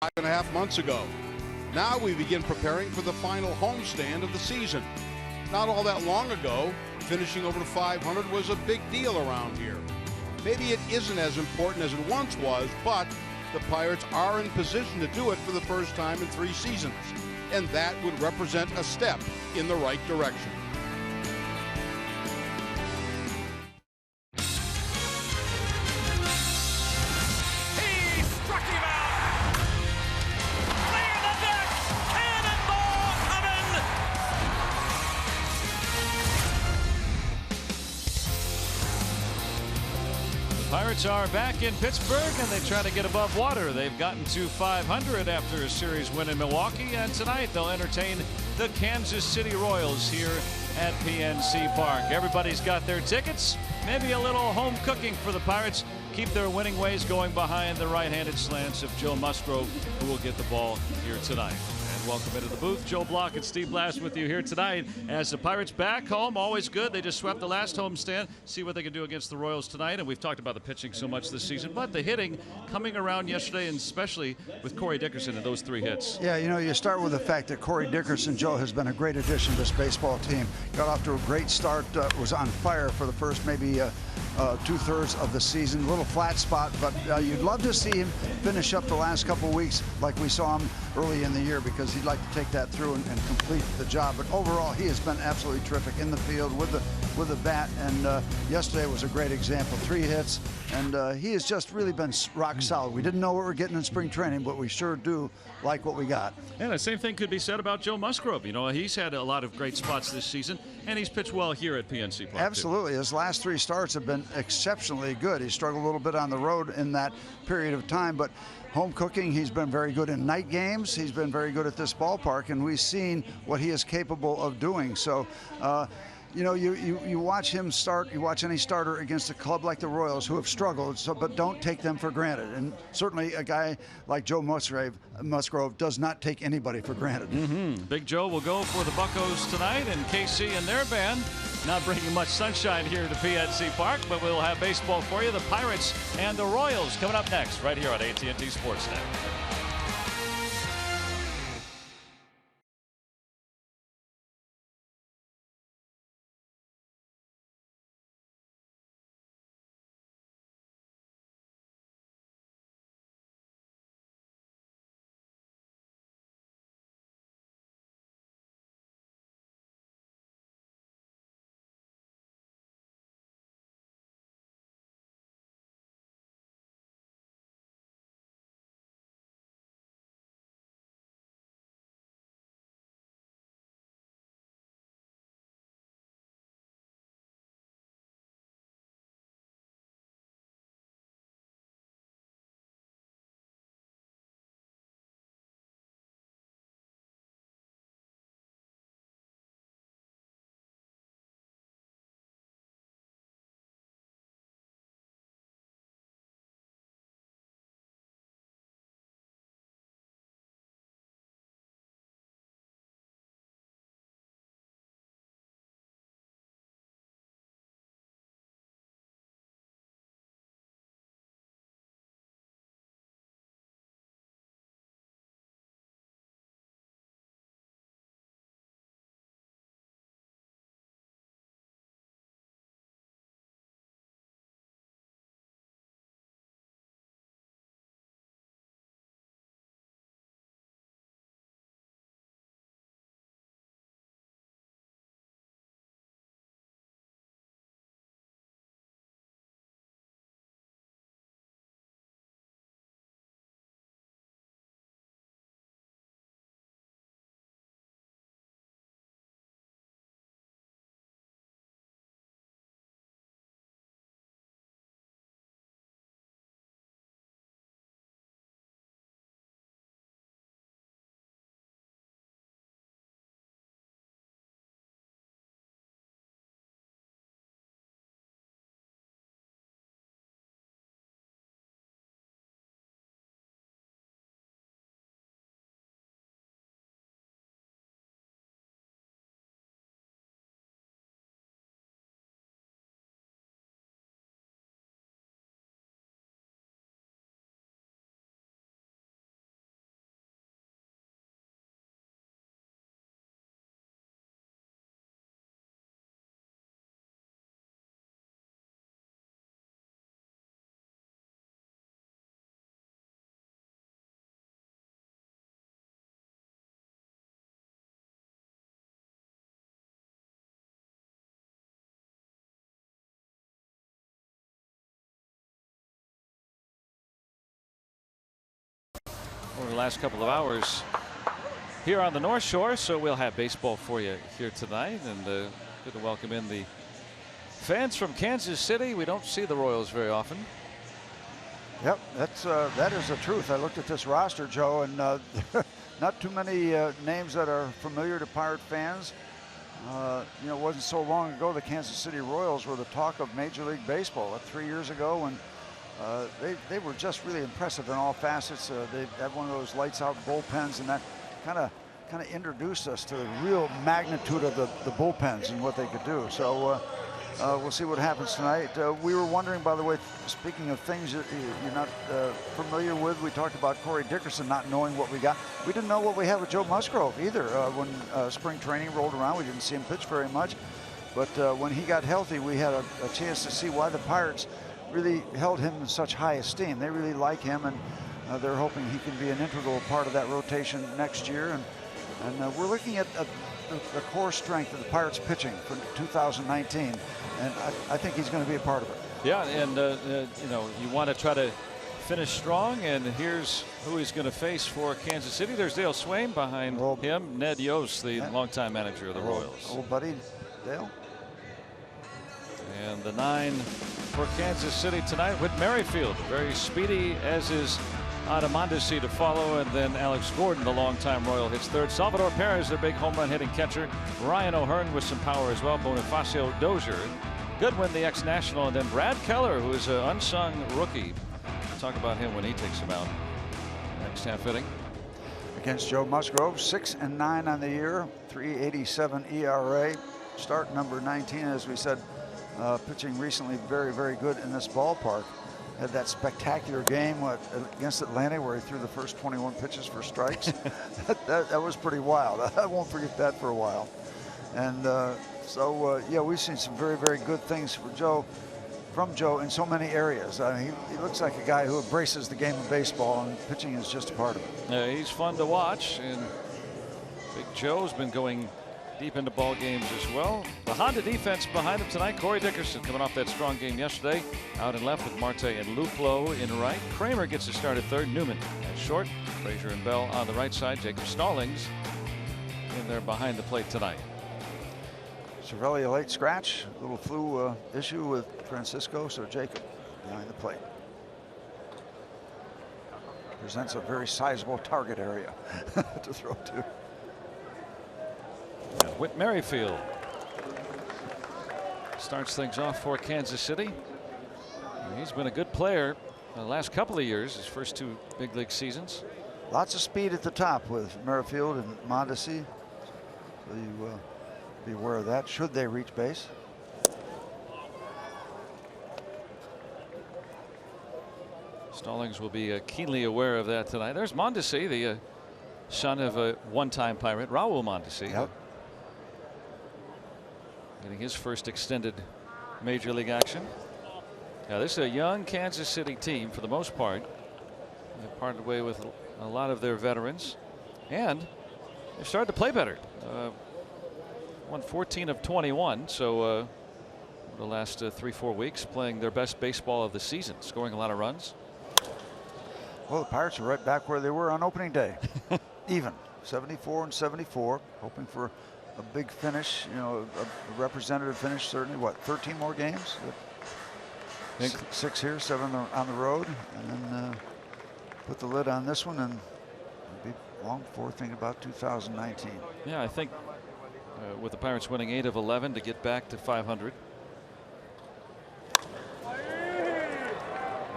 5.5 months ago. Now we begin preparing for the final homestand of the season. Not all that long ago, finishing over 500 was a big deal around here. Maybe it isn't as important as it once was, but the Pirates are in position to do it for the first time in 3 seasons, and that would represent a step in the right direction. He struck him out! Clear the deck! Cannonball coming! The Pirates are back in Pittsburgh, and they try to get above water. They've gotten to 500 after a series win in Milwaukee, and tonight they'll entertain the Kansas City Royals here at PNC Park. Everybody's got their tickets. Maybe a little home cooking for the Pirates. Keep their winning ways going behind the right-handed slants of Joe Musgrove, who will get the ball here tonight. And welcome into the booth. Joe Block and Steve Blass with you here tonight as the Pirates back home. Always good. They just swept the last homestand. See what they can do against the Royals tonight. And we've talked about the pitching so much this season, but the hitting coming around yesterday, and especially with Corey Dickerson and those 3 hits. Yeah, you know, you start with the fact that Corey Dickerson, Joe, has been a great addition to this baseball team. Got off to a great start, was on fire for the first maybe 2/3 of the season. A little flat spot, but you'd love to see him finish up the last couple weeks like we saw him early in the year, because he'd like to take that through and complete the job. But overall, he has been absolutely terrific in the field with the bat, and yesterday was a great example. 3 hits, and he has just really been rock solid. We didn't know what we were getting in spring training, but we sure do like what we got. And the same thing could be said about Joe Musgrove. You know, he's had a lot of great spots this season, and he's pitched well here at PNC Park. Absolutely. His last 3 starts have been exceptionally good. He struggled a little bit on the road in that period of time, but home cooking, he's been very good in night games. He's been very good at this ballpark, and we've seen what he is capable of doing. So, you know, you watch him start, you watch any starter against a club like the Royals, who have struggled, but don't take them for granted. And certainly a guy like Joe Musgrove does not take anybody for granted. Big Joe will go for the Buccos tonight, and KC and their band not bringing much sunshine here to PNC Park, but we'll have baseball for you. The Pirates and the Royals coming up next right here on AT&T Sportsnet. over the last couple of hours here on the North Shore. So we'll have baseball for you here tonight, and good to welcome in the fans from Kansas City. We don't see the Royals very often. Yep, that is the truth. I looked at this roster, Joe, and not too many names that are familiar to Pirate fans. You know, it wasn't so long ago the Kansas City Royals were the talk of Major League Baseball. 3 years ago, when they were just really impressive in all facets. They had one of those lights-out bullpens, and that kind of introduced us to the real magnitude of the bullpens and what they could do. So we'll see what happens tonight. We were wondering, by the way, speaking of things that you're not familiar with, we talked about Corey Dickerson not knowing what we got. We didn't know what we had with Joe Musgrove either. When spring training rolled around, we didn't see him pitch very much. But when he got healthy, we had a chance to see why the Pirates really held him in such high esteem. They really like him, and they're hoping he can be an integral part of that rotation next year. And we're looking at the core strength of the Pirates pitching for 2019, and I think he's going to be a part of it. Yeah, and you know, you want to try to finish strong, and here's who he's going to face for Kansas City. There's Dale Swain behind him, Ned Yost, the longtime manager of the Royals. Old buddy Dale. And the 9 for Kansas City tonight, Whit Merrifield, very speedy, as is Adamandisi to follow, and then Alex Gordon, the longtime Royal, hits third. Salvador Perez, their big home run hitting catcher. Ryan O'Hearn with some power as well. Bonifacio Dozier, Goodwin, the ex-national, and then Brad Keller, who is an unsung rookie. We'll talk about him when he takes him out next half inning. Against Joe Musgrove, 6-9 on the year, 3.87 ERA. Start number 19, as we said, pitching recently very, very good in this ballpark. Had that spectacular game against Atlanta where he threw the first 21 pitches for strikes. that was pretty wild. I won't forget that for a while. And yeah, we've seen some very, very good things from Joe in so many areas. I mean, he looks like a guy who embraces the game of baseball, and pitching is just a part of it. He's fun to watch, and Big Joe's been going deep into ball games as well. The Honda defense behind him tonight. Corey Dickerson coming off that strong game yesterday. Out and left with Marte and Luplow in right. Kramer gets to start at third. Newman at short. Frazier and Bell on the right side. Jacob Stallings in there behind the plate tonight. Cervelli a late scratch. A little flu issue with Francisco, so Jacob behind the plate. Presents a very sizable target area to throw to. Whit Merrifield starts things off for Kansas City. He's been a good player the last couple of years, his first 2 big league seasons. Lots of speed at the top with Merrifield and Mondesi. So you be aware of that should they reach base. Stallings will be keenly aware of that tonight. There's Mondesi, the son of a one-time Pirate, Raul Mondesi. Yep. Getting his first extended major league action. Now this is a young Kansas City team for the most part. They parted way with a lot of their veterans, and they've started to play better. Won 14 of 21, so the last 3-4 weeks playing their best baseball of the season, scoring a lot of runs. Well, the Pirates are right back where they were on opening day. Even 74 and 74, hoping for a big finish, you know, a representative finish. Certainly, what, 13 more games? 6 here, 7 on the road, and then put the lid on this one, and be long before thinking about 2019. Yeah, I think with the Pirates winning 8 of 11 to get back to 500.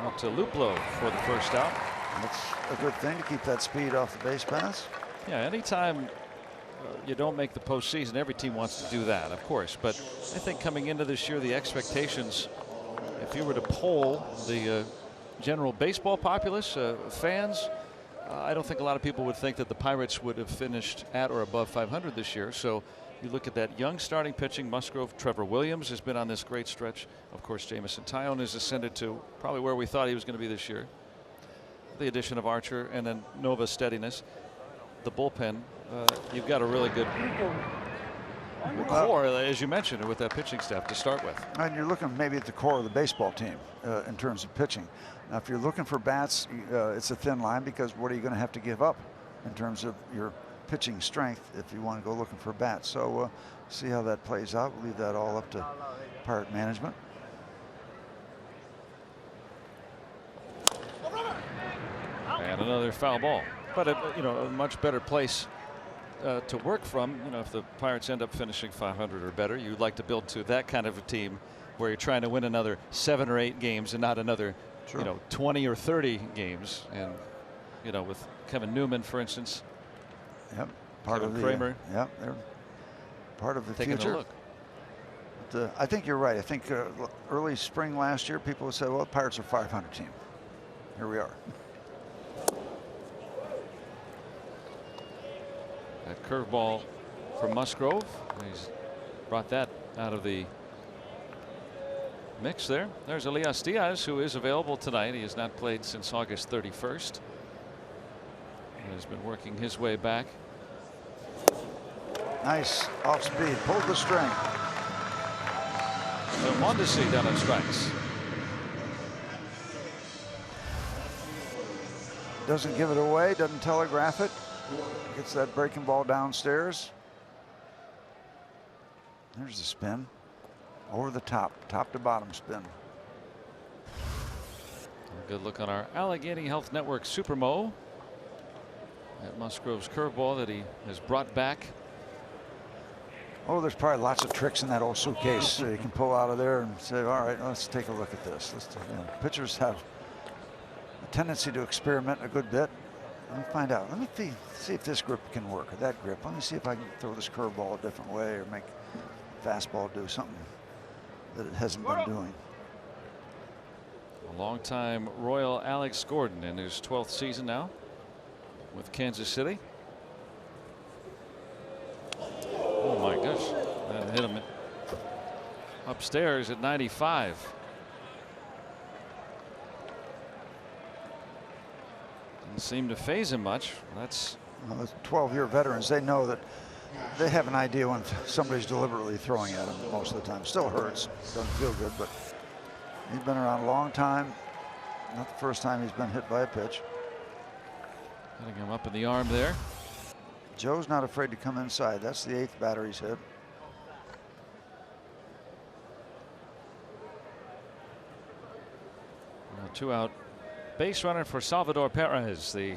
Up to Luplow for the first out. That's a good thing to keep that speed off the base paths. Yeah, anytime you don't make the postseason, every team wants to do that, of course. But I think coming into this year, the expectations, if you were to poll the general baseball populace, fans, I don't think a lot of people would think that the Pirates would have finished at or above 500 this year. So you look at that young starting pitching, Musgrove, Trevor Williams has been on this great stretch. Of course, Jamison Tyone has ascended to probably where we thought he was going to be this year. The addition of Archer and then Nova's steadiness. The bullpen, you've got a really good the core, as you mentioned, with that pitching staff to start with. And you're looking maybe at the core of the baseball team in terms of pitching. Now, if you're looking for bats, it's a thin line, because what are you going to have to give up in terms of your pitching strength if you want to go looking for bats? So see how that plays out. We'll leave that all up to Pirate management. And another foul ball, but a much better place to work from. If the Pirates end up finishing 500 or better, you'd like to build to that kind of a team where you're trying to win another 7 or 8 games and not another 20 or 30 games. And with Kevin Newman, for instance. Yep. Part Kevin of Kramer. Yep. They're part of the taking future. a look. But, I think you're right. I think early spring last year, people would say, well, the Pirates are a 500 team. Here we are. That curveball from Musgrove. He's brought that out of the mix there. There's Elias Diaz, who is available tonight. He has not played since August 31st. He has been working his way back. Nice off speed. Pulled the string. So Mondesi down on strikes. Doesn't give it away. Doesn't telegraph it. Gets that breaking ball downstairs. There's the spin. Over the top to bottom spin. A good look on our Allegheny Health Network Super Mo at Musgrove's curveball that he has brought back. Oh, there's probably lots of tricks in that old suitcase so you can pull out of there and say, all right, let's take a look at this. Pitchers have a tendency to experiment a good bit. Let me find out. Let me see if this grip can work, or that grip. Let me see if I can throw this curveball a different way, or make fastball do something that it hasn't been doing. A longtime Royal Alex Gordon in his 12th season now with Kansas City. Oh my gosh, that hit him upstairs at 95. Didn't seem to phase him much. That's 12-year veterans. They know that they have an idea when somebody's deliberately throwing at them most of the time. Still hurts, doesn't feel good, but he's been around a long time. Not the first time he's been hit by a pitch. hitting him up in the arm there. Joe's not afraid to come inside. That's the 8th batter he's hit. A 2-out base runner for Salvador Perez, the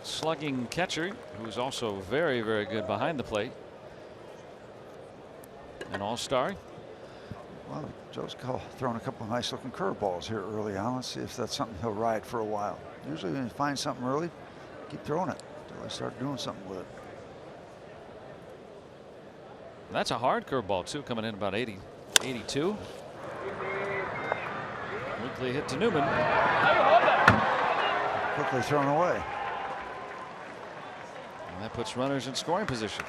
slugging catcher, who's also very, very good behind the plate. An all-star. Well, Joe's throwing a couple of nice looking curveballs here early on. Let's see if that's something he'll ride for a while. Usually when you find something early, keep throwing it until I start doing something with it. That's a hard curveball too, coming in about 80, 82. Quickly hit to Newman. Quickly thrown away. And that puts runners in scoring position.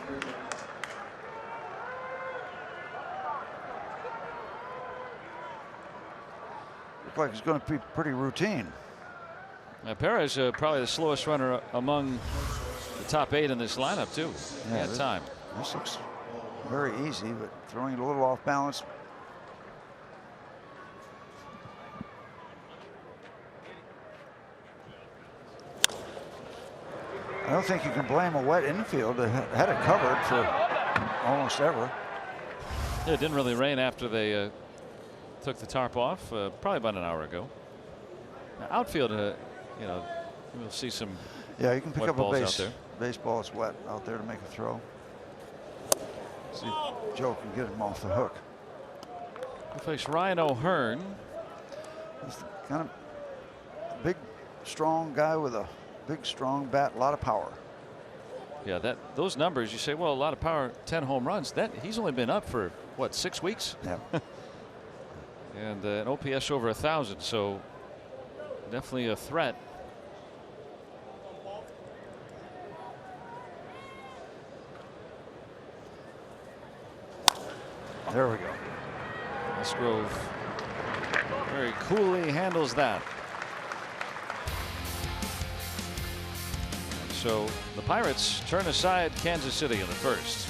Looks like it's going to be pretty routine. Perez probably the slowest runner among the top 8 in this lineup too. Yeah, At time. This looks very easy, but throwing it a little off balance. I don't think you can blame a wet infield. They had it covered for almost ever. Yeah, it didn't really rain after they took the tarp off, probably about an hour ago. Now, outfield, you know, we'll see some. Yeah, you can pick up a out there. baseball that's wet out there to make a throw. See if Joe can get him off the hook. We face Ryan O'Hearn. He's the kind of big, strong guy with a big, strong bat, a lot of power. Yeah, those numbers, you say, well, a lot of power, 10 home runs. That he's only been up for what, 6 weeks? Yeah. And an OPS over 1,000, so definitely a threat. There we go. Musgrove very coolly handles that. So the Pirates turn aside Kansas City in the first.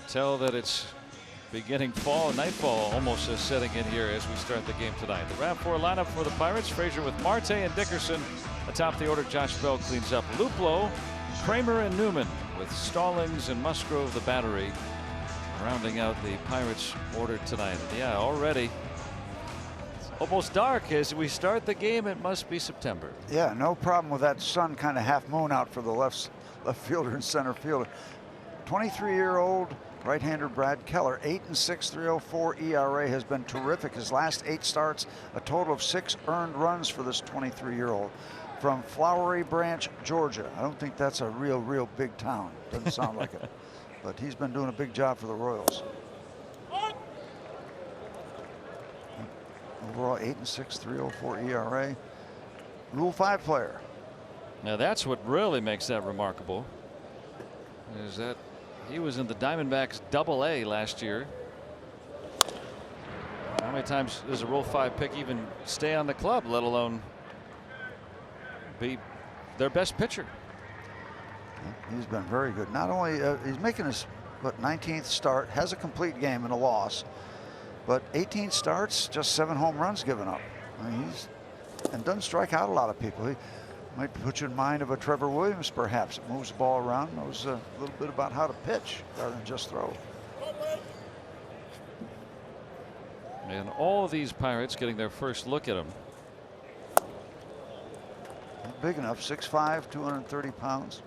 Tell that it's beginning fall. Nightfall almost setting in here as we start the game tonight. The RAV4 lineup for the Pirates: Frazier with Marte and Dickerson. Atop the order, Josh Bell cleans up. Luplow, Kramer, and Newman with Stallings and Musgrove the battery, rounding out the Pirates order tonight. Yeah, already almost dark as we start the game. It must be September. Yeah, no problem with that sun kind of half moon out for the left fielder and center fielder. 23-year-old right-hander Brad Keller, 8-6, 3.04 ERA, has been terrific. His last 8 starts, a total of 6 earned runs for this 23-year-old from Flowery Branch, Georgia. I don't think that's a real big town. Doesn't sound like it, but he's been doing a big job for the Royals. Overall, 8-6, 3.04 ERA. Rule 5 player. Now that's what really makes that remarkable. Is that he was in the Diamondbacks AA last year. How many times does a Rule 5 pick even stay on the club, let alone be their best pitcher? He's been very good. Not only he's making his 19th start, has a complete game and a loss, but 18 starts, just 7 home runs given up. I mean, and doesn't strike out a lot of people. He might put you in mind of a Trevor Williams, perhaps. It moves the ball around, knows a little bit about how to pitch rather than just throw. And all of these Pirates getting their first look at him. Not big enough, 6'5", 230 pounds.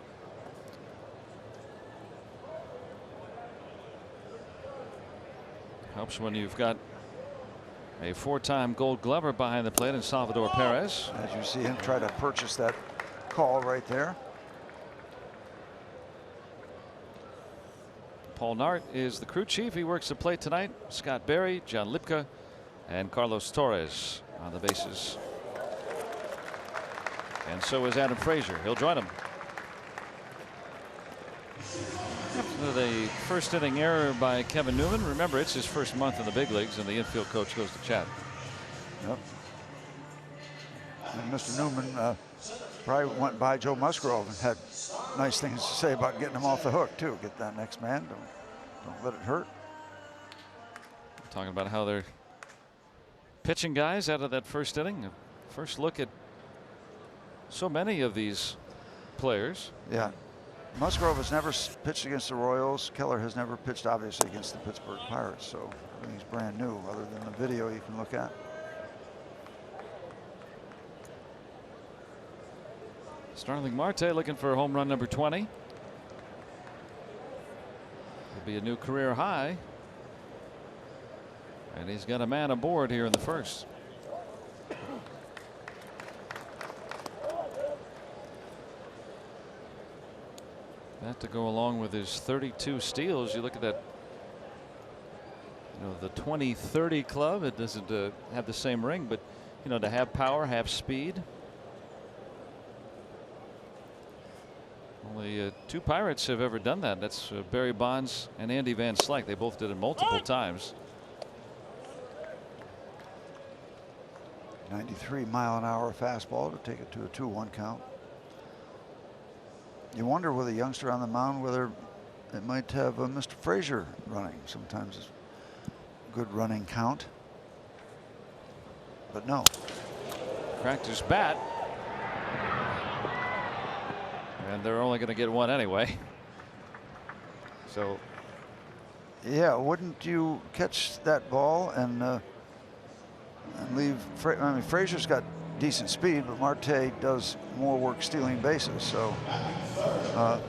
Helps when you've got a 4-time Gold Glover behind the plate in Salvador Perez. As you see him try to purchase that call right there. Paul Nart is the crew chief. He works the plate tonight. Scott Berry, John Lipka, and Carlos Torres on the bases. And so is Adam Frazier. He'll join him. After the first inning error by Kevin Newman. Remember, it's his first month in the big leagues, and the infield coach goes to chat. Yep. And Mr. Newman probably went by Joe Musgrove and had nice things to say about getting him off the hook too. Get that next man. Don't let it hurt. Talking about how they're pitching guys out of that first inning. First look at so many of these players. Yeah. Musgrove has never pitched against the Royals. Keller has never pitched, obviously, against the Pittsburgh Pirates. So I think he's brand new, other than the video you can look at. Starling Marte looking for home run number 20. Will be a new career high. And he's got a man aboard here in the first. That to go along with his 32 steals. You look at that, the 20-30 club. It doesn't have the same ring, but to have power, have speed. Only 2 Pirates have ever done that. That's Barry Bonds and Andy Van Slyke. They both did it multiple times. 93-mile-an-hour fastball to take it to a 2-1 count. You wonder with a youngster on the mound whether it might have Mr. Frazier running. Sometimes it's a good running count. But no. Cracked his bat. And they're only going to get 1 anyway. So. Yeah, wouldn't you catch that ball and leave? I mean, Frazier's got decent speed, but Marte does more work stealing bases. So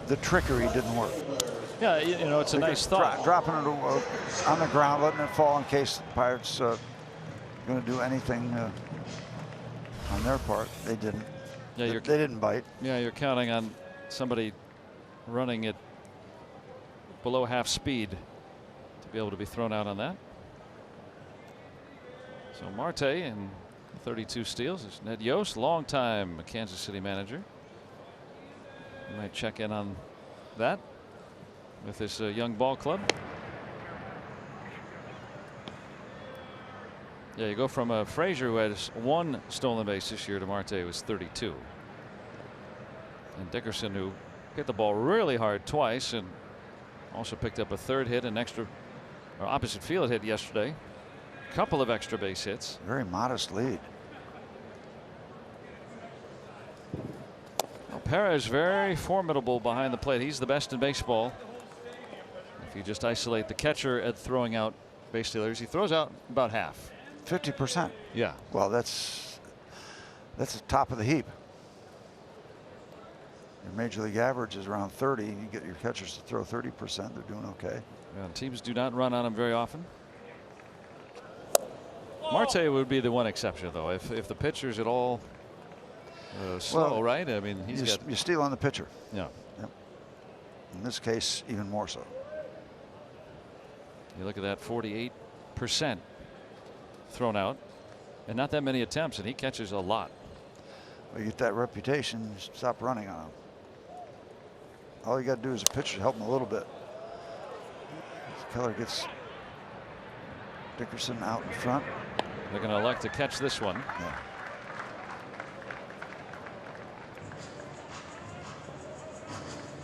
the trickery didn't work. Yeah, it's a nice thought. Dropping it on the ground, letting it fall in case the Pirates going to do anything on their part. They didn't. Yeah, they didn't bite. Yeah, you're counting on somebody running at below half speed to be able to be thrown out on that. So Marte and 32 steals is Ned Yost, longtime Kansas City manager. You might check in on that with this young ball club. Yeah, you go from Frazier, who has 1 stolen base this year, to Marte, who was 32. And Dickerson, who hit the ball really hard twice and also picked up a 3rd hit, an extra or opposite field hit yesterday. Couple of extra base hits. Very modest lead. Well, Perez very formidable behind the plate. He's the best in baseball. If you just isolate the catcher at throwing out base stealers, he throws out about half. 50%. Yeah. Well, that's the top of the heap. Your major league average is around 30. You get your catchers to throw 30%. They're doing okay. Yeah, teams do not run on him very often. Marte would be the one exception, though. If the pitcher's at all slow, well, right? I mean, you steal on the pitcher. Yeah. Yep. In this case, even more so. You look at that, 48% thrown out, and not that many attempts, and he catches a lot. Well, you get that reputation, stop running on him. All you got to do as a pitcher help him a little bit. Keller gets Dickerson out in front. They're going to elect to catch this one. Yeah.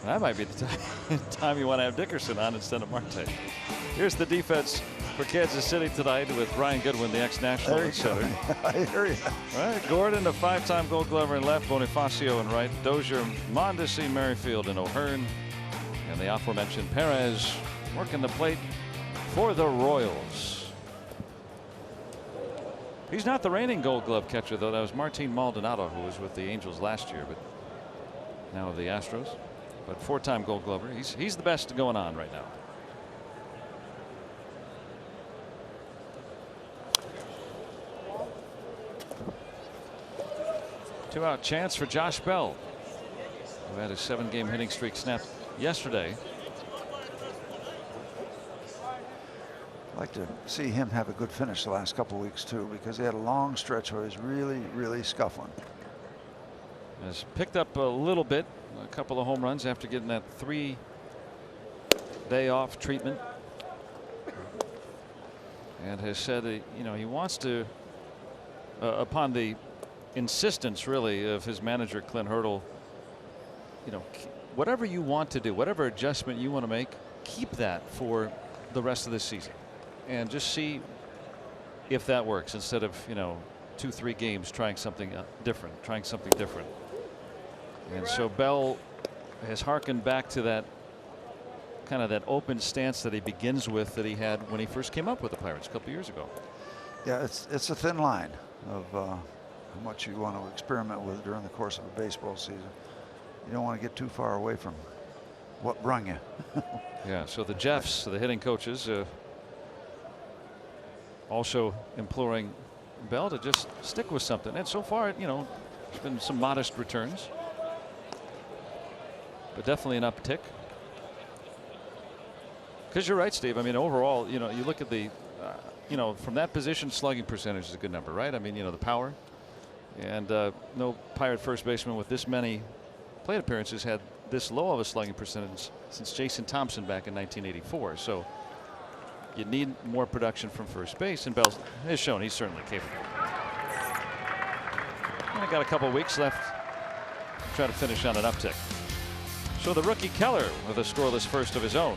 That might be the time you want to have Dickerson on instead of Marte. Here's the defense for Kansas City tonight with Ryan Goodwin, the ex-national at center. I hear you. All right, Gordon, the 5-time Gold Glover in left, Bonifacio in right, Dozier, Mondesi, Merrifield, and O'Hearn, and the aforementioned Perez working the plate for the Royals. He's not the reigning Gold Glove catcher, though. That was Martin Maldonado, who was with the Angels last year, but now of the Astros. But 4-time Gold Glover. He's the best going on right now. Two-out chance for Josh Bell, who had a 7-game hitting streak snapped yesterday. I'd like to see him have a good finish the last couple of weeks too, because he had a long stretch where he was really scuffling. Has picked up a little bit, a couple of home runs after getting that 3-day off treatment, and has said that, he wants to, upon the insistence really of his manager Clint Hurdle, whatever you want to do, whatever adjustment you want to make, keep that for the rest of this season and just see if that works, instead of 2-3 games trying something different. And so Bell has harkened back to that kind of that open stance that he begins with, that he had when he first came up with the Pirates a couple years ago. Yeah, it's a thin line of how much you want to experiment with during the course of a baseball season. You don't want to get too far away from what brung you. Yeah, so the Jeffs, the hitting coaches, also imploring Bell to just stick with something. And so far, there's been some modest returns, but definitely an uptick. Because you're right, Steve. I mean, overall, you look at the you know, from that position, slugging percentage is a good number, right? I mean, you know, the power. And no Pirate first baseman with this many plate appearances had this low of a slugging percentage since Jason Thompson back in 1984. So you need more production from first base, and Bell has shown he's certainly capable. And I got a couple weeks left to try to finish on an uptick. So the rookie Keller with a scoreless first of his own.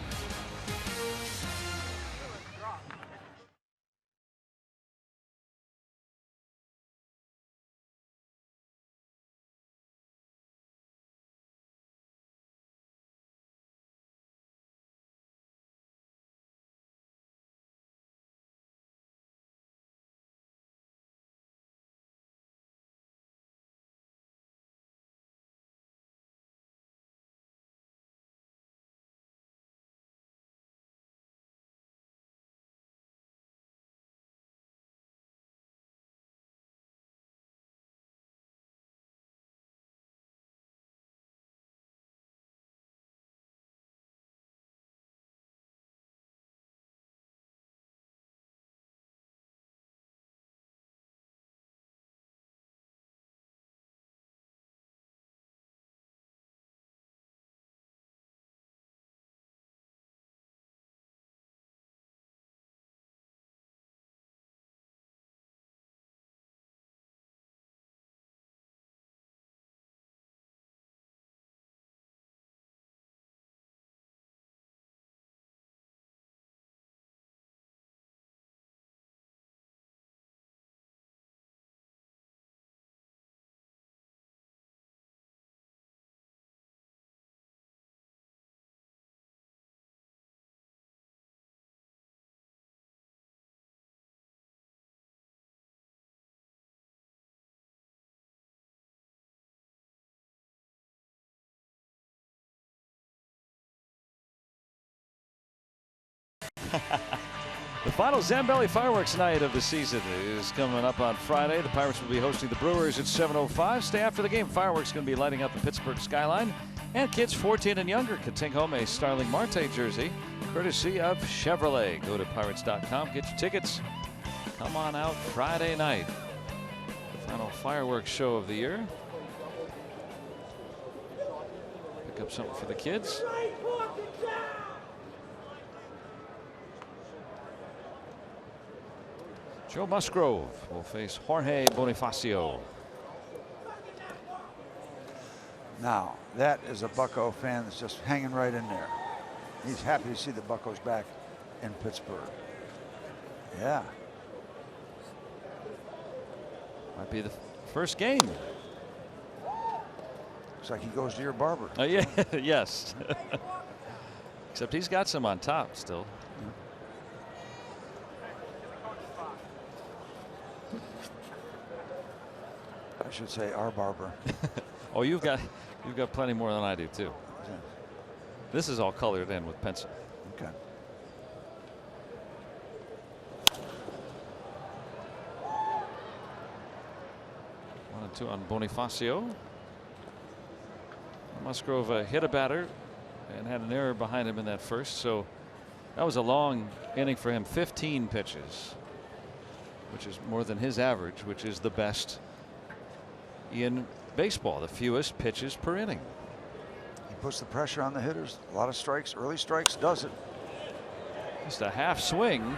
The final Zambelli fireworks night of the season is coming up on Friday. The Pirates will be hosting the Brewers at 7:05. Stay after the game. Fireworks going to be lighting up the Pittsburgh skyline. And kids 14 and younger can take home a Starling Marte jersey, courtesy of Chevrolet. Go to Pirates.com, get your tickets. Come on out Friday night. The final fireworks show of the year. Pick up something for the kids. Joe Musgrove will face Jorge Bonifacio. Now, that is a Bucco fan that's just hanging right in there. He's happy to see the Buccos back in Pittsburgh. Yeah. Might be the first game. Looks like he goes to your barber. Yeah, yes. Except he's got some on top still. I should say our barber. Oh, you've got plenty more than I do too. Yeah. This is all colored in with pencil. Okay. 1-2 on Bonifacio. Musgrove hit a batter and had an error behind him in that first, so that was a long inning for him. 15 pitches, which is more than his average, which is the best in baseball, the fewest pitches per inning. He puts the pressure on the hitters. A lot of strikes, early strikes, does it. Just a half swing.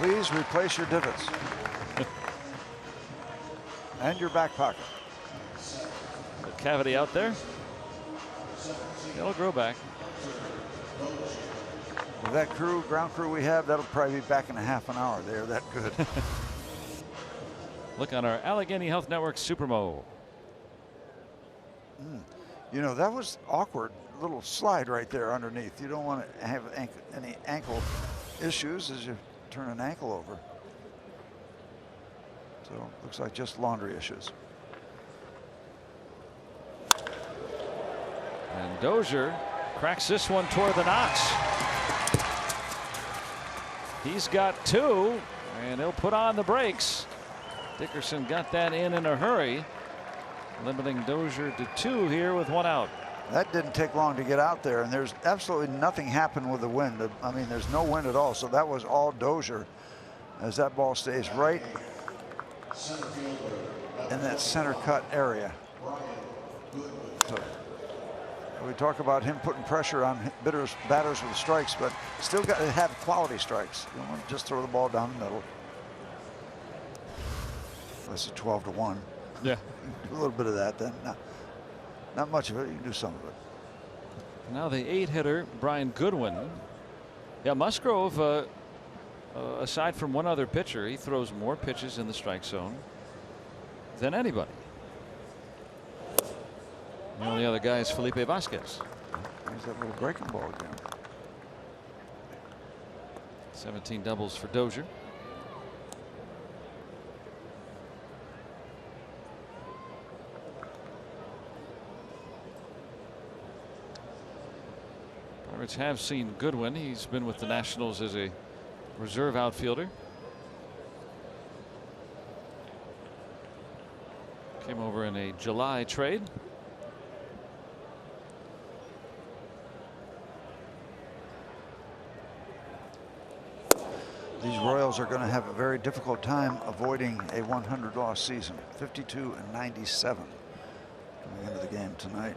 Please replace your divots. And your back pocket. The cavity out there. It'll grow back. With that ground crew we have, that'll probably be back in a half an hour. They're that good. Look on our Allegheny Health Network Supermo. You know, that was awkward. Little slide right there underneath. You don't want to have any ankle issues as you turn an ankle over. So looks like just laundry issues. And Dozier cracks this one toward the notch. He's got two, and he'll put on the brakes. Dickerson got that in a hurry, limiting Dozier to 2 here with 1 out. That didn't take long to get out there, and there's absolutely nothing happened with the wind. I mean, there's no wind at all, so that was all Dozier as that ball stays right in that center cut area. So we talk about him putting pressure on batters with strikes, but still got to have quality strikes. You don't want to just throw the ball down the middle. That's a 12-1. Yeah. Do a little bit of that then. Not much of it. You can do some of it. Now the 8-hitter, Brian Goodwin. Yeah, Musgrove, aside from one other pitcher, he throws more pitches in the strike zone than anybody. The only other guy is Felipe Vasquez. There's that little breaking ball again. 17 doubles for Dozier. Pirates have seen Goodwin. He's been with the Nationals as a reserve outfielder. Came over in a July trade. These Royals are going to have a very difficult time avoiding a 100-loss season. 52-97 coming into the game tonight.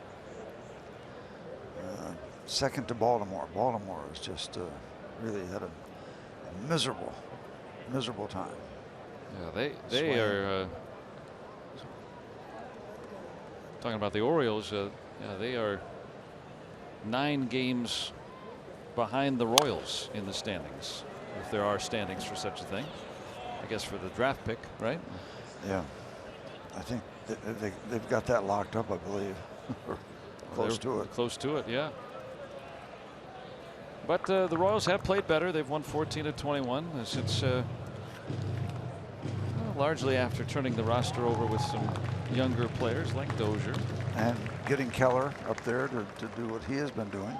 Second to Baltimore. Baltimore has just really had a miserable time. Yeah, they are talking about the Orioles. Yeah, they are 9 games behind the Royals in the standings, if there are standings for such a thing. I guess for the draft pick, right? Yeah, I think they've got that locked up, I believe. Close to it. Close to it, yeah. But the Royals have played better. They've won 14 of 21 since largely after turning the roster over with some younger players like Dozier. And getting Keller up there to do what he has been doing.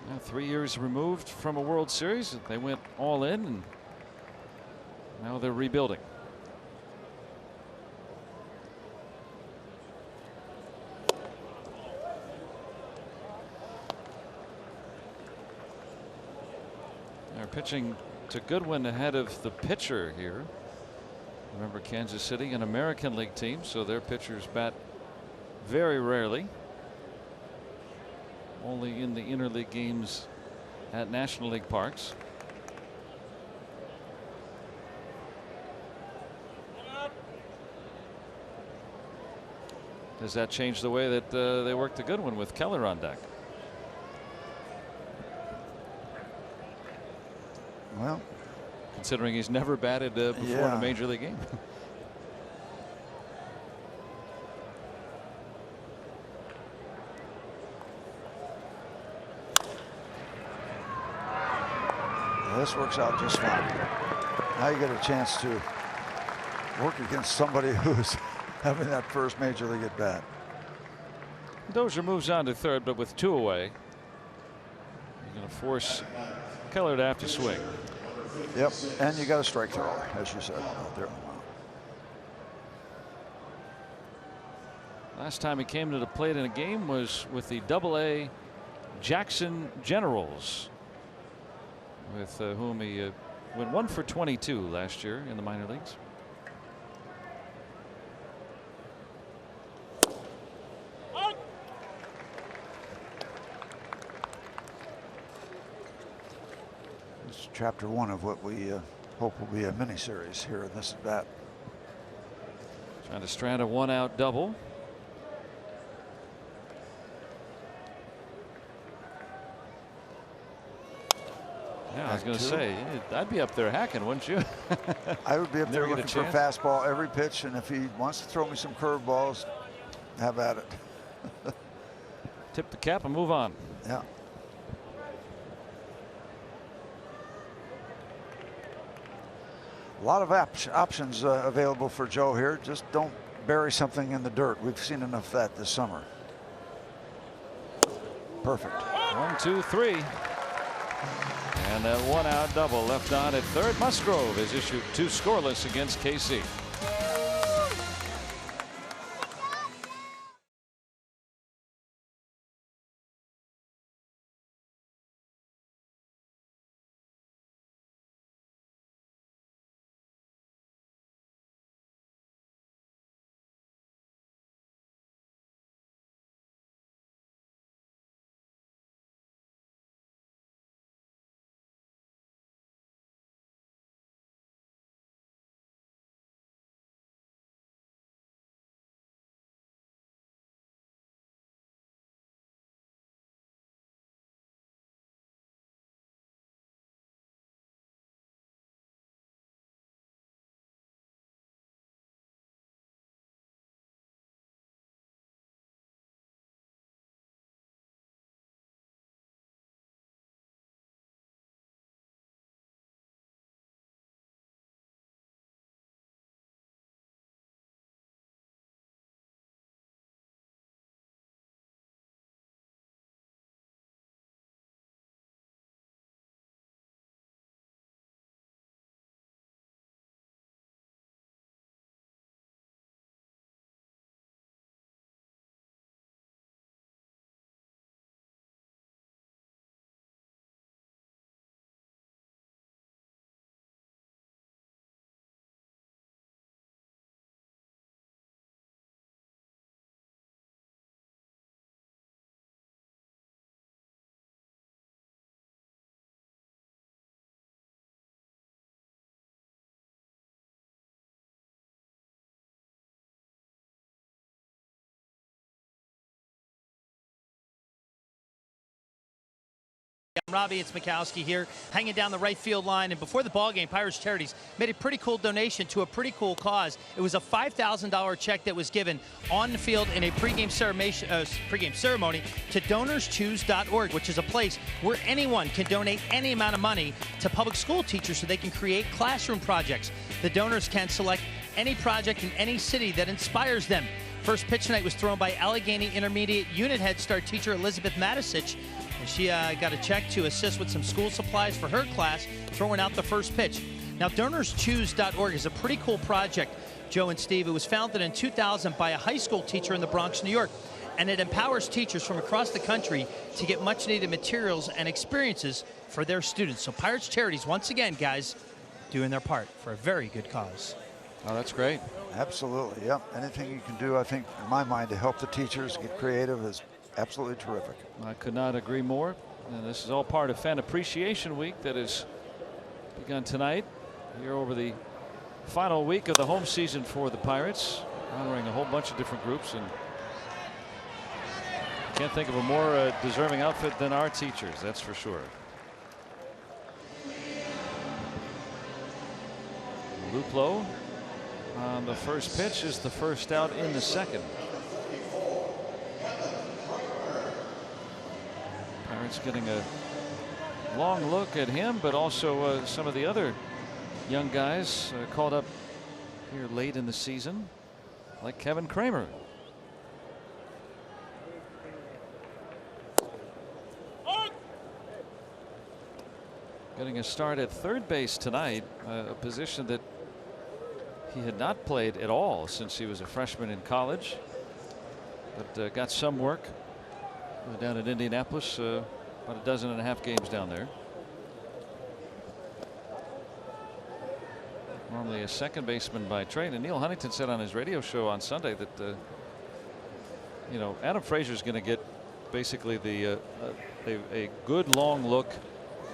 Now 3 years removed from a World Series. They went all in, and now they're rebuilding. They're pitching to Goodwin ahead of the pitcher here. Remember, Kansas City, an American League team, so their pitchers bat very rarely. Only in the interleague games at National League parks. Does that change the way that they work to Goodwin with Keller on deck? Well, considering he's never batted before in a major league game. This works out just fine. Now you get a chance to work against somebody who's having that first major league at bat. Dozier moves on to third, but with 2 away. He's going to force Keller to have to swing. Yep, and you got a strike thrower, as you said out there. Last time he came to the plate in a game was with the AA Jackson Generals, with whom he went 1 for 22 last year in the minor leagues. It's chapter 1 of what we hope will be a mini-series here in this at bat. Trying to strand a 1-out double. Yeah, I was going to say, I'd be up there hacking, wouldn't you? I would be up there looking for a fastball every pitch, and if he wants to throw me some curveballs, have at it. Tip the cap and move on. Yeah. A lot of options available for Joe here. Just don't bury something in the dirt. We've seen enough of that this summer. Perfect. 1, 2, 3. And that 1-out double left on at third. Musgrove has issued 2 scoreless against KC. Robbie, it's Mikowski here, hanging down the right field line. And before the ball game, Pirates Charities made a pretty cool donation to a pretty cool cause. It was a $5,000 check that was given on the field in a pregame ceremony to DonorsChoose.org, which is a place where anyone can donate any amount of money to public school teachers so they can create classroom projects. The donors can select any project in any city that inspires them. First pitch tonight was thrown by Allegheny Intermediate Unit Head Start teacher Elizabeth Matisich. And she got a check to assist with some school supplies for her class, throwing out the first pitch. Now, DonorsChoose.org is a pretty cool project, Joe and Steve. It was founded in 2000 by a high school teacher in the Bronx, New York. And it empowers teachers from across the country to get much-needed materials and experiences for their students. So Pirates Charities, once again, guys, doing their part for a very good cause. Oh, that's great. Absolutely, yep. Anything you can do, I think, in my mind, to help the teachers get creative is absolutely terrific. I could not agree more. And this is all part of Fan Appreciation Week that has begun tonight here over the final week of the home season for the Pirates, honoring a whole bunch of different groups. And can't think of a more deserving outfit than our teachers, that's for sure. Luplow on the first pitch is the first out in the second. Pirates getting a long look at him, but also some of the other young guys called up here late in the season, like Kevin Kramer. Getting a start at third base tonight, a position that he had not played at all since he was a freshman in college, but got some work down at Indianapolis, about a dozen and a half games down there. Normally a second baseman by trade, and Neil Huntington said on his radio show on Sunday that you know, Adam Frazier's going to get basically the a good long look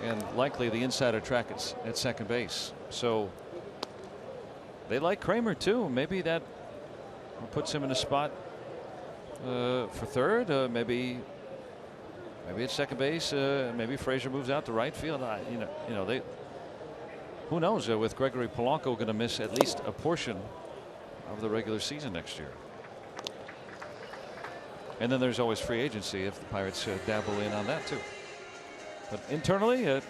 and likely the insider track at second base. So they like Kramer too. Maybe that puts him in a spot for third. Maybe it's second base. Maybe Frazier moves out to right field. You know they. Who knows? With Gregory Polanco going to miss at least a portion of the regular season next year. And then there's always free agency if the Pirates dabble in on that too. But internally,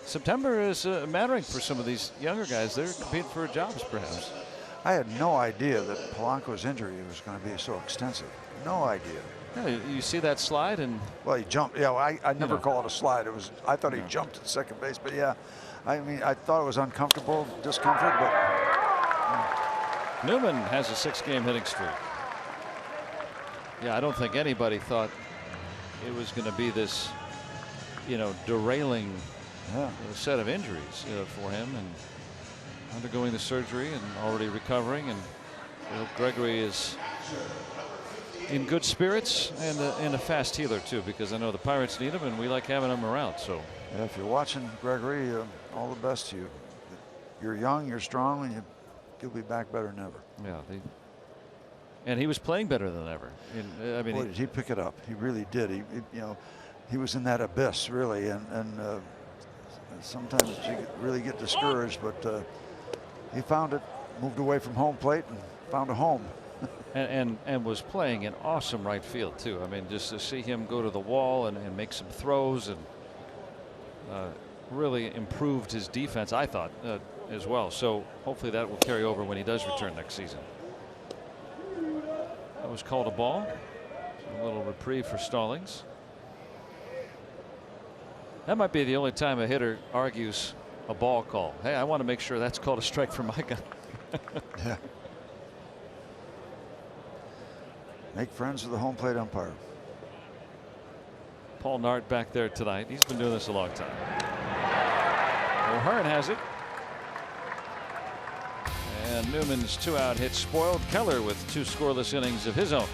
September is mattering for some of these younger guys. They're competing for jobs, perhaps. I had no idea that Polanco's injury was going to be so extensive. No idea. Yeah, you see that slide, and well, he jumped. Yeah, well, I never know. call it a slide. It was. I thought he jumped at second base, but yeah, I mean, I thought it was uncomfortable, discomfort, but Newman has a 6-game hitting streak. Yeah, I don't think anybody thought it was going to be this, derailing set of injuries for him, and undergoing the surgery and already recovering. And Gregory is in good spirits and a fast healer too, because I know the Pirates need him and we like having him around. So yeah, if you're watching Gregory, all the best to you. You're young, you're strong, and you'll be back better than ever. yeah, and he was playing better than ever. I mean, boy, did he pick it up? He really did. He was in that abyss really, and sometimes you really get discouraged, but he found it, moved away from home plate, and found a home. and was playing in awesome right field too. I mean, just to see him go to the wall and make some throws, and really improved his defense, I thought, as well. So hopefully that will carry over when he does return next season. That was called a ball. A little reprieve for Stallings. That might be the only time a hitter argues a ball call. Hey, I want to make sure that's called a strike for my guy. Yeah. Make friends with the home plate umpire. Paul Nart back there tonight. He's been doing this a long time. O'Hearn has it. And Newman's 2-out hit spoiled Keller with 2 scoreless innings of his own.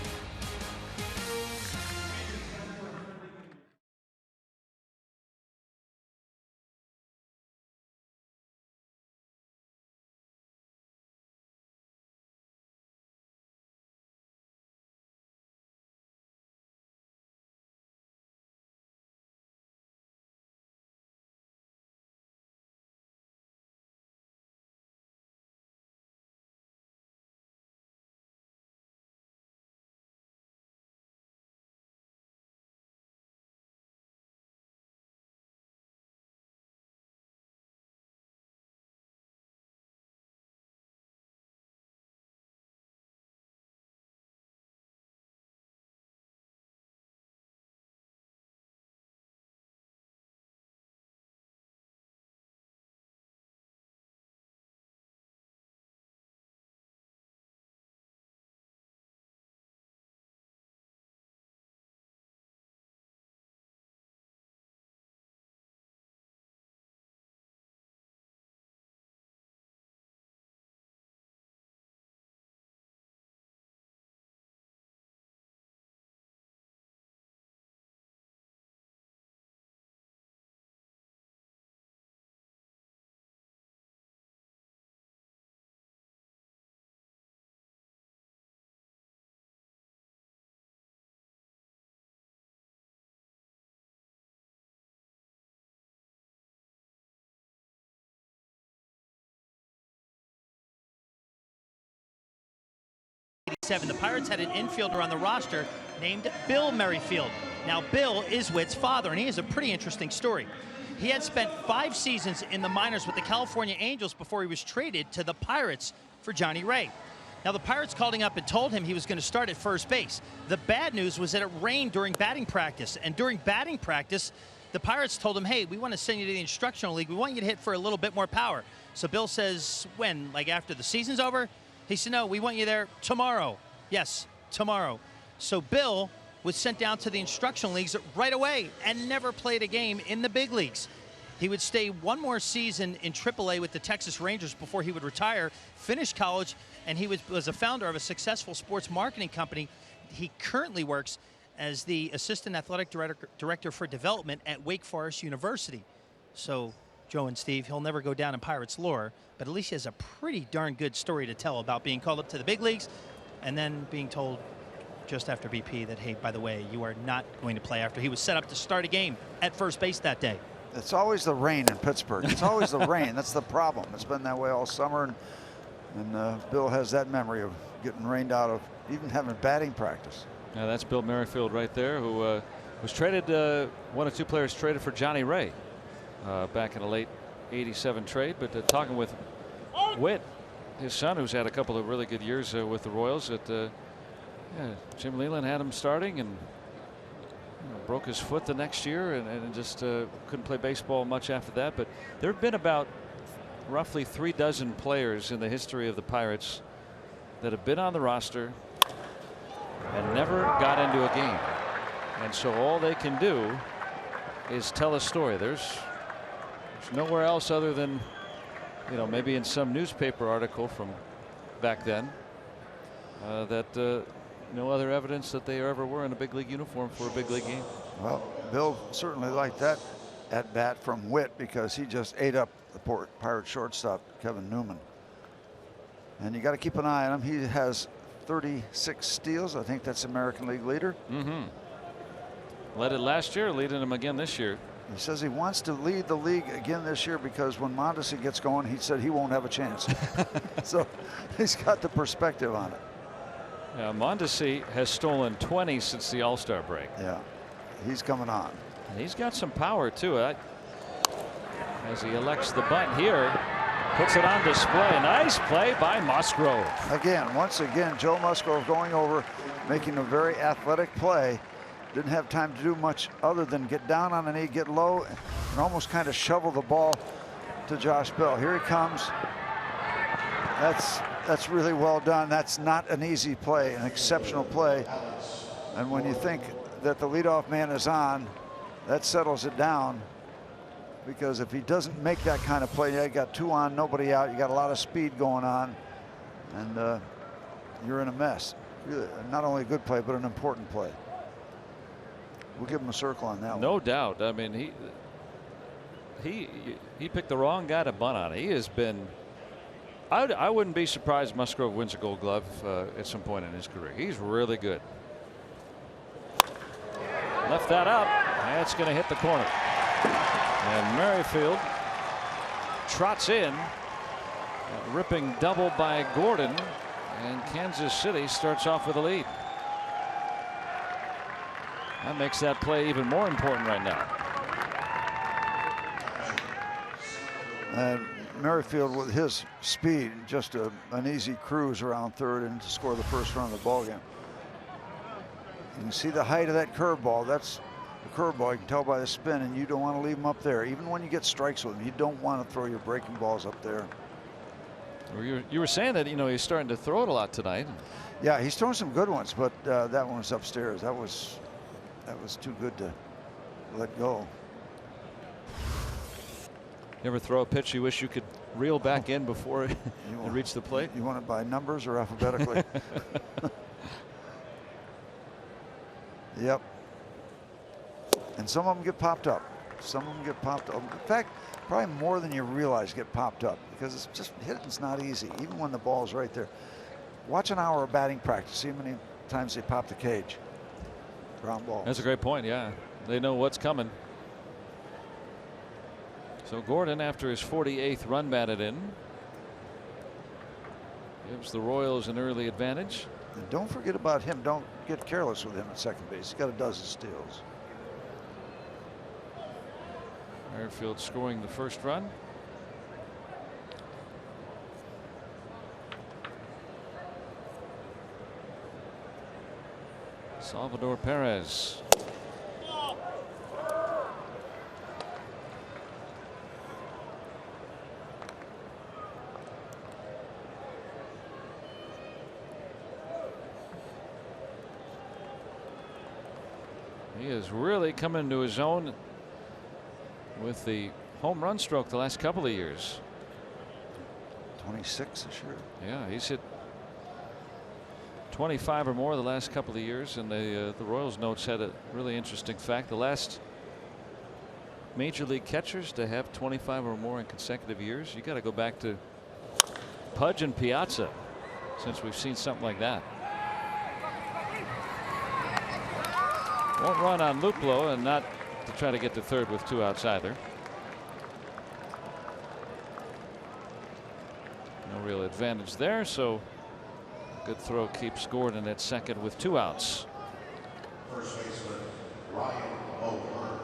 The Pirates had an infielder on the roster named Bill Merrifield. Now, Bill is Whit's father, and he has a pretty interesting story. He had spent 5 seasons in the minors with the California Angels before he was traded to the Pirates for Johnny Ray. Now, the Pirates called him up and told him he was going to start at first base. The bad news was that it rained during batting practice, and during batting practice, the Pirates told him, hey, we want to send you to the instructional league. We want you to hit for a little bit more power. So Bill says, when? Like after the season's over? He said, no, we want you there tomorrow. Yes, tomorrow. So Bill was sent down to the instructional leagues right away and never played a game in the big leagues. He would stay 1 more season in AAA with the Texas Rangers before he would retire, finish college, and he was a founder of a successful sports marketing company. He currently works as the assistant athletic director for development at Wake Forest University. So Joe and Steve, he'll never go down in Pirates lore, but at least he has a pretty darn good story to tell about being called up to the big leagues and then being told just after BP that, hey, by the way, you are not going to play after he was set up to start a game at first base that day. It's always the rain in Pittsburgh. It's always the rain. That's the problem. It's been that way all summer, and Bill has that memory of getting rained out of even having batting practice. Now that's Bill Merrifield right there, who was traded, 1 or 2 players traded for Johnny Ray back in a late '87 trade. But talking with Whit, his son, who's had a couple of really good years with the Royals, that Yeah, Jim Leland had him starting and broke his foot the next year and just couldn't play baseball much after that. But there have been about roughly 36 players in the history of the Pirates that have been on the roster and never got into a game. And so all they can do is tell a story. There's nowhere else other than, you know, maybe in some newspaper article from back then that no other evidence that they ever were in a big league uniform for a big league game. Well, Bill certainly liked that at bat from Witt because he just ate up the Pirate shortstop, Kevin Newman. And you got to keep an eye on him. He has 36 steals. I think that's American League leader. Led it last year, leading him again this year. He says he wants to lead the league again this year because when Mondesi gets going, he said he won't have a chance. So he's got the perspective on it. Yeah, Mondesi has stolen 20 since the All-Star break. Yeah, he's coming on. And he's got some power too. As he elects the bunt here, puts it on display. Nice play by Musgrove. Once again, Joe Musgrove going over, making a very athletic play. Didn't have time to do much other than get down on a knee, get low, and almost kind of shovel the ball to Josh Bell. Here he comes. That's really well done. That's not an easy play, an exceptional play. And when you think that the leadoff man is on, that settles it down. Because if he doesn't make that kind of play, you got 2 on, nobody out. You got a lot of speed going on, and you're in a mess. Really, not only a good play, but an important play. We'll give him a circle on that one. No doubt. I mean, he picked the wrong guy to bunt on. He has been. I wouldn't be surprised Musgrove wins a Gold Glove at some point in his career. He's really good. Left that up. That's going to hit the corner. And Merrifield trots in. Ripping double by Gordon. And Kansas City starts off with a lead. That makes that play even more important right now. And Merrifield with his speed, just an easy cruise around third and to score the first run of the ball game. You can see the height of that curveball. That's the curveball. You can tell by the spin, and you don't want to leave him up there. Even when you get strikes with him, you don't want to throw your breaking balls up there. Well, you were saying that, you know, he's starting to throw it a lot tonight. Yeah, he's throwing some good ones, but that one was upstairs. That was too good to let go. You ever throw a pitch you wish you could reel back in before it reached the plate? You want it by numbers or alphabetically? Yep. And some of them get popped up. Some of them get popped up. In fact, probably more than you realize get popped up because it's just hitting's not easy, even when the ball's right there. Watch an hour of batting practice. See how many times they pop the cage. Ground balls. That's a great point. Yeah, they know what's coming. So Gordon, after his 48th run batted in, gives the Royals an early advantage. And don't forget about him. Don't get careless with him at second base. He's got a dozen steals. Merrifield scoring the first run. Salvador Perez. He is really coming to his own with the home run stroke the last couple of years. 26 this year. Yeah, he's hit 25 or more the last couple of years, and the Royals notes had a really interesting fact. The last major league catchers to have 25 or more in consecutive years, you got to go back to Pudge and Piazza since we've seen something like that. Won't run on Luplow, and not to try to get to third with 2 outs either. No real advantage there, so good throw keeps Gordon at second with 2 outs. First baseman Ryan O'Hearn.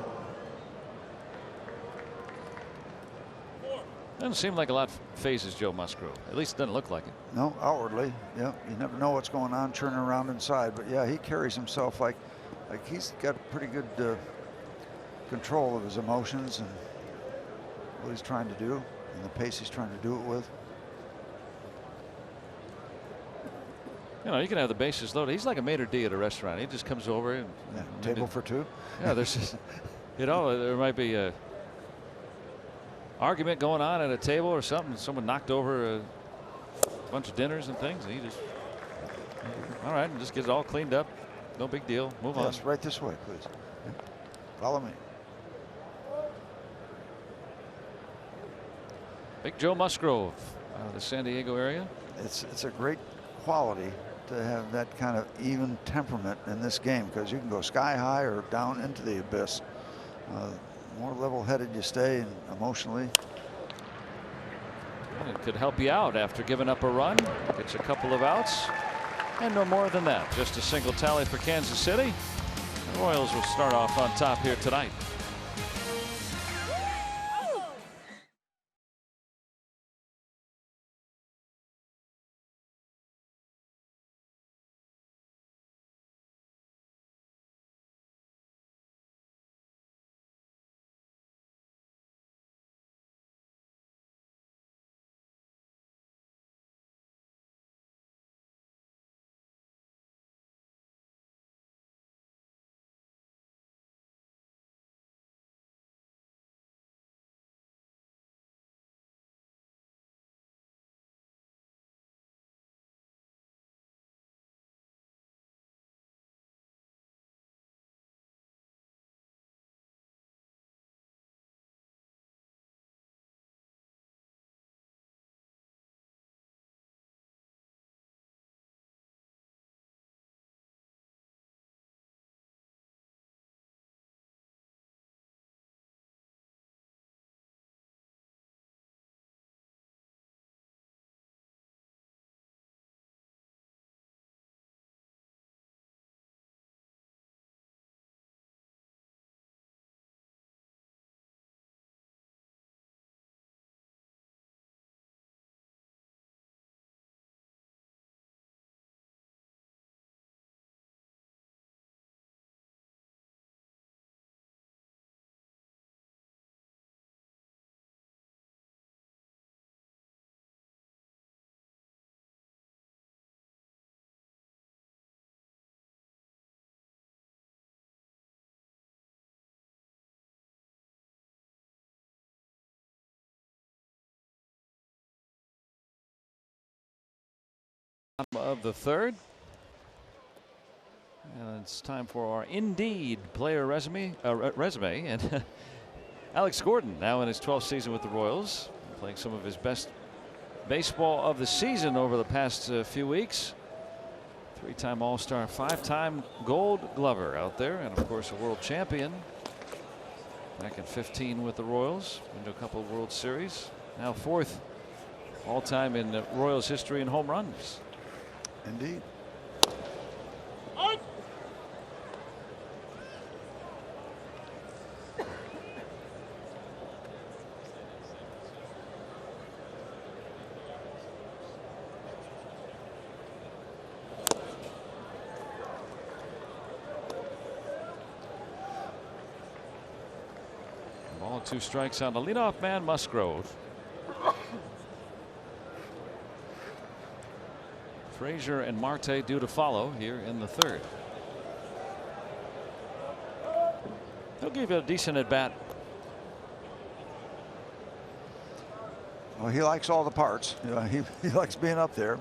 Doesn't seem like a lot phases Joe Musgrove. At least it doesn't look like it. No, outwardly, yeah. You never know what's going on churning around inside. But yeah, he carries himself like he's got pretty good control of his emotions and what he's trying to do and the pace he's trying to do it with. You know, you can have the bases loaded. He's like a maitre d' at a restaurant. He just comes over and table for two. Yeah, there's just, you know, there might be a argument going on at a table or something. Someone knocked over a bunch of dinners and things, and he just, all right, and just gets it all cleaned up. No big deal. Move on. Yes, right this way, please. Yeah. Follow me. Big Joe Musgrove out of the San Diego area. It's a great quality to have that kind of even temperament in this game, because you can go sky high or down into the abyss. More level-headed you stay and emotionally. Well, it could help you out after giving up a run. Gets a couple of outs. And no more than that. Just a single tally for Kansas City. The Royals will start off on top here tonight. Of the third. And it's time for our Indeed player resume. And Alex Gordon, now in his 12th season with the Royals, playing some of his best baseball of the season over the past few weeks. 3-time All-Star, 5-time Gold Glover out there, and of course a world champion back in 15 with the Royals. Into a couple of World Series. Now 4th all-time in Royals history in home runs. Indeed. Ball, 2 strikes on the leadoff man, Musgrove. Frazier and Marte due to follow here in the third. He'll give you a decent at bat. Well, he likes all the parts. You know, he likes being up there.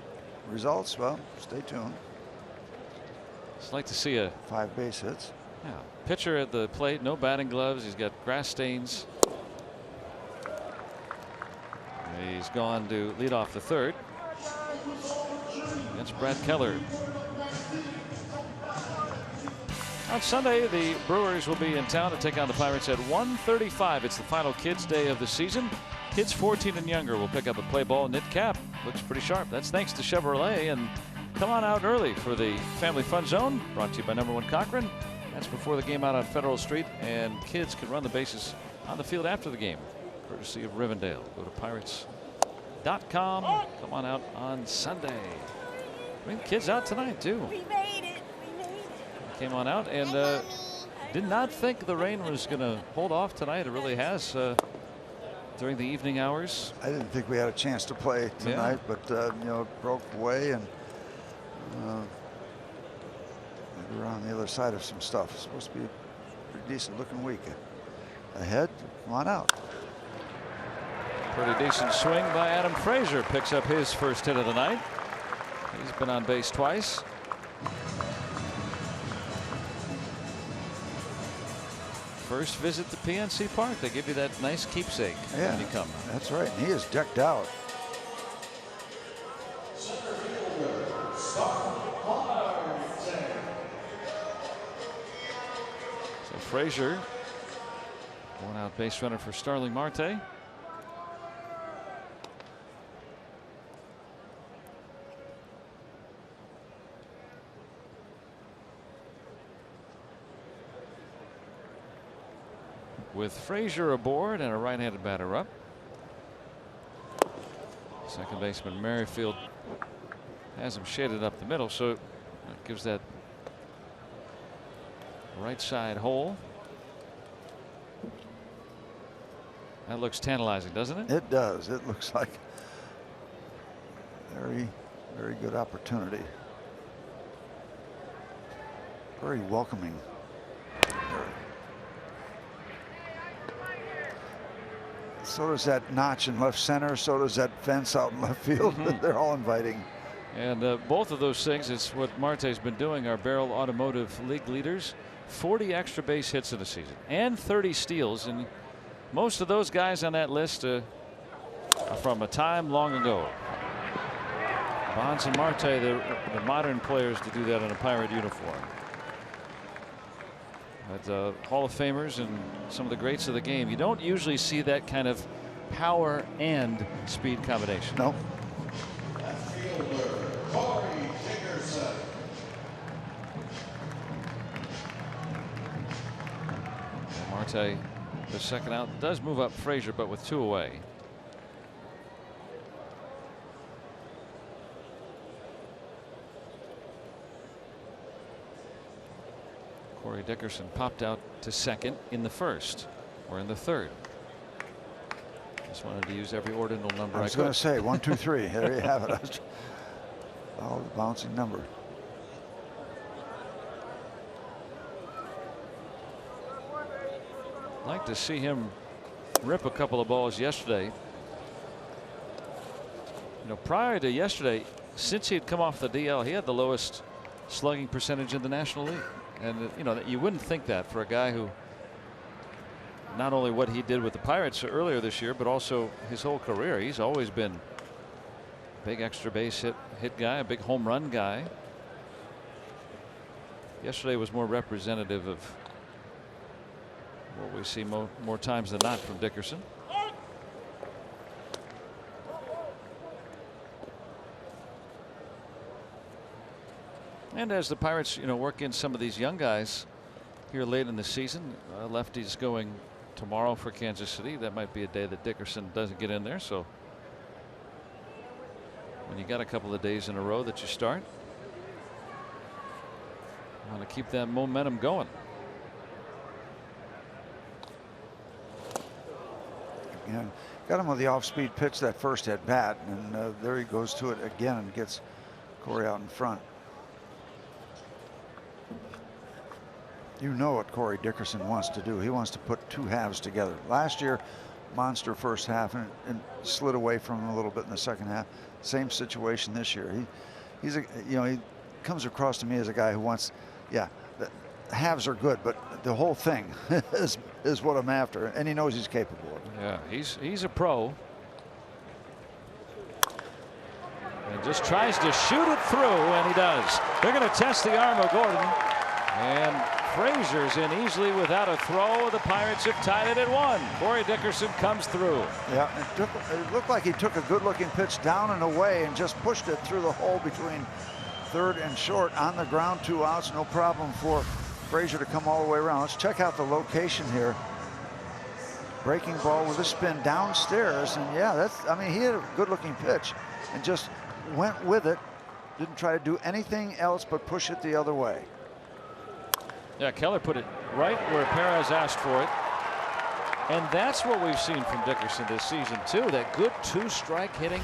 Results, well, stay tuned. Just like to see a 5 base hits. Yeah, pitcher at the plate, no batting gloves. He's got grass stains. He's gone to lead off the third. Against Brad Keller. On Sunday, the Brewers will be in town to take on the Pirates at 1:35. It's the final Kids Day of the season. Kids 14 and younger will pick up a play ball knit cap. Looks pretty sharp. That's thanks to Chevrolet. And come on out early for the Family Fun Zone, brought to you by #1 Cochran. That's before the game out on Federal Street, and kids can run the bases on the field after the game. courtesy of Rivendell. Go to pirates.com. Come on out on Sunday. Bring the kids out tonight too. We made it. We made it. Came on out and did not think the rain was going to hold off tonight. It really has during the evening hours. I didn't think we had a chance to play tonight, but you know, it broke away, and we're on the other side of some stuff. It's supposed to be a pretty decent looking week ahead. Come on out. Pretty decent swing by Adam Frazier. Picks up his first hit of the night. He's been on base twice. First visit to PNC Park. They give you that nice keepsake when you come. That's right. And he is decked out. So Frazier, one out base runner for Starling Marte. With Frazier aboard and a right-handed batter up. Second baseman Merrifield has him shaded up the middle, so it gives that right side hole. That looks tantalizing, doesn't it? It does. It looks like very, very good opportunity. Very welcoming. So does that notch in left center. So does that fence out in left field. They're all inviting. And both of those things, it's what Marte's been doing. Our Barrel Automotive League leaders, 40 extra base hits in the season and 30 steals. And most of those guys on that list are from a time long ago. Bonds and Marte, the modern players to do that in a Pirate uniform. But Hall of Famers and some of the greats of the game, you don't usually see that kind of power and speed combination. No. Marte, the second out, does move up Frazier, but with 2 away. Corey Dickerson popped out to second in the first, or in the third. Just wanted to use every ordinal number I was going to say 1, 2, 3. There you have it. Oh, the bouncing number. I'd like to see him rip a couple of balls yesterday. You know, prior to yesterday, since he had come off the DL, he had the lowest slugging percentage in the National League. And you know, you wouldn't think that for a guy who, not only what he did with the Pirates earlier this year, but also his whole career, he's always been a big extra base hit guy, a big home run guy. Yesterday was more representative of what we see more times than not from Dickerson. And as the Pirates, you know, work in some of these young guys here late in the season, lefty's going tomorrow for Kansas City. That might be a day that Dickerson doesn't get in there. So when you got a couple of days in a row that you start, you want to keep that momentum going. Yeah, got him with the off-speed pitch that first at bat, and there he goes to it again and gets Corey out in front. You know what Corey Dickerson wants to do. He wants to put 2 halves together. Last year, monster first half and slid away from him a little bit in the second half. Same situation this year. He's a, you know, he comes across to me as a guy who wants, yeah, the halves are good, but the whole thing is what I'm after, and he knows he's capable of it. Yeah, he's a pro. And just tries to shoot it through, and he does. They're going to test the arm of Gordon. And Frazier's in easily without a throw. The Pirates have tied it at 1. Corey Dickerson comes through. Yeah, it looked like he took a good-looking pitch down and away and just pushed it through the hole between third and short on the ground. 2 outs, no problem for Frazier to come all the way around. Let's check out the location here. breaking ball with a spin downstairs, and yeah, I mean, he had a good-looking pitch and just went with it. Didn't try to do anything else but push it the other way. Yeah, Keller put it right where Perez asked for it. And that's what we've seen from Dickerson this season, too. That good two-strike hitting.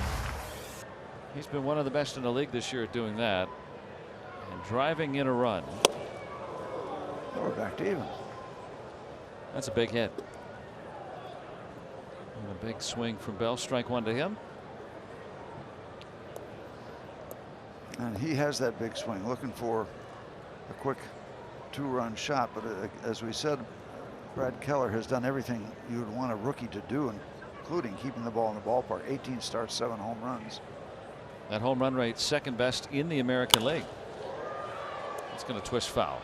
He's been one of the best in the league this year at doing that. And driving in a run. We're back to even. That's a big hit. And a big swing from Bell. Strike one to him. And he has that big swing, looking for a quick two-run shot. But as we said, Brad Keller has done everything you would want a rookie to do, including keeping the ball in the ballpark. 18 starts, 7 home runs. That home run rate second best in the American League. It's going to twist foul.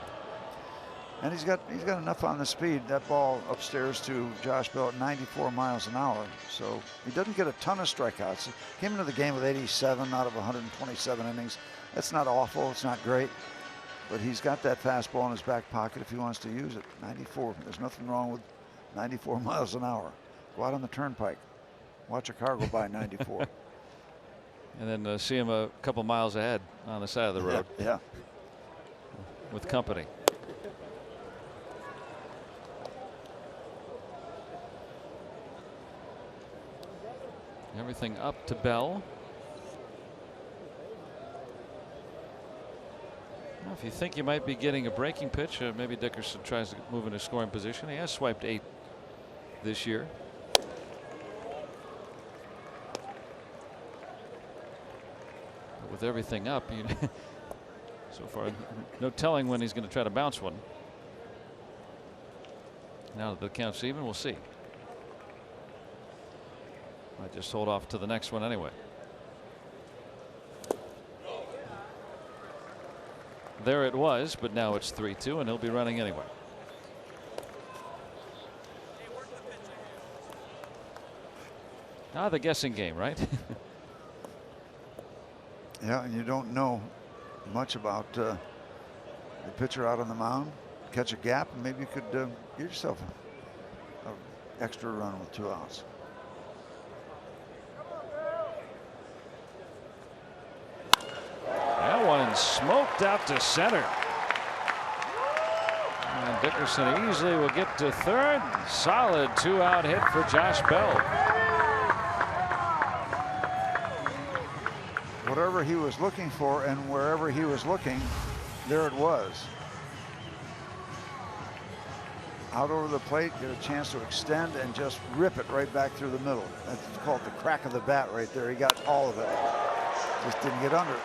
And he's got enough on the speed. That ball upstairs to Josh Bell at 94 miles an hour. So he doesn't get a ton of strikeouts. Came into the game with 87 out of 127 innings. That's not awful. It's not great. But he's got that fastball in his back pocket if he wants to use it. 94. There's nothing wrong with 94 miles an hour. Go out on the turnpike. Watch a car go by 94. And then see him a couple miles ahead on the side of the road. Yeah. With company. Everything up to Bell. Well, if you think you might be getting a breaking pitch, maybe Dickerson tries to move in a scoring position. He has swiped 8 this year. But with everything up, so far, no telling when he's going to try to bounce one. Now that the count's even, we'll see. Might just hold off to the next one anyway. There it was, but now it's 3-2, and he'll be running anyway. The guessing game, right? Yeah, and you don't know much about the pitcher out on the mound. Catch a gap, and maybe you could get yourself an extra run with 2 outs. That one smoked out to center. And Dickerson easily will get to third. Solid 2-out hit for Josh Bell. Whatever he was looking for and wherever he was looking, there it was. Out over the plate, get a chance to extend and just rip it right back through the middle. That's called the crack of the bat right there. He got all of it. Just didn't get under it.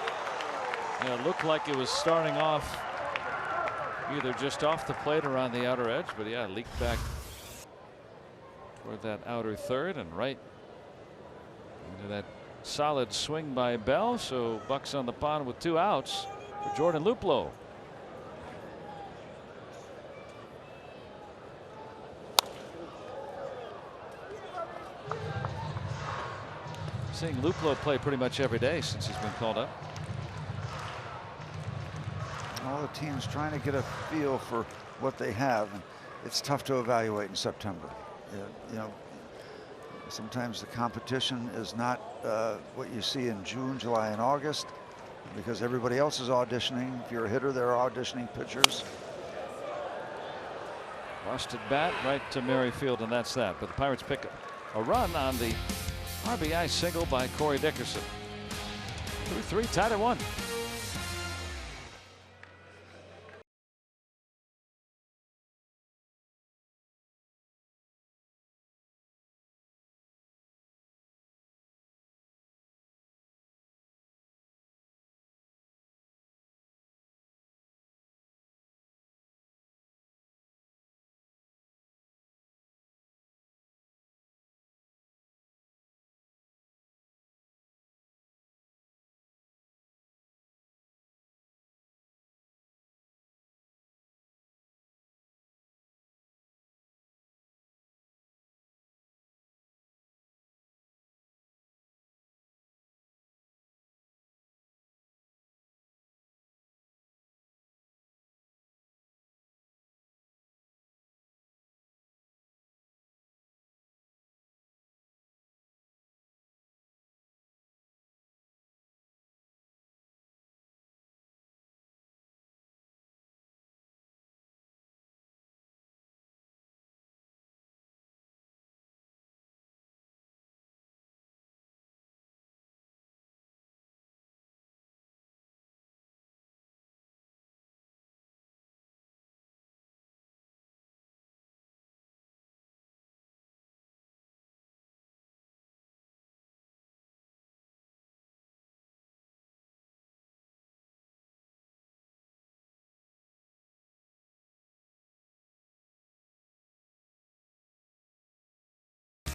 Yeah, it looked like it was starting off either just off the plate or on the outer edge, but yeah, leaked back toward that outer third and right into that solid swing by Bell. So Bucks on the pond with 2 outs for Jordan Luplow. Seeing Luplow play pretty much every day since he's been called up. All the teams trying to get a feel for what they have. And it's tough to evaluate in September. You know, sometimes the competition is not what you see in June, July, and August because everybody else is auditioning. If you're a hitter, they're auditioning pitchers. Busted bat right to Merrifield, and that's that. But the Pirates pick a run on the RBI single by Corey Dickerson. 2-3, tied at 1.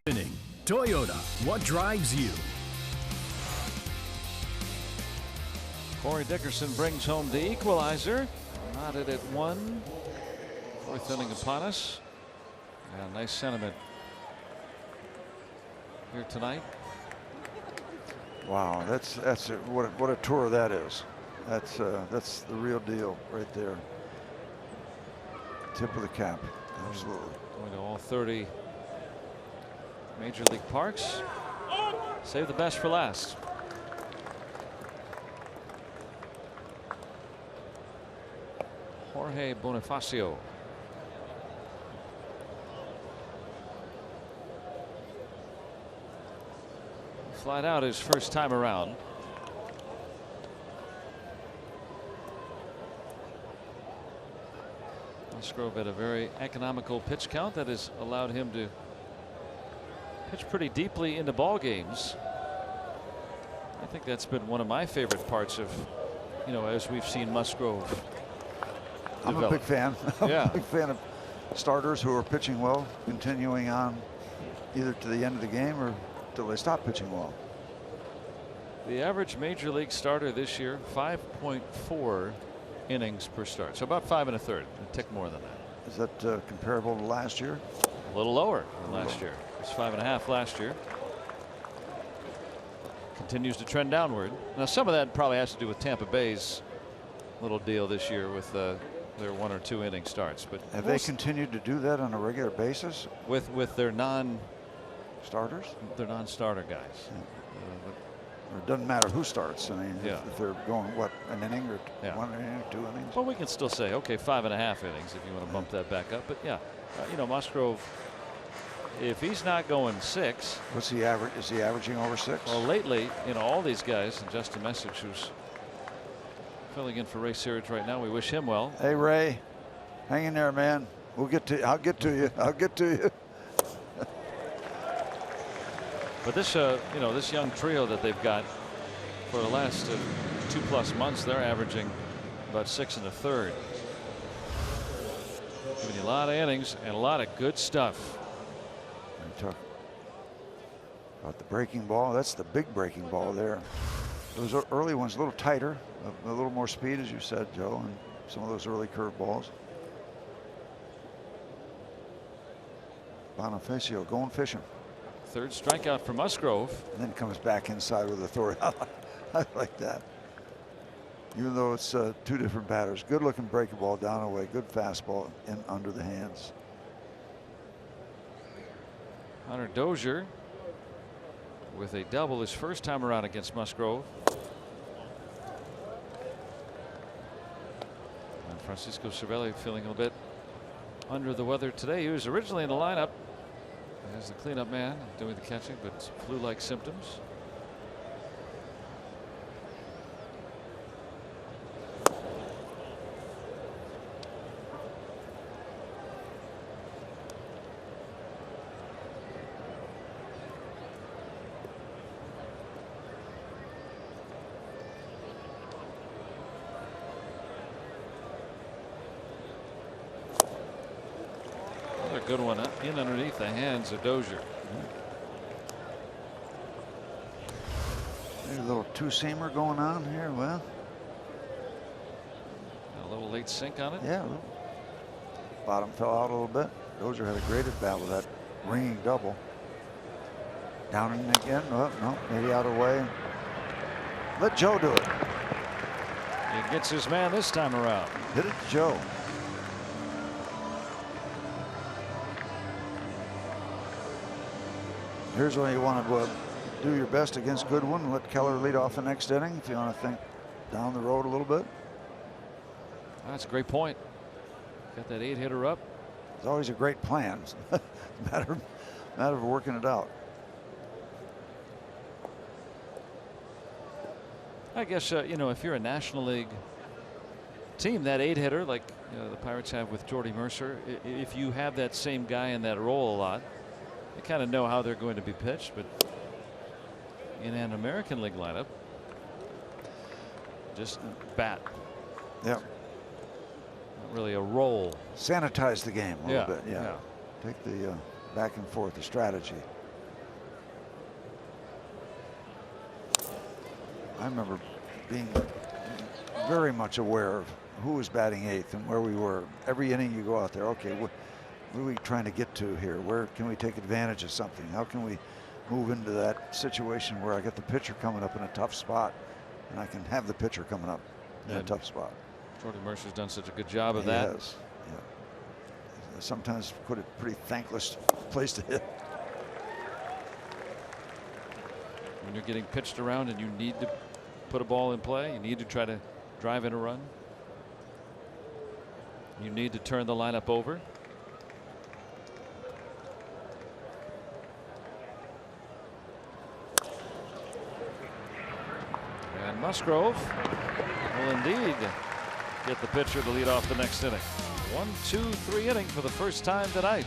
Inning. Toyota, what drives you? Corey Dickerson brings home the equalizer. Knotted at 1. 4th inning upon us. Yeah, nice sentiment here tonight. Wow, what a tour that is. That's the real deal right there. Tip of the cap, absolutely. Going to all 30 major league parks. Save the best for last. Jorge Bonifacio. Flat out his first time around. Musgrove had a very economical pitch count that has allowed him to pitch pretty deeply into ball games. I think that's been one of my favorite parts of, as we've seen Musgrove I'm develop. a big fan. Yeah. I'm a big fan of starters who are pitching well, continuing on either to the end of the game or till they stop pitching well. The average major league starter this year, 5.4 innings per start. So about 5 1/3. A tick more than that. Is that comparable to last year? A little lower than last year. It was 5.5 last year. Continues to trend downward. Now some of that probably has to do with Tampa Bay's little deal this year with their 1 or 2 inning starts. But have they continued to do that on a regular basis with their non-starter guys? Yeah. It doesn't matter who starts. I mean, yeah. if they're going an inning or yeah. 1 inning, 2 innings. Well, we can still say, okay, 5.5 innings if you want to bump that back up. But yeah, Musgrove, if he's not going 6, what's he average? Is he averaging over 6? Well, lately, all these guys, and Justin Message, who's filling in for Ray Searage right now, we wish him well. Hey Ray, hang in there, man. I'll get to you. I'll get to you. But this, this young trio that they've got for the last 2+ months, they're averaging about 6 1/3. Giving you a lot of innings and a lot of good stuff. Talk about the breaking ball. That's the big breaking ball there. Those early ones a little tighter, a little more speed, as you said, Joe, and some of those early curve balls. Bonifacio going fishing. 3rd strikeout for Musgrove. And then comes back inside with authority. I like that. Even though it's 2 different batters. Good looking breaking ball down away. Good fastball in under the hands. Hunter Dozier with a double his first time around against Musgrove. And Francisco Cervelli feeling a little bit under the weather today. He was originally in the lineup as the cleanup man doing the catching, but flu-like symptoms. Good one in underneath the hands of Dozier. Maybe a little two-seamer going on here. Well, a little late sink on it. Yeah. Bottom fell out a little bit. Dozier had a great at bat with that ringing double. Down and again. Oh, no, maybe out of the way. Let Joe do it. He gets his man this time around. Hit it, Joe. Here's when you want to do your best against Goodwin. Let Keller lead off the next inning if you want to think down the road a little bit. That's a great point. Got that 8-hitter up. It's always a great plan. matter of working it out. I guess if you're a National League team, that 8-hitter like the Pirates have with Jordy Mercer, if you have that same guy in that role a lot, you kind of know how they're going to be pitched. But in an American League lineup, just bat. Yeah. Not really a role. Sanitize the game a little bit. Yeah. Take the back and forth, the strategy. I remember being very much aware of who was batting eighth and where we were. Every inning you go out there, okay, what are we trying to get to here? Where can we take advantage of something? How can we move into that situation where I get the pitcher coming up in a tough spot and I can have the pitcher coming up in a tough spot? Jordy Mercer's done such a good job of He that. has, yeah. Sometimes put a pretty thankless place to hit. When you're getting pitched around and you need to put a ball in play, you need to try to drive in a run. You need to turn the lineup over. And Musgrove will indeed get the pitcher to lead off the next inning. 1, 2, 3 inning for the first time tonight.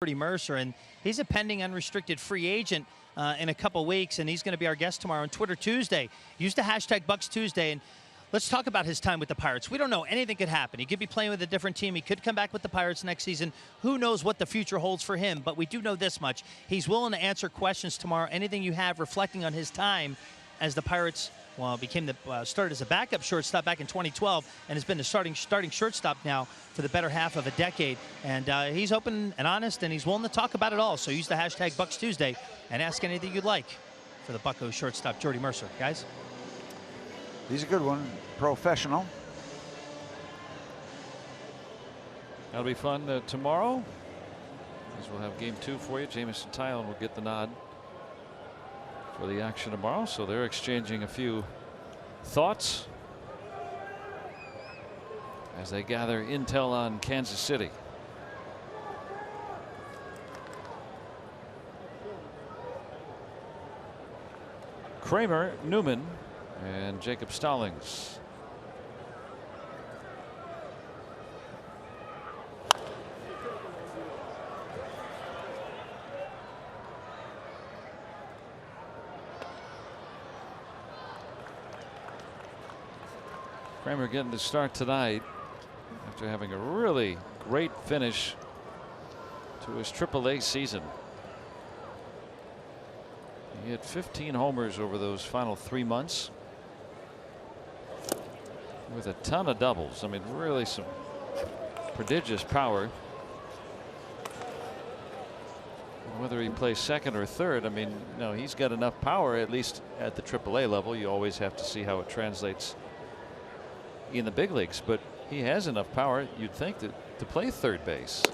Jordy Mercer, and he's a pending unrestricted free agent in a couple weeks, and he's going to be our guest tomorrow on Twitter Tuesday. Use the hashtag Bucks Tuesday, and let's talk about his time with the Pirates. We don't know. Anything could happen. He could be playing with a different team. He could come back with the Pirates next season. Who knows what the future holds for him, but we do know this much. He's willing to answer questions tomorrow. Anything you have reflecting on his time as the Pirates, well, became the started as a backup shortstop back in 2012 and has been the starting shortstop now for the better half of a decade. And he's open and honest, and he's willing to talk about it all. So use the hashtag Bucks Tuesday and ask anything you'd like for the Buccos shortstop, Jordy Mercer. Guys? He's a good one. Professional. That'll be fun tomorrow, as we'll have game 2 for you. Jamison Tyone will get the nod for the action tomorrow, so they're exchanging a few thoughts as they gather intel on Kansas City. Kramer, Newman, and Jacob Stallings. Kramer getting to start tonight after having a really great finish to his AAA season. He had 15 homers over those final 3 months with a ton of doubles. I mean, really some prodigious power. Whether he plays second or third, I mean, no, he's got enough power, at least at the AAA level. You always have to see how it translates in the big leagues, but he has enough power, you'd think, to play third base.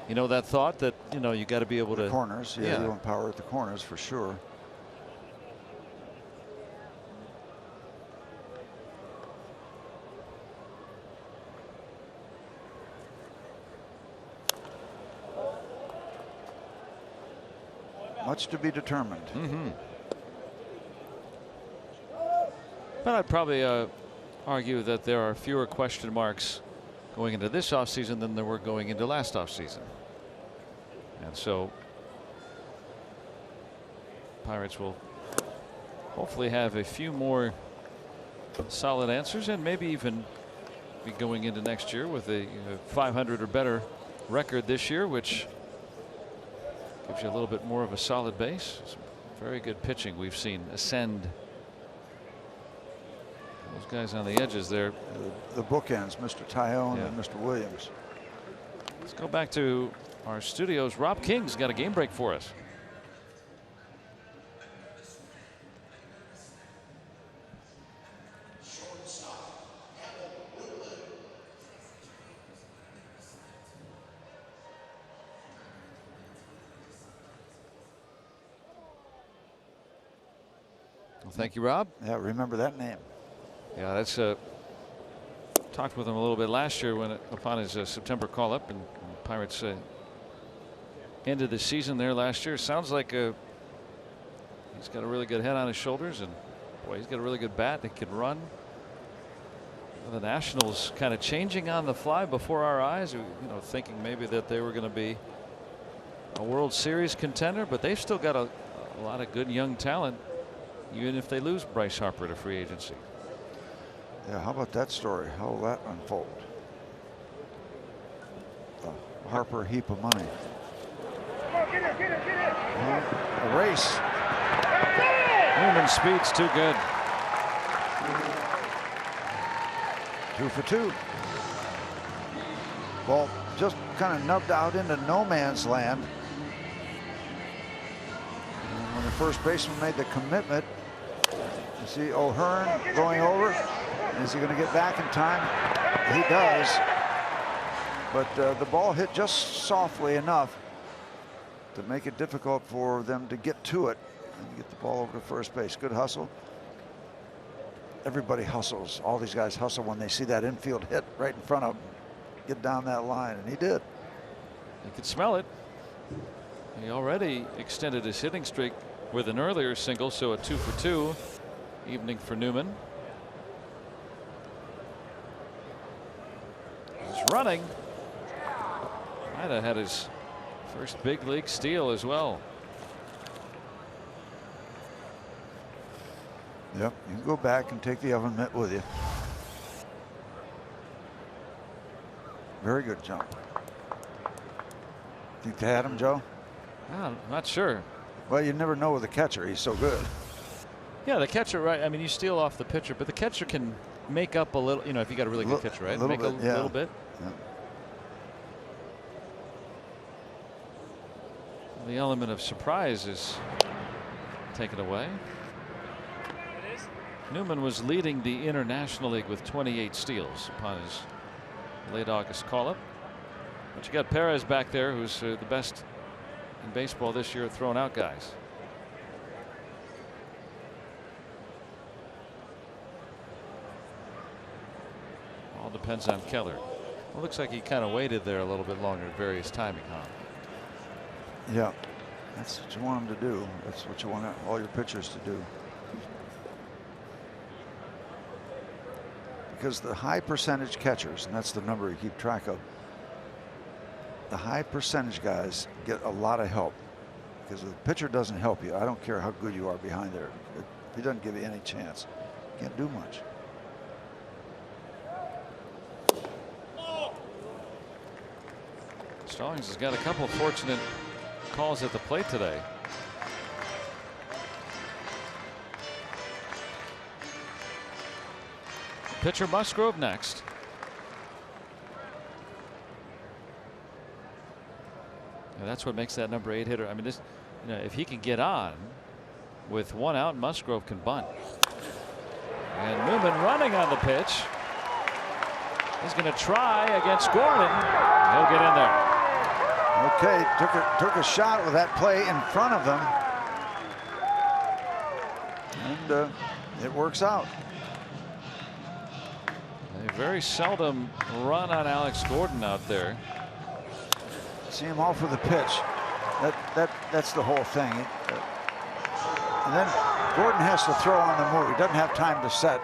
You know, that thought that, you know, you got to be able to Corners, yeah, you want power at the corners for sure. Much to be determined. But I'd probably argue that there are fewer question marks going into this offseason than there were going into last offseason. And so Pirates will hopefully have a few more solid answers, and maybe even be going into next year with a 500 or better record this year, which gives you a little bit more of a solid base. Some very good pitching we've seen ascend. Those guys on the edges there. The bookends, Mr. Tyone and Mr. Williams. Let's go back to our studios. Rob King's got a game break for us. Well, thank you, Rob. Yeah, remember that name. Yeah, that's talked with him a little bit last year when upon his September call up, and Pirates ended the season there last year. Sounds like he's got a really good head on his shoulders, and boy, he's got a really good bat that can run. The Nationals kind of changing on the fly before our eyes, thinking maybe that they were going to be a World Series contender, but they've still got a lot of good young talent, even if they lose Bryce Harper to free agency. Yeah, how about that story? How will that unfold? The Harper heap of money. A race. Newman's speed's too good. 2 for 2. Ball just kind of nubbed out into no man's land. And when the first baseman made the commitment, you see O'Hearn going over. Is he going to get back in time? He does. But the ball hit just softly enough to make it difficult for them to get to it and get the ball over to first base. Good hustle. Everybody hustles. All these guys hustle when they see that infield hit right in front of them. Get down that line, and he did. You could smell it. He already extended his hitting streak with an earlier single, so a 2 for 2 evening for Newman. He's running. Might have had his first big league steal as well. Yep, you can go back and take the oven mitt with you. Very good jump. Think they had him, Joe? I'm not sure. Well, you never know with the catcher. He's so good. Yeah, the catcher, right? I mean, you steal off the pitcher, but the catcher can make up a little, if you got a really good catcher, right? Make a little bit. Yeah. The element of surprise is taken away. Newman was leading the International League with 28 steals upon his late August call-up. But you got Perez back there, who's the best in baseball this year at throwing out guys. All depends on Keller. Well, looks like he kind of waited there a little bit longer at various timing, huh? Yeah, that's what you want them to do. That's what you want all your pitchers to do. Because the high percentage catchers, and that's the number you keep track of, the high percentage guys get a lot of help. Because if the pitcher doesn't help you, I don't care how good you are behind there. If he doesn't give you any chance, you can't do much. Stallings has got a couple of fortunate calls at the plate today. Pitcher Musgrove next. And that's what makes that number 8 hitter. I mean, this, if he can get on with 1 out, Musgrove can bunt. And Newman running on the pitch. He's going to try against Gordon. He'll get in there. Okay, took a shot with that play in front of them, and it works out. They very seldom run on Alex Gordon out there. See him all for the pitch. That's the whole thing. And then Gordon has to throw on the move. He doesn't have time to set.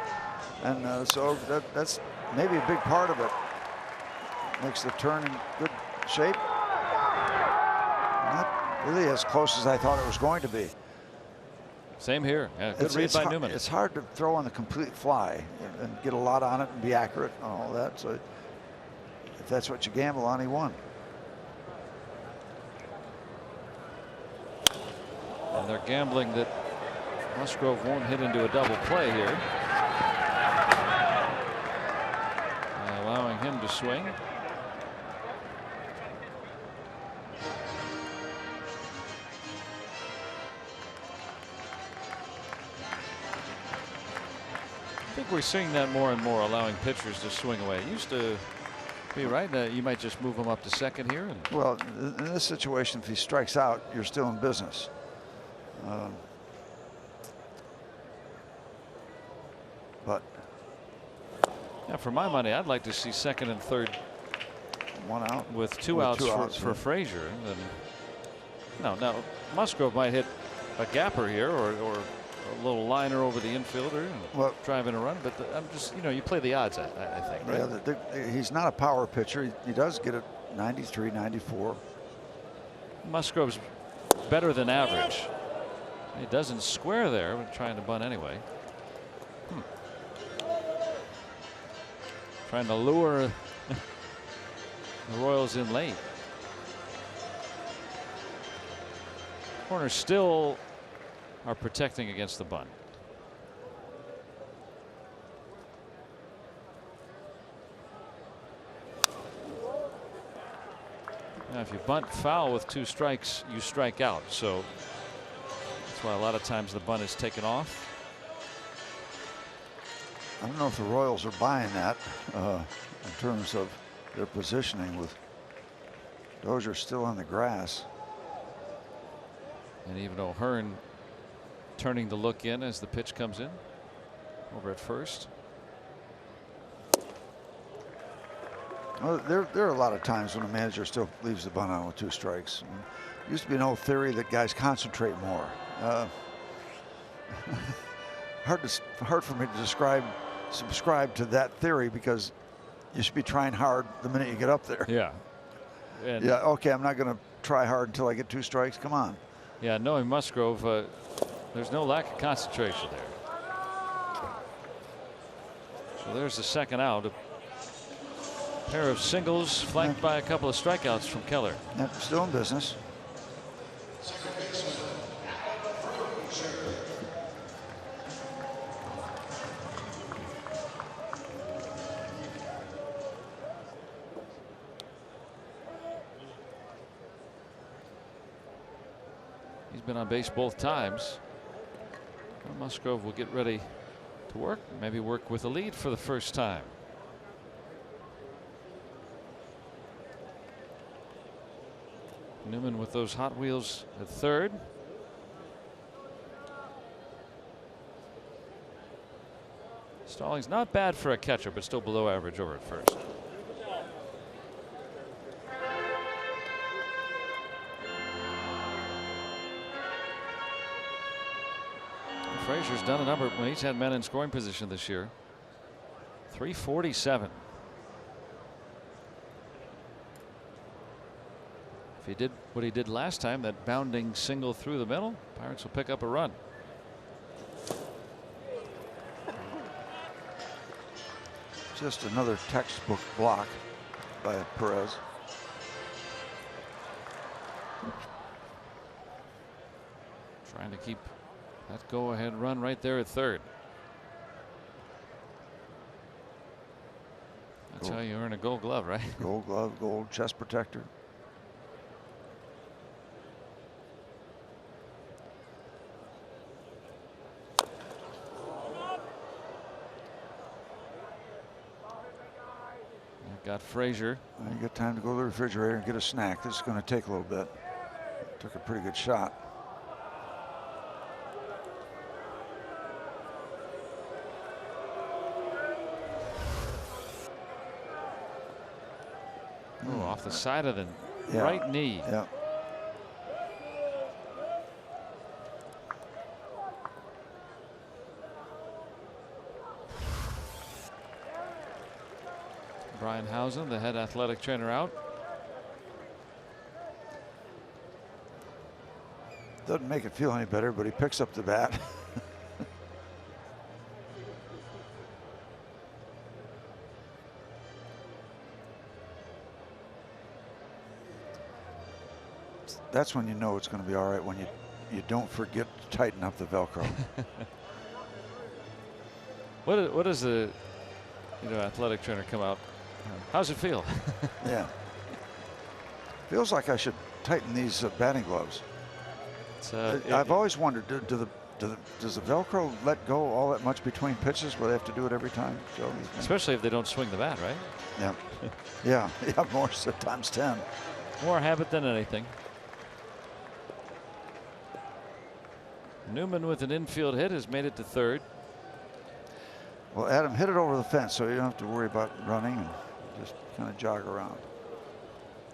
And so that's maybe a big part of it. Makes the turn in good shape. Not really as close as I thought it was going to be. Same here. Yeah, good read by Newman. It's hard to throw on the complete fly and get a lot on it and be accurate and all that. So if that's what you gamble on, he won. And they're gambling that Musgrove won't hit into a double play here, allowing him to swing. I think we're seeing that more and more, allowing pitchers to swing away. It used to be right. You might just move him up to second here. Well, in this situation, if he strikes out, you're still in business. But yeah, for my money, I'd like to see second and third, one out with two outs for Frazier. And now Musgrove might hit a gapper here, or a little liner over the infielder, driving a run. But I'm just, you play the odds. I think. Right? Yeah, he's not a power pitcher. He does get a 93, 94. Musgrove's better than average. He doesn't square there, but trying to bunt anyway. Trying to lure the Royals in late. Corners still are protecting against the bunt. Now, if you bunt foul with 2 strikes, you strike out. So that's why a lot of times the bunt is taken off. I don't know if the Royals are buying that in terms of their positioning, with Dozier still on the grass. And even O'Hearn turning to look in as the pitch comes in over at first. Well, there are a lot of times when a manager still leaves the bunt on with 2 strikes. It used to be an old theory that guys concentrate more. Hard for me to subscribe to that theory, because you should be trying hard the minute you get up there. Yeah. Yeah. Okay. I'm not going to try hard until I get 2 strikes. Come on. Yeah. Knowing Musgrove, there's no lack of concentration there. So there's the second out. A pair of singles flanked by a couple of strikeouts from Keller. Yep, still in business. He's been on base both times. Well, Musgrove will get ready to work, maybe work with a lead for the first time. Newman with those Hot Wheels at third. Stallings not bad for a catcher, but still below average over at first. Frazier's done a number when he's had men in scoring position this year. 347. If he did what he did last time, that bounding single through the middle, Pirates will pick up a run. Just another textbook block by Perez. Trying to keep that go-ahead run right there at third. That's how you earn a Gold Glove, right? Gold Glove, gold chest protector. Got Frazier. You got time to go to the refrigerator and get a snack. This is going to take a little bit. Took a pretty good shot. Oh, off the side of the right knee. Yeah. Brian Housen, the head athletic trainer, out. Doesn't make it feel any better, but he picks up the bat. That's when you know it's going to be all right, when you don't forget to tighten up the Velcro. What does the athletic trainer come out? How's it feel? Yeah. Feels like I should tighten these batting gloves. I've always wondered, does the Velcro let go all that much between pitches where they have to do it every time? So, especially if they don't swing the bat, right? Yeah. Yeah, more so times 10. More habit than anything. Newman with an infield hit has made it to third. Well, Adam hit it over the fence, so you don't have to worry about running and just kind of jog around.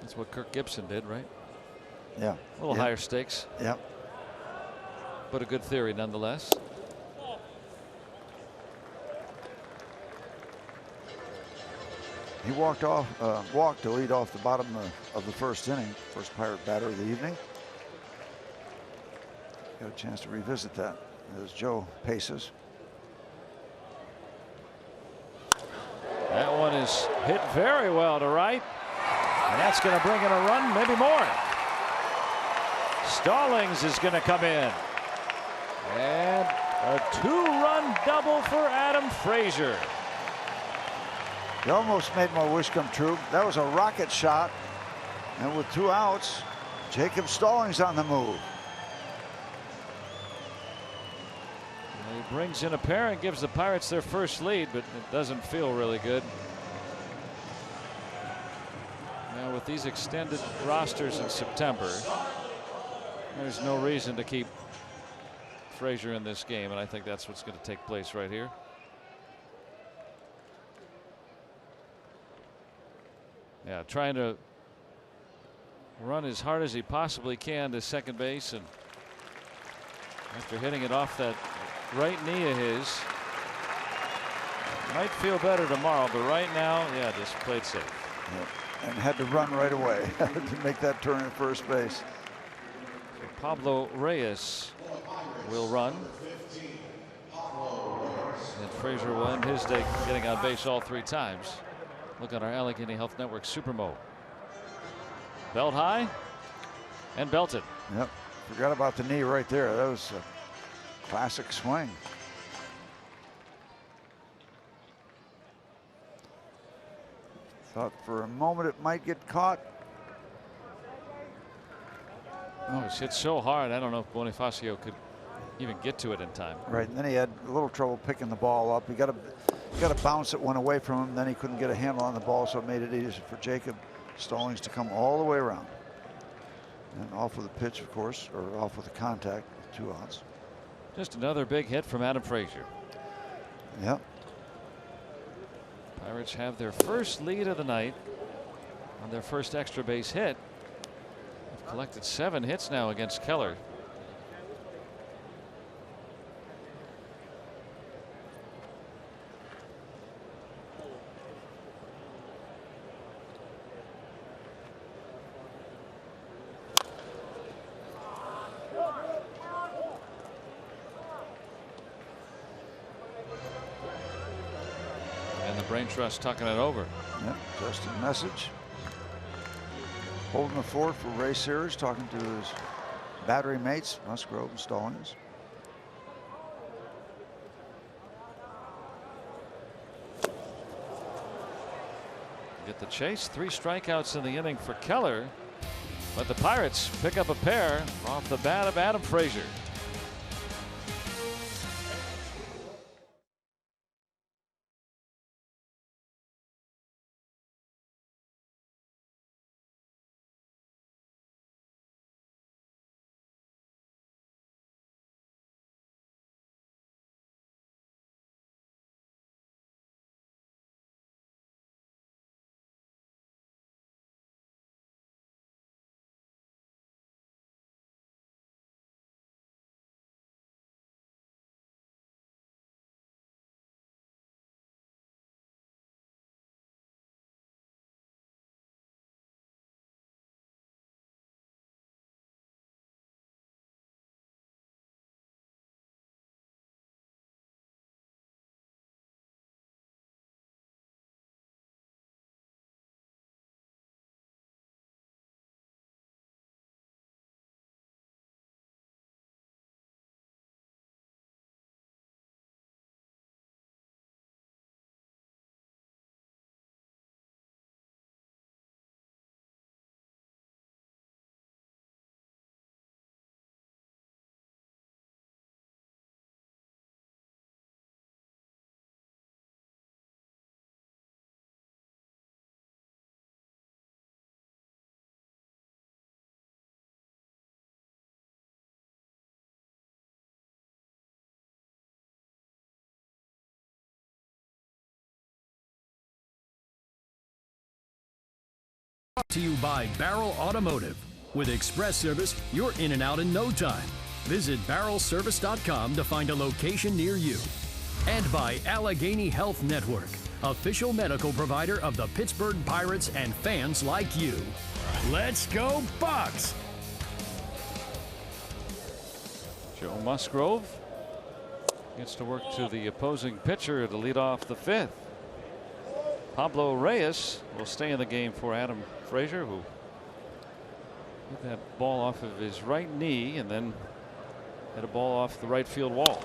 That's what Kirk Gibson did, right? Yeah. A little higher stakes. Yep. But a good theory nonetheless. He walked to lead off the bottom of the first inning. First Pirate batter of the evening. Got a chance to revisit that as Joe paces. That one is hit very well to right. And that's going to bring in a run, maybe more. Stallings is going to come in. And a 2-run double for Adam Frazier. He almost made my wish come true. That was a rocket shot. And with 2 outs, Jacob Stallings on the move. He brings in a pair and gives the Pirates their first lead, but it doesn't feel really good. Now with these extended rosters in September, there's no reason to keep Frazier in this game, and I think that's what's going to take place right here. Yeah, trying to run as hard as he possibly can to second base, and after hitting it off that right knee of his, might feel better tomorrow, but right now, yeah, just played safe. Yep. And had to run right away to make that turn at first base. So Pablo Reyes will run. And Frazier will end his day getting on base all 3 times. Look at our Allegheny Health Network Super Mode. Belt high and belted. Yep. Forgot about the knee right there. That was a classic swing. Thought for a moment it might get caught. Oh, it's hit so hard. I don't know if Bonifacio could even get to it in time. Right, and then he had a little trouble picking the ball up. He got a bounce that went away from him. Then he couldn't get a handle on the ball, so it made it easy for Jacob Stallings to come all the way around. And off with a pitch, of course, or off with a contact with 2 outs. Just another big hit from Adam Frazier. Yep. Pirates have their first lead of the night on their first extra base hit. They've collected 7 hits now against Keller. Brain Trust tucking it over. Yep, just a message. Holding the fort for Ray Sears, talking to his battery mates, Musgrove and Stallings. Get the chase. 3 strikeouts in the inning for Keller. But the Pirates pick up a pair off the bat of Adam Frazier. To you by Barrel Automotive. With express service, you're in and out in no time. Visit barrelservice.com to find a location near you. And by Allegheny Health Network, official medical provider of the Pittsburgh Pirates and fans like you. Let's go Bucks! Joe Musgrove gets to work to the opposing pitcher to lead off the 5th. Pablo Reyes will stay in the game for Adam Frazier, who hit that ball off of his right knee and then hit a ball off the right field wall.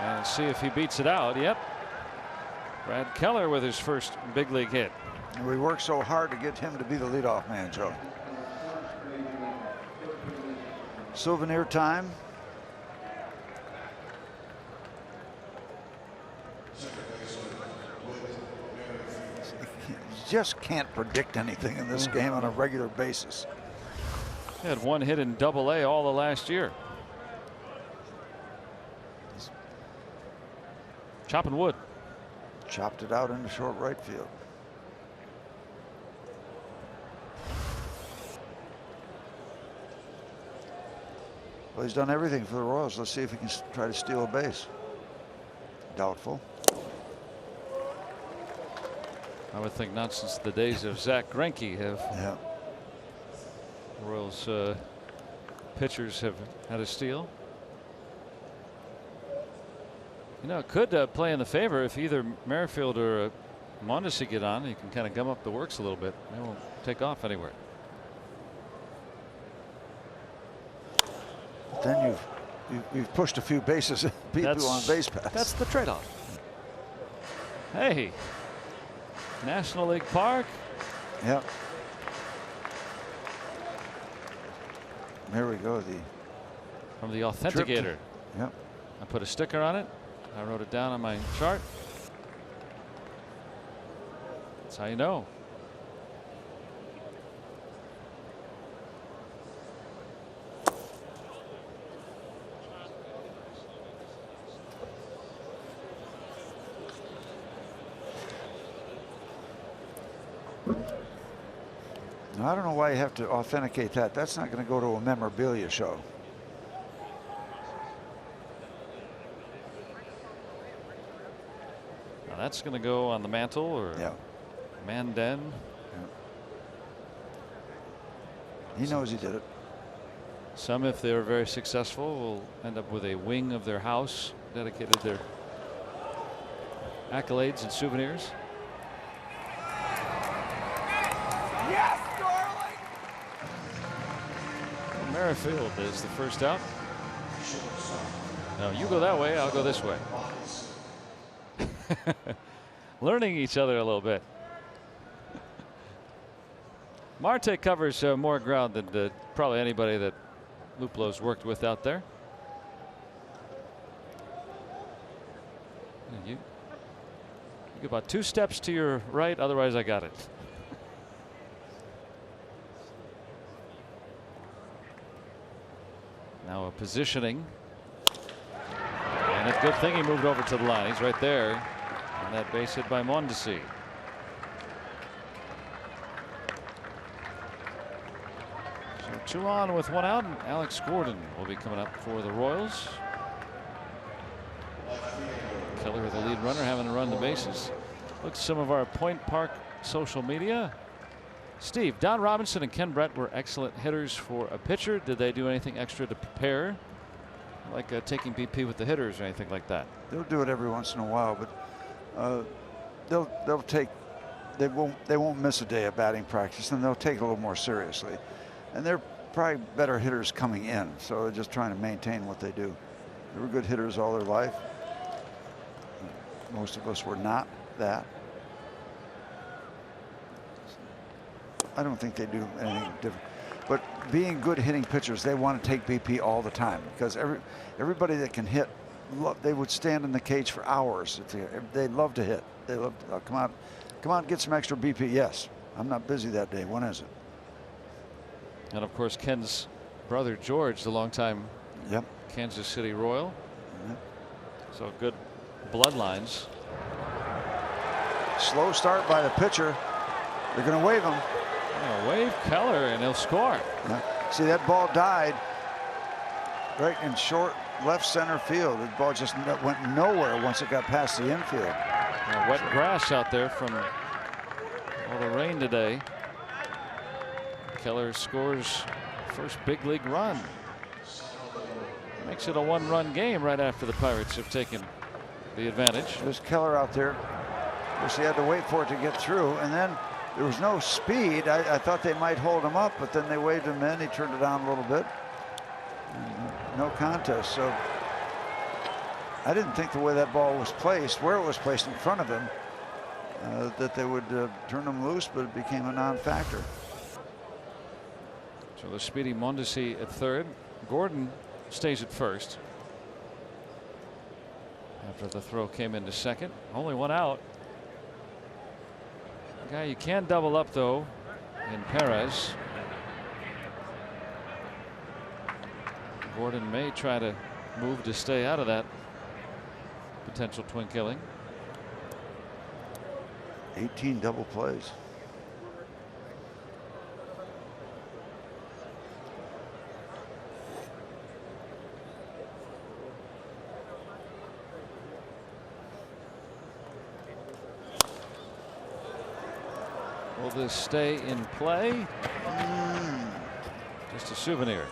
And see if he beats it out. Yep. Brad Keller with his first big league hit. And we worked so hard to get him to be the leadoff man, Joe. Souvenir time. Just can't predict anything in this game on a regular basis. He had one hit in Double-A all the last year. Chopping wood. Chopped it out into short right field. Well, he's done everything for the Royals. Let's see if he can try to steal a base. Doubtful. I would think not since the days of Zach Greinke have Royals pitchers have had a steal. You know, it could play in the favor if either Merrifield or Mondesi get on. You can kind of gum up the works a little bit. They won't take off anywhere. But then you've pushed a few bases, people on base paths. That's the trade-off. Hey, National League Park. Yep. There we go. From the authenticator. Yep. I put a sticker on it. I wrote it down on my chart. That's how you know. Now, I don't know why you have to authenticate that. That's not going to go to a memorabilia show. Now that's going to go on the mantle or man den. He knows he did it. Some, if they're very successful, will end up with a wing of their house dedicated to their accolades and souvenirs. Yes, darling! Merrifield is the first out. Now you go that way, I'll go this way. Learning each other a little bit. Marte covers more ground than probably anybody that Luplo's worked with out there. You get about 2 steps to your right, otherwise I got it. Now a positioning. And it's a good thing he moved over to the line. He's right there. And that base hit by Mondesi. So 2 on with 1 out, and Alex Gordon will be coming up for the Royals. Keller, the lead runner, having to run the bases. Look at some of our Point Park social media. Steve, Don Robinson and Ken Brett were excellent hitters for a pitcher. Did they do anything extra to prepare, like taking BP with the hitters or anything like that? They'll do it every once in a while, but they won't miss a day of batting practice, and they'll take it a little more seriously. And they're probably better hitters coming in, so they're just trying to maintain what they do. They were good hitters all their life. Most of us were not that. I don't think they do anything different. But being good hitting pitchers, they want to take BP all the time, because everybody that can hit, they would stand in the cage for hours. They love to hit. They love to, come out, get some extra BP. Yes, I'm not busy that day. When is it? And of course, Ken's brother George, the longtime Kansas City Royal. So good bloodlines. Slow start by the pitcher. They're going to wave him. Yeah, wave Keller and he'll score. Yeah. See, that ball died right in short left center field. The ball just went nowhere once it got past the infield. Wet grass out there from all the rain today. Keller scores first big league run. Makes it a one-run game right after the Pirates have taken the advantage. There's Keller out there. Of course, he had to wait for it to get through, and then there was no speed. I thought they might hold him up, but then they waved him in. He turned it down a little bit. And no contest. So I didn't think the way that ball was placed, where it was placed in front of him, that they would turn him loose, but it became a non-factor. So the speedy Mondesi at third. Gordon stays at first. After the throw came into second. Only one out. A guy you can double up though in Perez. Gordon may try to move to stay out of that potential twin killing. 18 double plays. Will this stay in play? Just a souvenir.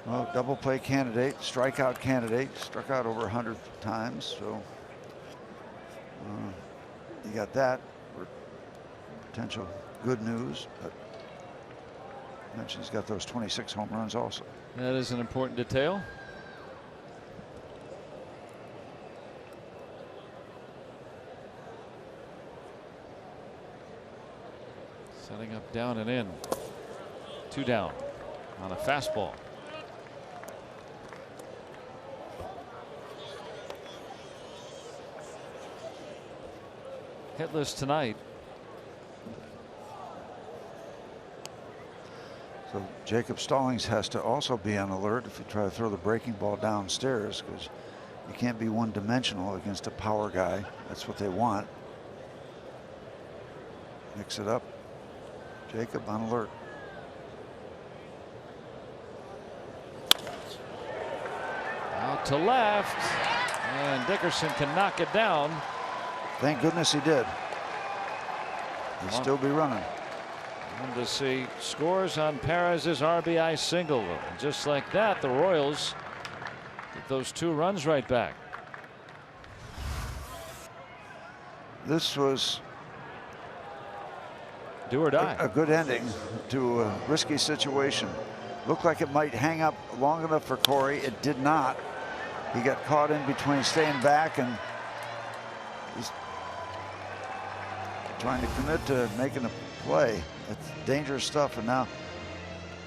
Well, double play candidate, strikeout candidate, struck out over 100 times. So you got that for potential good news. But I mentioned he's got those 26 home runs also. That is an important detail. Setting up down and in. 2 down on a fastball. Hitless tonight. So Jacob Stallings has to also be on alert if you try to throw the breaking ball downstairs, because you can't be one-dimensional against a power guy. That's what they want. Mix it up. Jacob on alert. Out to left, and Dickerson can knock it down. Thank goodness he did. He'll still be running. Mondesi scores on Perez's RBI single. And just like that, the Royals get those 2 runs right back. This was do or die. A good ending to a risky situation. Looked like it might hang up long enough for Corey. It did not. He got caught in between staying back and he's trying to commit to making a play. That's dangerous stuff. And now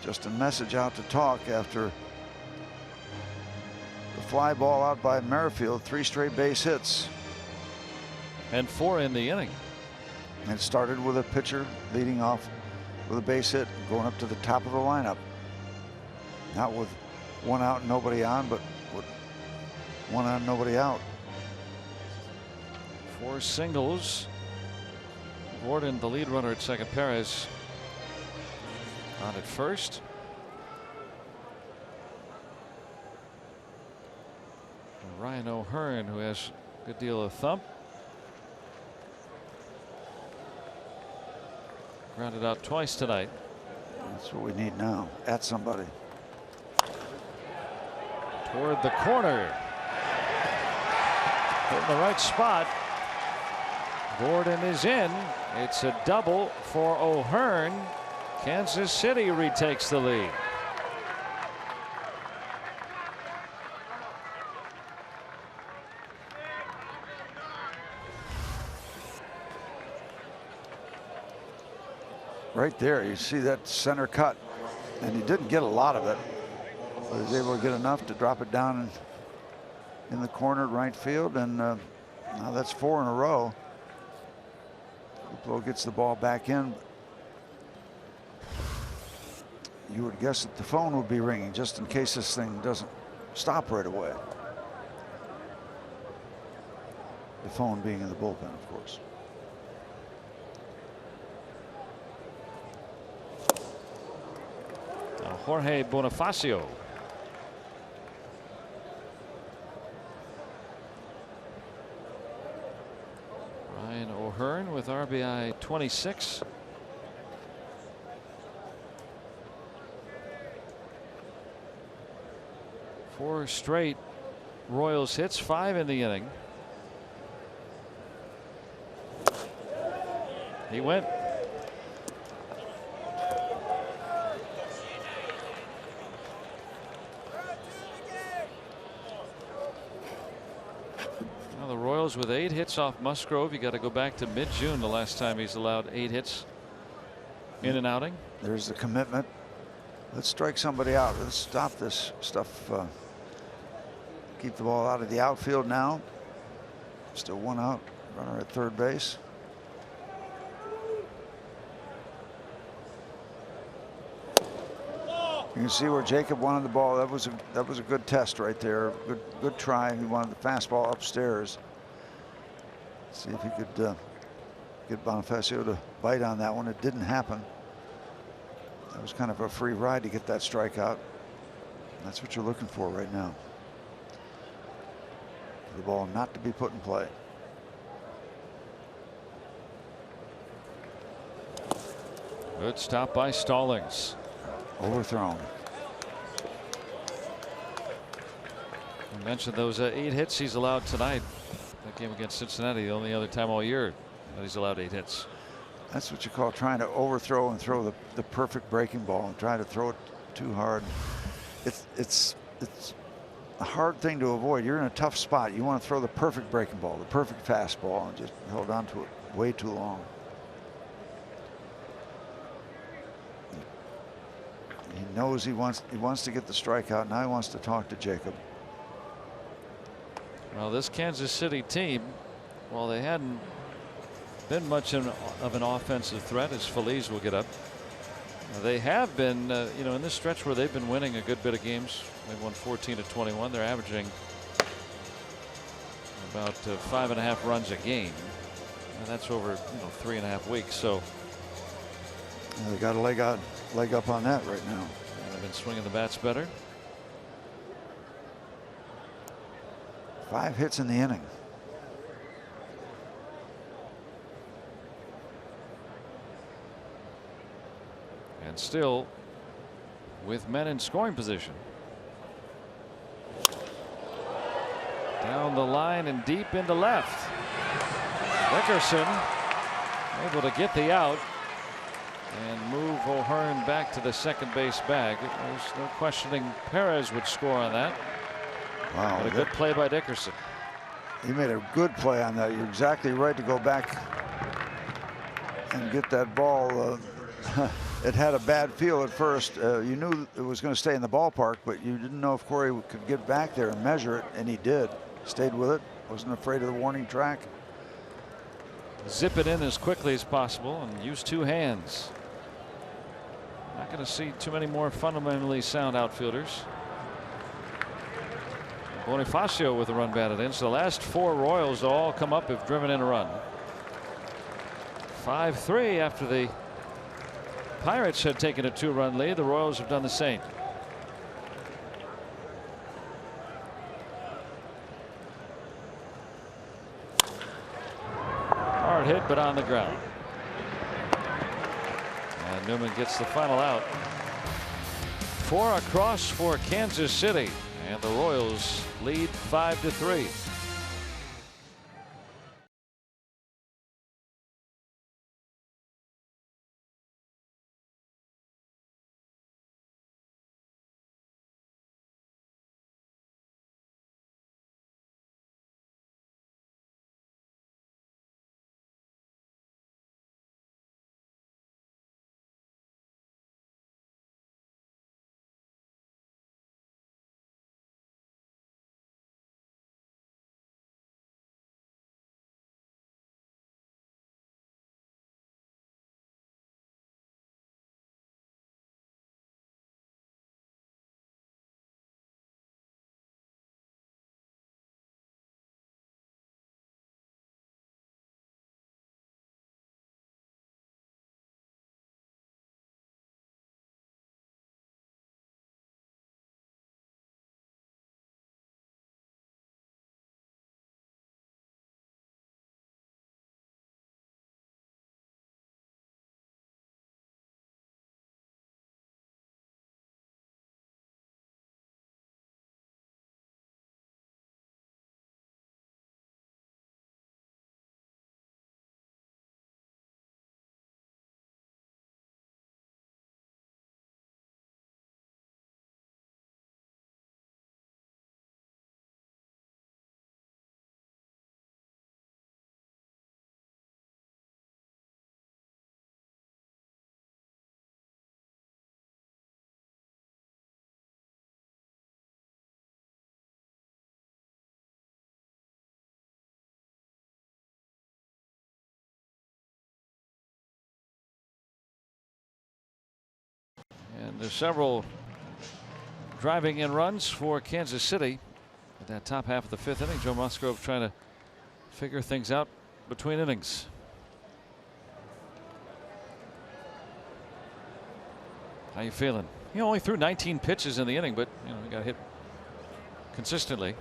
just a message out to talk after the fly ball out by Merrifield. 3 straight base hits. And 4 in the inning. And it started with a pitcher leading off with a base hit, going up to the top of the lineup. Not with 1 out and nobody on, but with 1 on, nobody out. 4 singles. Gordon, the lead runner at second. Perez on at first. And Ryan O'Hearn, who has a good deal of thump. Grounded out twice tonight. That's what we need now. At somebody. Toward the corner. In the right spot. Gordon is in. It's a double for O'Hearn. Kansas City retakes the lead. Right there, you see that center cut, and he didn't get a lot of it, but he was able to get enough to drop it down in the corner at right field, and now that's 4 in a row. Duplo gets the ball back in. you would guess that the phone would be ringing just in case this thing doesn't stop right away. The phone being in the bullpen, of course. Now Jorge Bonifacio. Ryan O'Hearn with RBI 26. Four straight Royals hits, 5 in the inning. He went. Now the Royals with 8 hits off Musgrove. You got to go back to mid-June, the last time he's allowed 8 hits in an outing. There's the commitment. Let's strike somebody out. Let's stop this stuff. Keep the ball out of the outfield now. Still 1 out. Runner at third base. You can see where Jacob wanted the ball. That was a good test right there. Good try. He wanted the fastball upstairs. See if he could get Bonifacio to bite on that one. It didn't happen. That was kind of a free ride to get that strikeout. That's what you're looking for right now. The ball not to be put in play. Good stop by Stallings. Overthrown. I mentioned those 8 hits he's allowed tonight. That game against Cincinnati, the only other time all year that he's allowed 8 hits. That's what you call trying to overthrow and throw the perfect breaking ball and try to throw it too hard. It's a hard thing to avoid. You're in a tough spot. You want to throw the perfect breaking ball, the perfect fastball, and just held on to it way too long. He knows he wants to get the strikeout. Now he wants to talk to Jacob. Well, this Kansas City team, while they hadn't been much of an offensive threat, as Feliz will get up, they have been, you know, in this stretch where they've been winning a good bit of games. They've won 14 to 21. They're averaging about 5.5 runs a game, and that's over 3.5 weeks. So they got a leg up on that right now. And they've been swinging the bats better. 5 hits in the inning. And still with men in scoring position. Down the line and deep into left. Dickerson able to get the out and move O'Hearn back to the second base bag. There's no questioning Perez would score on that. Wow. But a good play by Dickerson. He made a good play on that. You're exactly right to go back and get that ball. It had a bad feel at first. You knew it was going to stay in the ballpark, but you didn't know if Corey could get back there and measure it, and he did. Stayed with it. Wasn't afraid of the warning track. Zip it in as quickly as possible and use 2 hands. Not going to see too many more fundamentally sound outfielders. Bonifacio with a run batted in. So the last 4 Royals all come up have driven in a run. 5-3 after the Pirates had taken a 2-run lead. The Royals have done the same. Hard hit, but on the ground. And Newman gets the final out. 4 across for Kansas City, and the Royals lead 5-3. There's several driving in runs for Kansas City at that top half of the 5th inning. Joe Musgrove trying to figure things out between innings. How you feeling? He only threw 19 pitches in the inning, but he got hit consistently.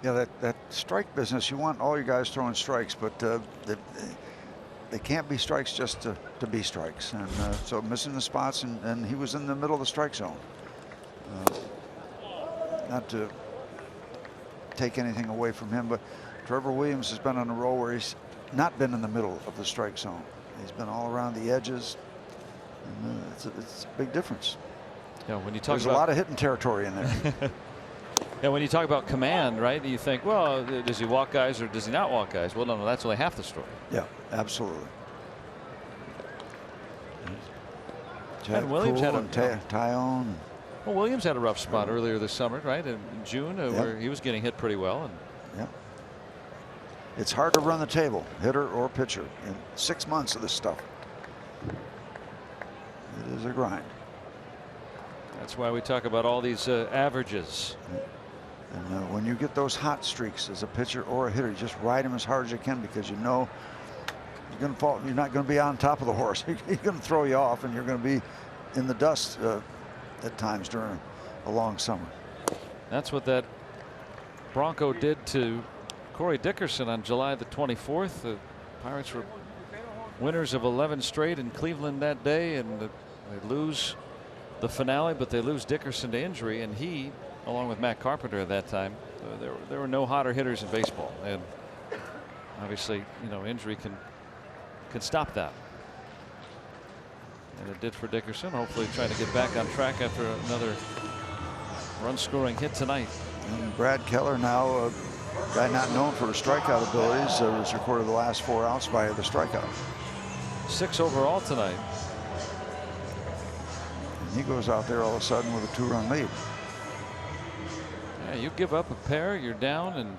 Yeah, that strike business, you want all your guys throwing strikes, but they can't be strikes just to be strikes. And so missing the spots, and he was in the middle of the strike zone. Not to take anything away from him, but Trevor Williams has been on a roll where he's not been in the middle of the strike zone. He's been all around the edges. And, it's a big difference. Yeah, when you talk There's a lot of hitting territory in there. Yeah, when you talk about command, right? You think, well, does he walk guys or does he not walk guys? Well, no, that's only half the story. Yeah, absolutely. And Williams had a Tyone. Well, Williams had a rough spot earlier this summer, right? In June, where he was getting hit pretty well. And yeah, it's hard to run the table, hitter or pitcher, in 6 months of this stuff. It is a grind. That's why we talk about all these averages. And when you get those hot streaks as a pitcher or a hitter, you just ride them as hard as you can, because you know you're going to fall. You're not going to be on top of the horse. He's going to throw you off, and you're going to be in the dust at times during a long summer. That's what that Bronco did to Corey Dickerson on July the 24th. The Pirates were winners of 11 straight in Cleveland that day, and they lose the finale, but they lose Dickerson to injury, and he, along with Matt Carpenter at that time, there were no hotter hitters in baseball, and obviously, injury can stop that, and it did for Dickerson. Hopefully, trying to get back on track after another run-scoring hit tonight. And Brad Keller, now a guy not known for his strikeout abilities, has recorded the last 4 outs by the strikeout. 6 overall tonight. He goes out there all of a sudden with a 2-run lead. Yeah, you give up a pair, you're down, and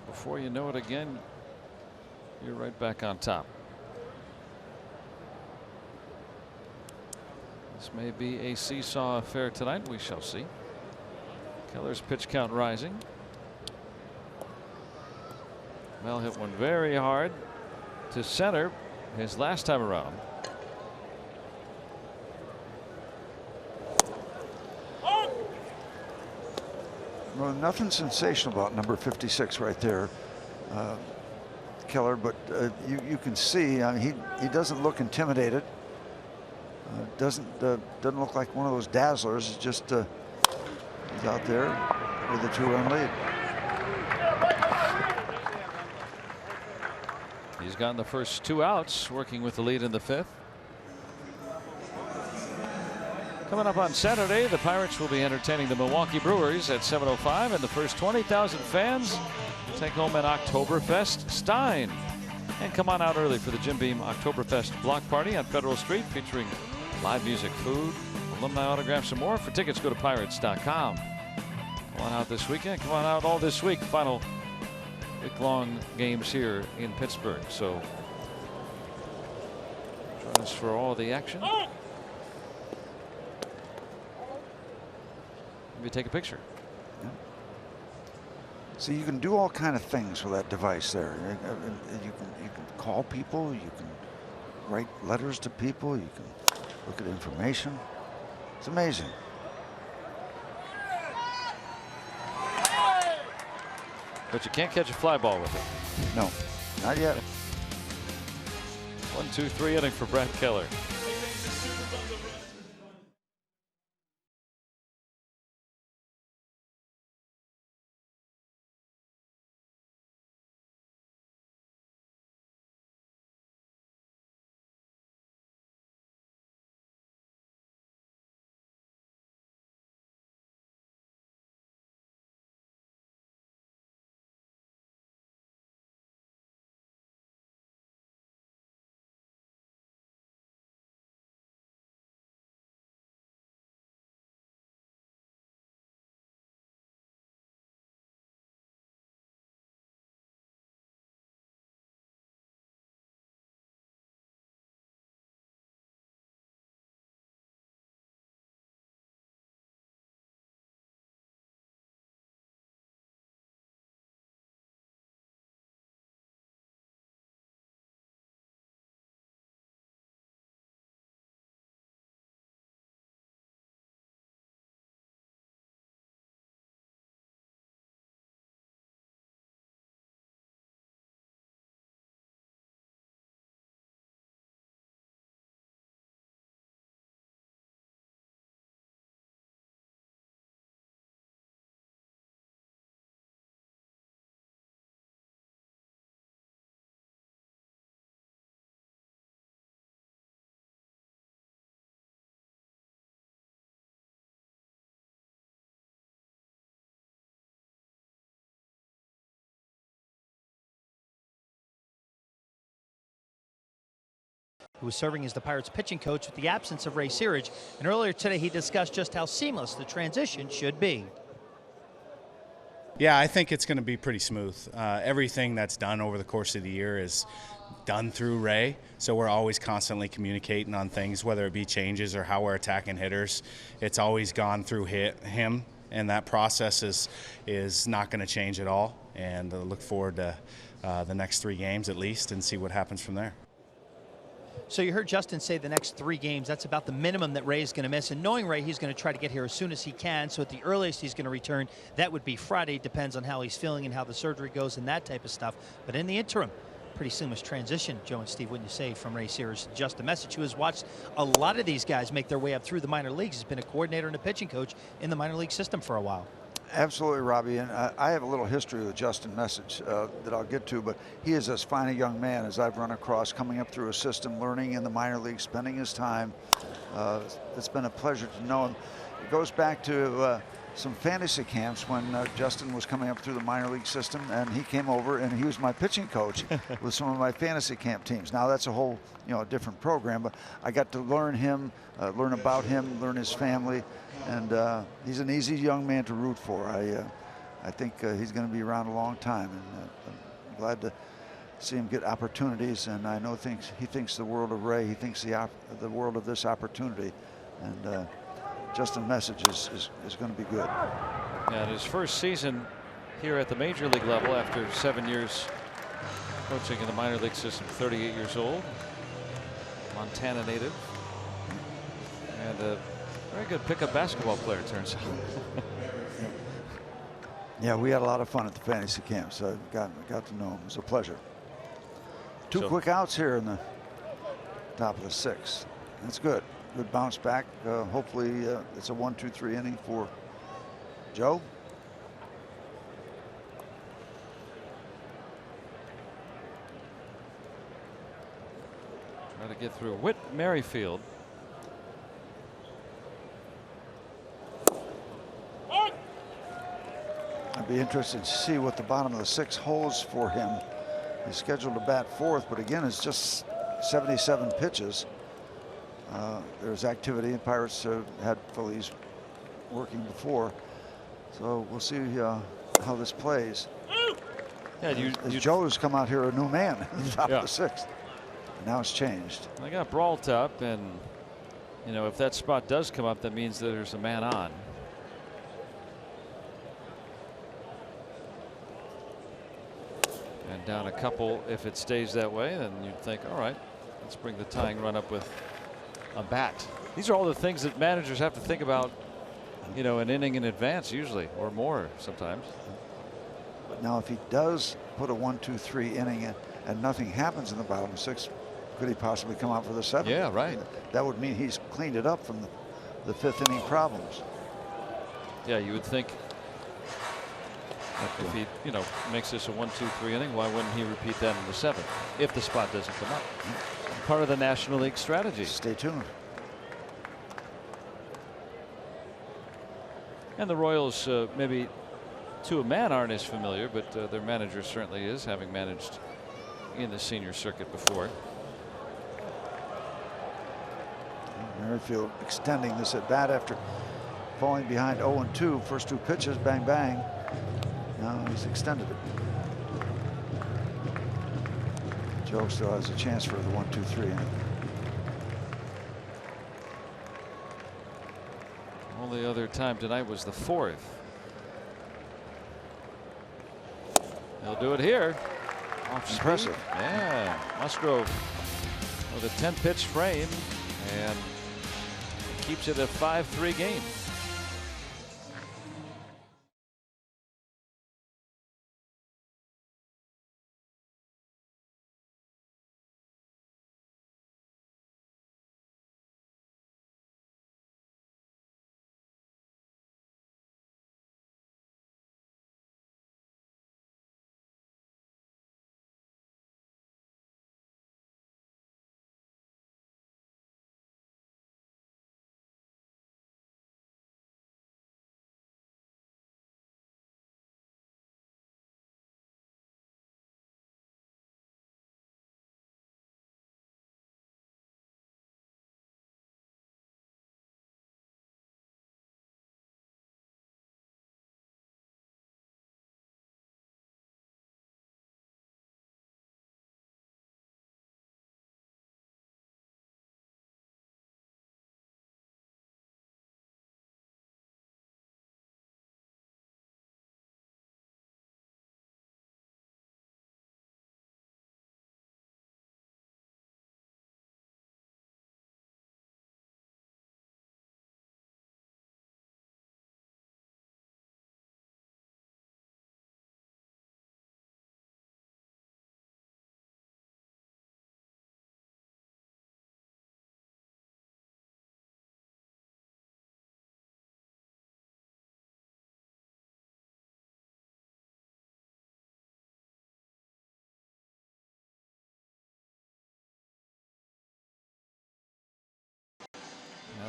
before you know it again, you're right back on top. This may be a seesaw affair tonight. We shall see. Keller's pitch count rising. Mel hit one very hard to center his last time around. Well, nothing sensational about number 56 right there, Keller, but you can see he doesn't look intimidated. Doesn't look like one of those dazzlers. It's just he's out there with a 2-run lead. He's gotten the first 2 outs, working with the lead in the 5th. Coming up on Saturday, the Pirates will be entertaining the Milwaukee Brewers at 7:05, and the first 20,000 fans take home an Oktoberfest Stein. And come on out early for the Jim Beam Oktoberfest block party on Federal Street, featuring live music, food, alumni autographs, and more. For tickets, go to pirates.com. Come on out this weekend. Come on out all this week. Final week-long games here in Pittsburgh. So join us for all the action. Maybe take a picture. Yeah. So you can do all kind of things with that device there. You can call people. You can write letters to people. You can look at information. It's amazing. But you can't catch a fly ball with it. No, not yet. 1-2-3 inning for Brad Keller. who was serving as the Pirates pitching coach with the absence of Ray Searage. And earlier today, he discussed just how seamless the transition should be. Yeah, I think it's going to be pretty smooth. Everything that's done over the course of the year is done through Ray, so we're always constantly communicating on things, whether it be changes or how we're attacking hitters. It's always gone through him, and that process is not going to change at all. And I look forward to the next 3 games at least and see what happens from there. So you heard Justin say the next 3 games, that's about the minimum that Ray is going to miss. And knowing Ray, he's going to try to get here as soon as he can. So at the earliest he's going to return, that would be Friday. Depends on how he's feeling and how the surgery goes and that type of stuff. But in the interim, pretty seamless transition, Joe and Steve, wouldn't you say, from Ray Searage to Justin Message, who has watched a lot of these guys make their way up through the minor leagues. He's been a coordinator and a pitching coach in the minor league system for a while. Absolutely, Robbie, and I have a little history with Justin Message that I'll get to, but he is as fine a young man as I've run across, coming up through a system, learning in the minor league, spending his time. It's been a pleasure to know him. It goes back to some fantasy camps when Justin was coming up through the minor league system, and he came over and he was my pitching coach with some of my fantasy camp teams. Now that's a whole different program, but I got to learn him, learn about him, learn his family, and he's an easy young man to root for. I think he's going to be around a long time, and I'm glad to see him get opportunities, and I know he thinks the world of Ray, he thinks the world of this opportunity, and Justin Message is going to be good. And his first season here at the major league level after 7 years coaching in the minor league system, 38 years old, Montana native, and a very good pickup basketball player, it turns out. Yeah, we had a lot of fun at the fantasy camp, so I got to know him. It was a pleasure. Two quick outs here in the top of the 6th. That's good. Good bounce back. Hopefully it's a 1-2-3 inning for Joe. Try to get through Whit Merrifield. I'd be interested to see what the bottom of the 6th holds for him. He's scheduled to bat 4th, but again, it's just 77 pitches. There's activity, and Pirates had Phillies working before, so we'll see how this plays. Yeah, Joe's come out here a new man at the top of the 6th. Now it's changed. I got brawled up, and if that spot does come up, that means that there's a man on. And down a couple, if it stays that way, then you'd think, all right, let's bring the tying run up with a bat. These are all the things that managers have to think about, an inning in advance usually, or more sometimes. But now if he does put a 1-2-3 inning and nothing happens in the bottom 6, could he possibly come out for the 7th? Yeah, right. That would mean he's cleaned it up from the 5th inning problems. Yeah, you would think if he, makes this a 1-2-3 inning, why wouldn't he repeat that in the 7th if the spot doesn't come up? Part of the National League strategy. Stay tuned. And the Royals, maybe to a man, aren't as familiar, but their manager certainly is, having managed in the senior circuit before. Merrifield extending this at bat after falling behind 0-2. First 2 pitches, bang, bang. Now he's extended it. Joe still has a chance for the 1-2-3 inning. Only other time tonight was the 4th. He'll do it here. Off Impressive. Speed. Yeah, Musgrove with a 10-pitch frame and keeps it a 5-3 game.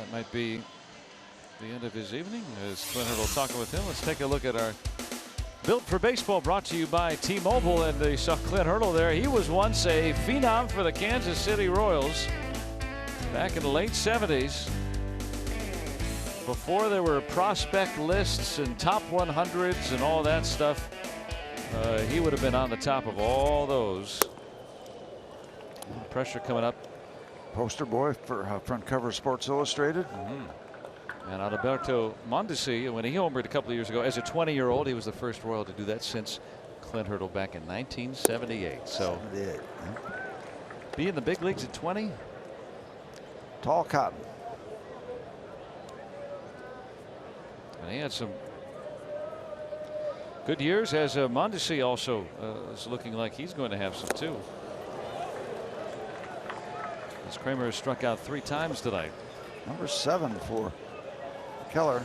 That might be the end of his evening as Clint Hurdle talking with him. Let's take a look at our Built for Baseball, brought to you by T-Mobile. And you saw Clint Hurdle there. He was once a phenom for the Kansas City Royals back in the late 70s. Before there were prospect lists and top 100s and all that stuff, he would have been on the top of all those. Pressure coming up. Poster boy for front cover of Sports Illustrated. And Alberto Mondesi, when he homered a couple of years ago as a 20-year-old, he was the first Royal to do that since Clint Hurdle back in 1978. So 78. be in the big leagues at 20. Tall cotton. And he had some good years, as Mondesi also is looking like he's going to have some too. As Kramer has struck out 3 times tonight. Number 7 for Keller.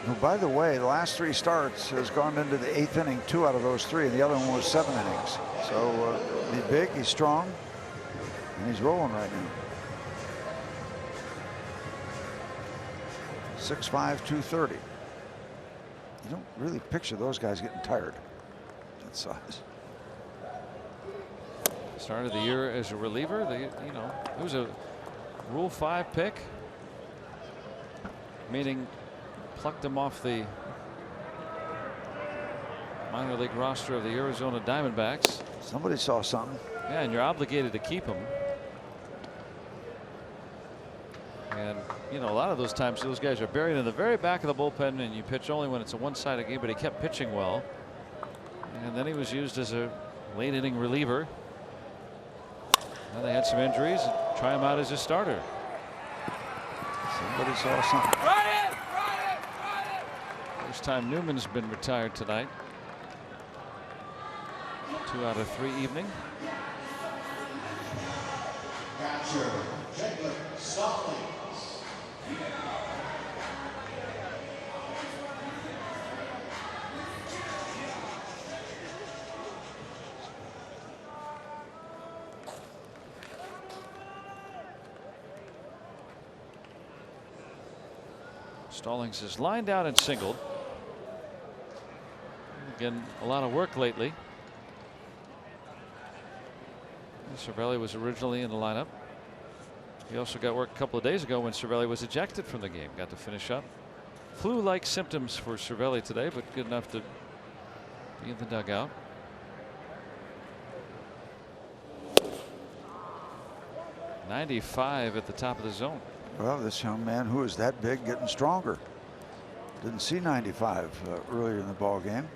Who, by the way, the last 3 starts has gone into the 8th inning, 2 out of those 3, and the other one was 7 innings. So he's big, he's strong, and he's rolling right now. 6'5", 230. You don't really picture those guys getting tired. That size. Started the year as a reliever. It was a Rule 5 pick, meaning plucked him off the minor league roster of the Arizona Diamondbacks. Somebody saw something. Yeah, and you're obligated to keep him. And a lot of those times those guys are buried in the very back of the bullpen, and you pitch only when it's a one-sided game. But he kept pitching well, and then he was used as a late inning reliever. And they had some injuries. Try him out as a starter. Somebody saw something. First time Newman's been retired tonight. 2 out of 3 evening. Catcher, Stallings. Stallings is lined out and singled. Again, a lot of work lately. Cervelli was originally in the lineup. He also got work a couple of days ago when Cervelli was ejected from the game. Got to finish up. Flu-like symptoms for Cervelli today, but good enough to be in the dugout. .95 at the top of the zone. Well, this young man who is that big getting stronger. Didn't see 95 earlier in the ball game.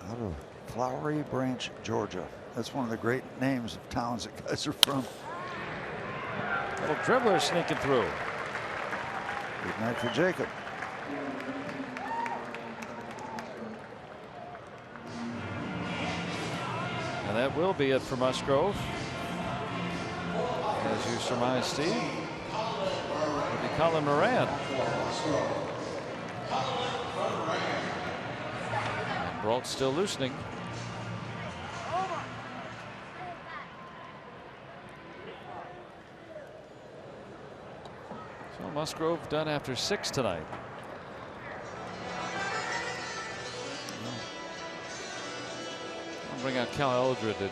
Out of Flowery Branch, Georgia. That's one of the great names of towns that guys are from. Little dribbler sneaking through. Good night for Jacob. And that will be it for Musgrove. As you surmise, Steve, it'll be Colin Moran. And Brault still loosening. So Musgrove done after 6 tonight. I'll bring out Cal Eldred to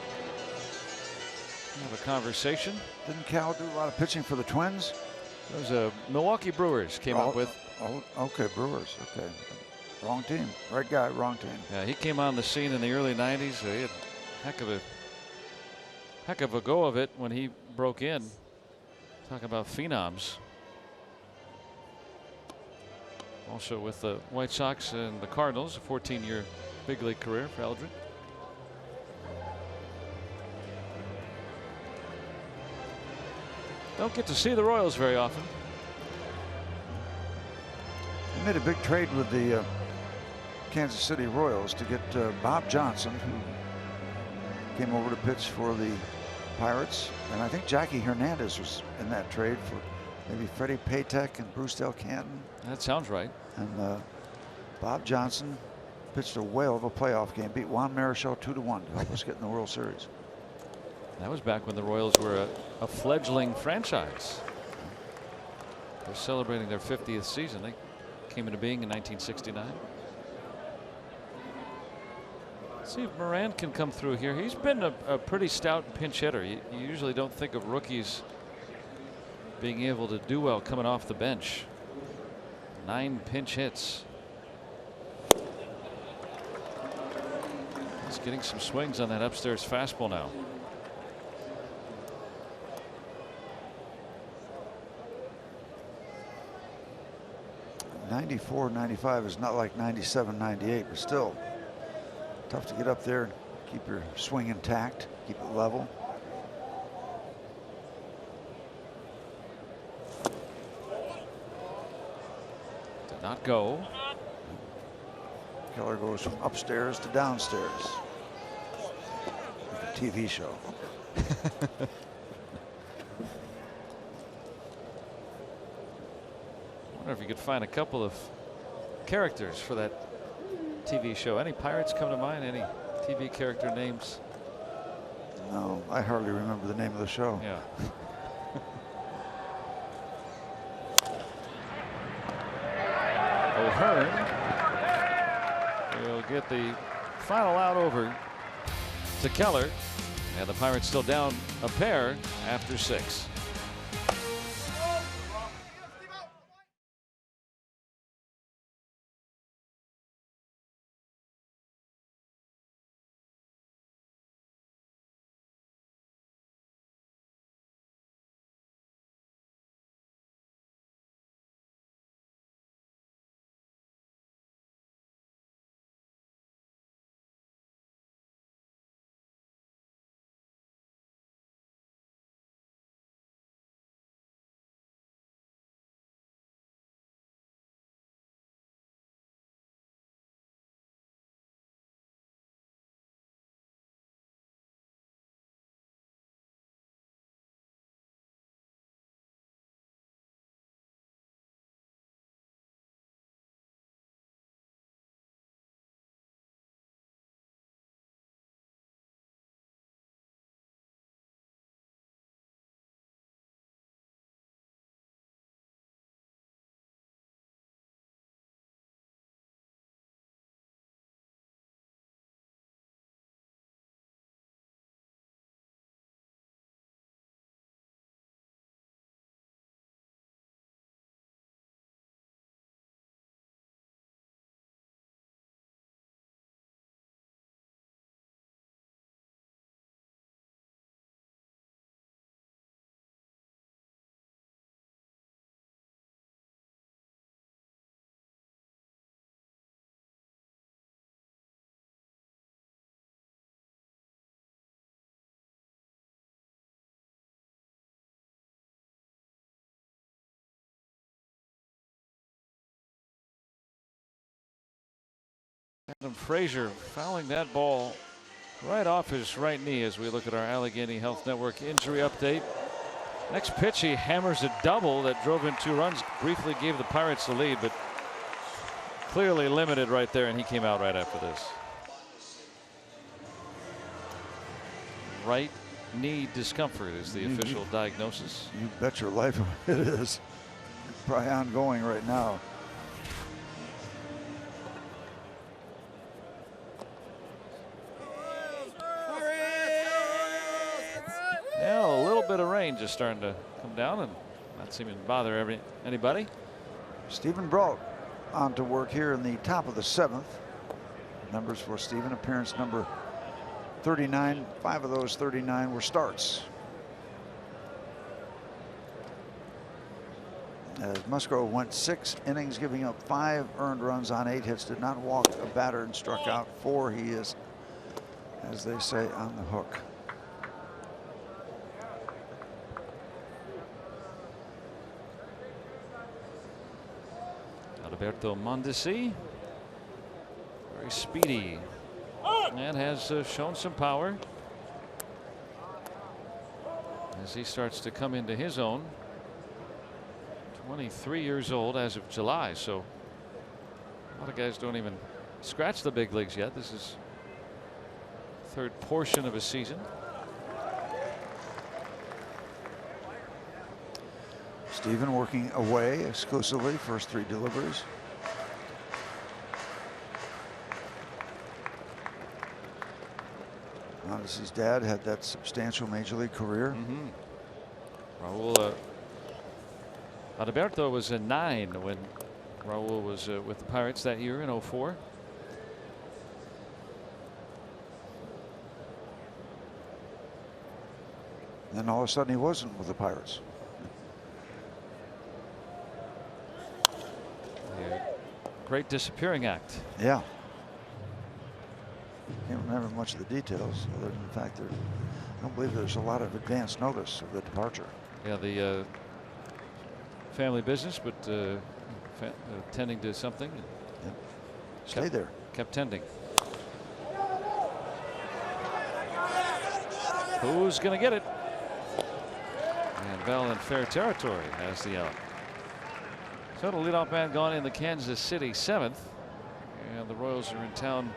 have a conversation. Didn't Cal do a lot of pitching for the Twins? It was a Milwaukee Brewers came up with. Oh, okay, Brewers. Okay, wrong team. Right guy, wrong team. Yeah, he came on the scene in the early '90s. So he had heck of a go of it when he broke in. Talk about phenoms. Also with the White Sox and the Cardinals, a 14-year big league career for Eldred. Don't get to see the Royals very often. He made a big trade with the Kansas City Royals to get Bob Johnson, who came over to pitch for the Pirates. And I think Jackie Hernandez was in that trade for maybe Freddie Patek and Bruce Del Canton. That sounds right. And Bob Johnson pitched a whale of a playoff game, beat Juan Marichal 2-1 to help us get in the World Series. That was back when the Royals were a fledgling franchise. They're celebrating their 50th season. They came into being in 1969. Let's see if Moran can come through here. He's been a pretty stout pinch hitter. You usually don't think of rookies being able to do well coming off the bench. 9 pinch hits. He's getting some swings on that upstairs fastball now. '94, '95 is not like '97, '98, but still tough to get up there and keep your swing intact, keep it level. Did not go. Keller goes from upstairs to downstairs. Like a TV show. I wonder if you could find a couple of characters for that TV show. Any Pirates come to mind? Any TV character names? No, I hardly remember the name of the show. Yeah. O'Hearn will get the final out over to Keller, and the Pirates still down a pair after 6. Adam Frazier fouling that ball right off his right knee as we look at our Allegheny Health Network injury update. Next pitch, he hammers a double that drove in 2 runs, briefly gave the Pirates the lead, but clearly limited right there, and he came out right after this. Right knee discomfort is the official diagnosis. You bet your life it is. Probably ongoing right now. Yeah, a little bit of rain just starting to come down and not seeming to bother anybody. Stephen Brault on to work here in the top of the 7th. Numbers for Stephen: appearance number 39. 5 of those 39 were starts. As Musgrove went 6 innings, giving up 5 earned runs on 8 hits, did not walk a batter and struck out 4. He is, as they say, on the hook. Alberto Mondesi, very speedy and has shown some power as he starts to come into his own. 23 years old as of July, so a lot of guys don't even scratch the big leagues yet. This is third portion of a season. Stephen working away exclusively, first 3 deliveries. Notice his dad had that substantial major league career. Raul Adalberto was a 9 when Raul was with the Pirates that year in 04. Then all of a sudden he wasn't with the Pirates. The great disappearing act. Yeah. Can't remember much of the details other than the fact that I don't believe there's a lot of advance notice of the departure. Yeah, the family business, but tending to something. Yep. Stay there. Kept tending. Who's going to get it? And Bell in fair territory has the out. So the leadoff man gone in the Kansas City 7th. And the Royals are in town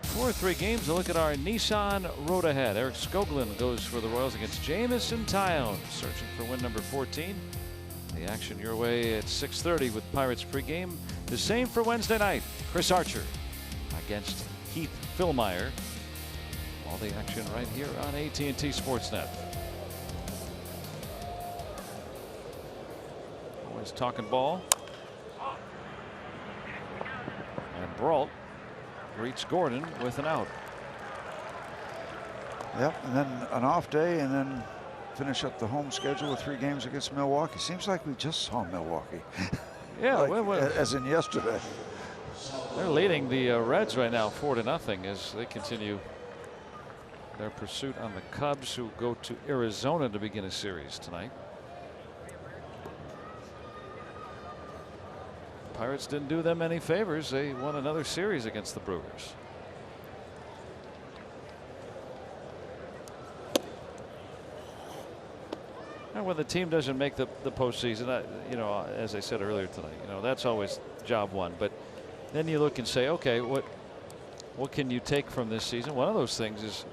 for 3 games. A look at our Nissan road ahead. Eric Skoglund goes for the Royals against Jamison Tyone, searching for win number 14. The action your way at 6:30 with Pirates pregame. The same for Wednesday night. Chris Archer against Heath Philmeyer. All the action right here on AT&T Sportsnet. Always talking ball. And Brault greets Gordon with an out. Yep, and then an off day, and then finish up the home schedule with 3 games against Milwaukee. Seems like we just saw Milwaukee. Yeah, like, as in yesterday. They're leading the Reds right now 4-0 as they continue their pursuit on the Cubs, who go to Arizona to begin a series tonight. Pirates didn't do them any favors. They won another series against the Brewers. And when the team doesn't make the postseason, you know, as I said earlier tonight, you know, that's always job one. But then you look and say, okay, what can you take from this season? One of those things is,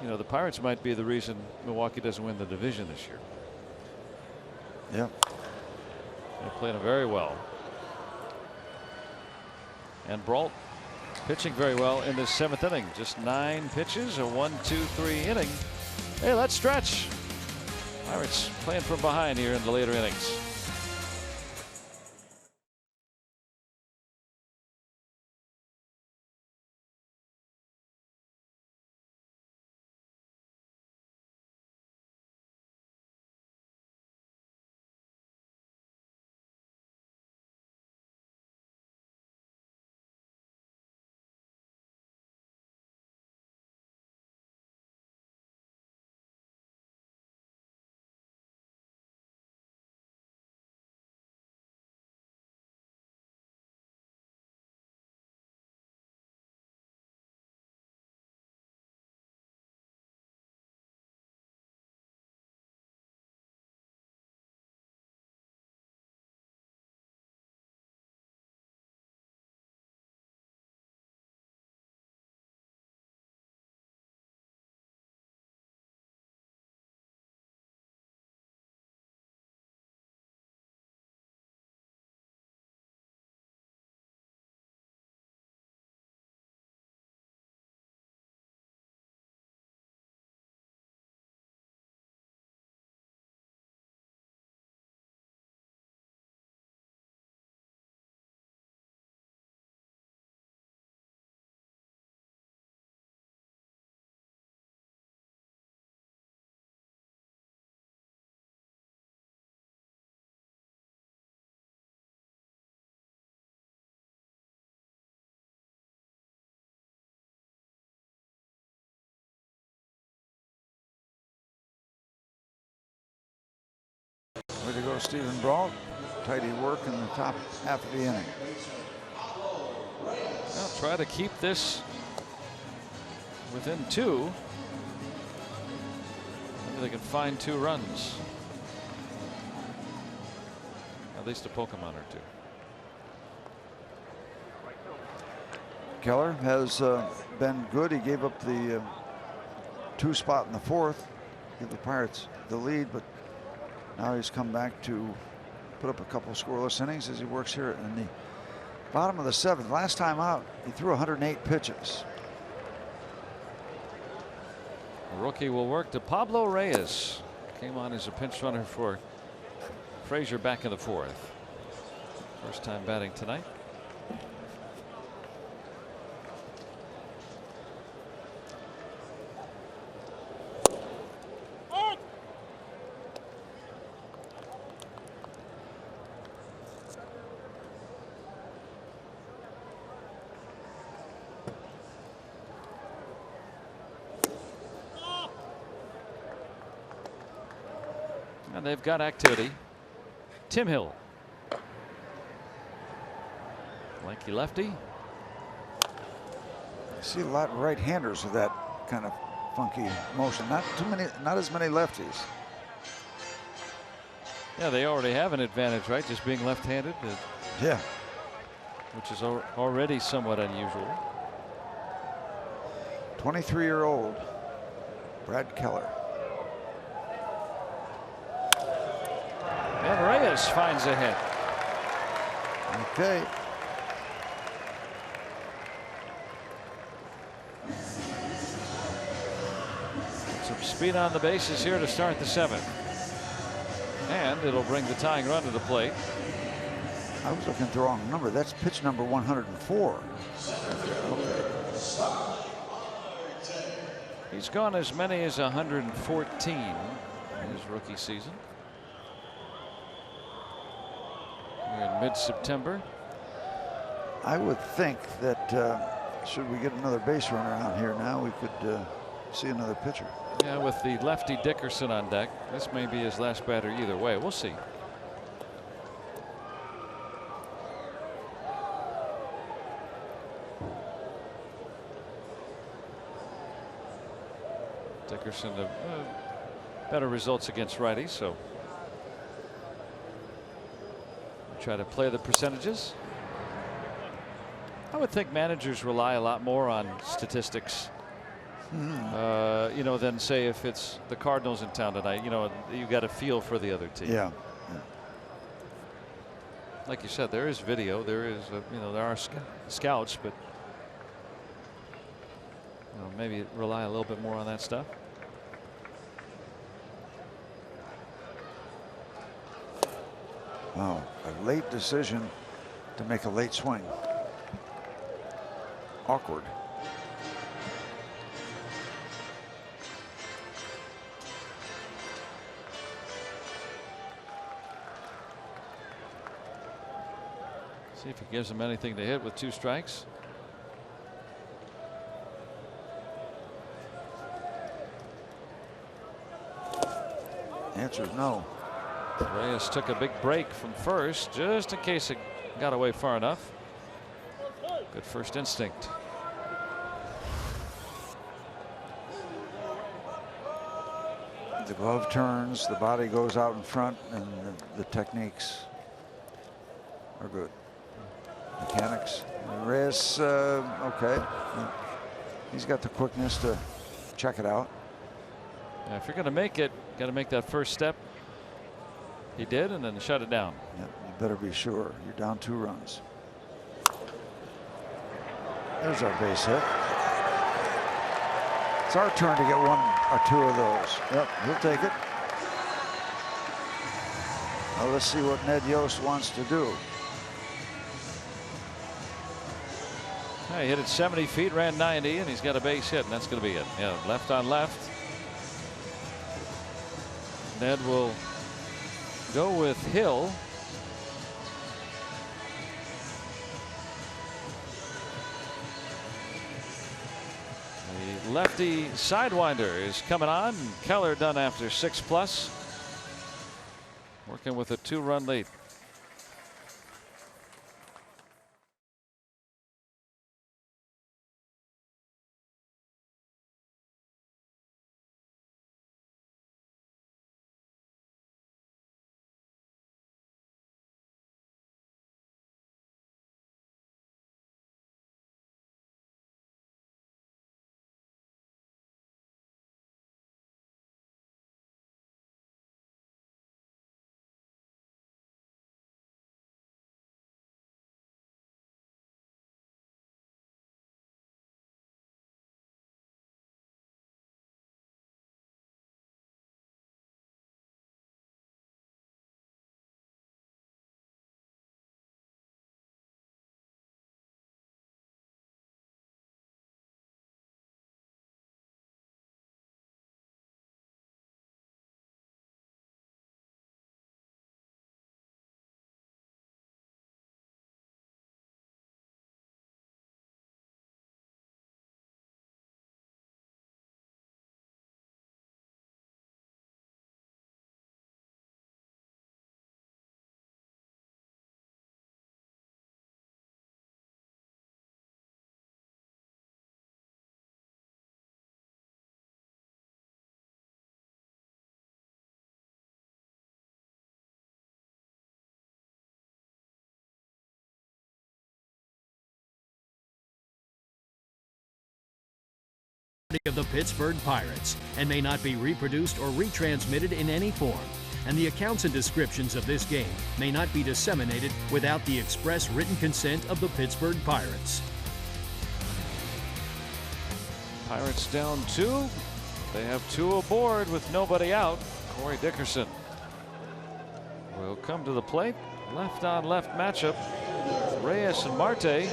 you know, the Pirates might be the reason Milwaukee doesn't win the division this year. Yeah. They played them very well. And Brault pitching very well in this 7th inning. Just 9 pitches, a 1-2-3 inning. Hey, let's stretch. Pirates playing from behind here in the later innings. Way to go, Stephen Brault. Tidy work in the top half of the inning. Well, try to keep this within 2. Maybe they can find 2 runs. At least a Pokemon or 2. Keller has been good. He gave up the 2 spot in the 4th, give the Pirates the lead, but now he's come back to put up a couple of scoreless innings as he works here in the bottom of the 7th. Last time out, he threw 108 pitches. The rookie will work to Pablo Reyes. Came on as a pinch runner for Frazier back in the 4th. First time batting tonight. And they've got activity. Tim Hill. Lanky lefty. I see a lot of right-handers with that kind of funky motion. Not as many lefties. Yeah, they already have an advantage, right? Just being left-handed. Yeah. Which is already somewhat unusual. 23-year-old Brad Keller. And Reyes finds a hit. Okay. Some speed on the bases here to start the 7th. And it'll bring the tying run to the plate. I was looking at the wrong number. That's pitch number 104. Okay. He's gone as many as 114 in his rookie season. We're in mid-September. I would think that should we get another base runner out here now, we could see another pitcher. Yeah, with the lefty Dickerson on deck, this may be his last batter either way. We'll see. Dickerson, better results against righties, so try to play the percentages. I would think managers rely a lot more on statistics, you know, than say if it's the Cardinals in town tonight. You know, you got a feel for the other team. Yeah. Like you said, there is video. There is, you know, there are scouts, but you know, maybe rely a little bit more on that stuff. Wow, a late decision to make a late swing. Awkward. See if he gives him anything to hit with 2 strikes. Answer is no. Reyes took a big break from first just in case it got away far enough. Good first instinct. The glove turns, the body goes out in front, and the techniques are good. Mechanics. Reyes, okay. He's got the quickness to check it out. Yeah, if you're going to make it, got to make that first step. He did, and then shut it down. Yep, you better be sure. You're down 2 runs. There's our base hit. It's our turn to get 1 or 2 of those. Yep, he'll take it. Now let's see what Ned Yost wants to do. Yeah, he hit it 70 feet, ran 90, and he's got a base hit, and that's going to be it. Yeah, left on left. Ned will go with Hill. The lefty sidewinder is coming on. Keller done after 6+. Working with a 2-run lead. of the Pittsburgh Pirates and may not be reproduced or retransmitted in any form. And the accounts and descriptions of this game may not be disseminated without the express written consent of the Pittsburgh Pirates. Pirates down 2. They have 2 aboard with nobody out. Corey Dickerson will come to the plate. Left on left matchup. Reyes and Marte.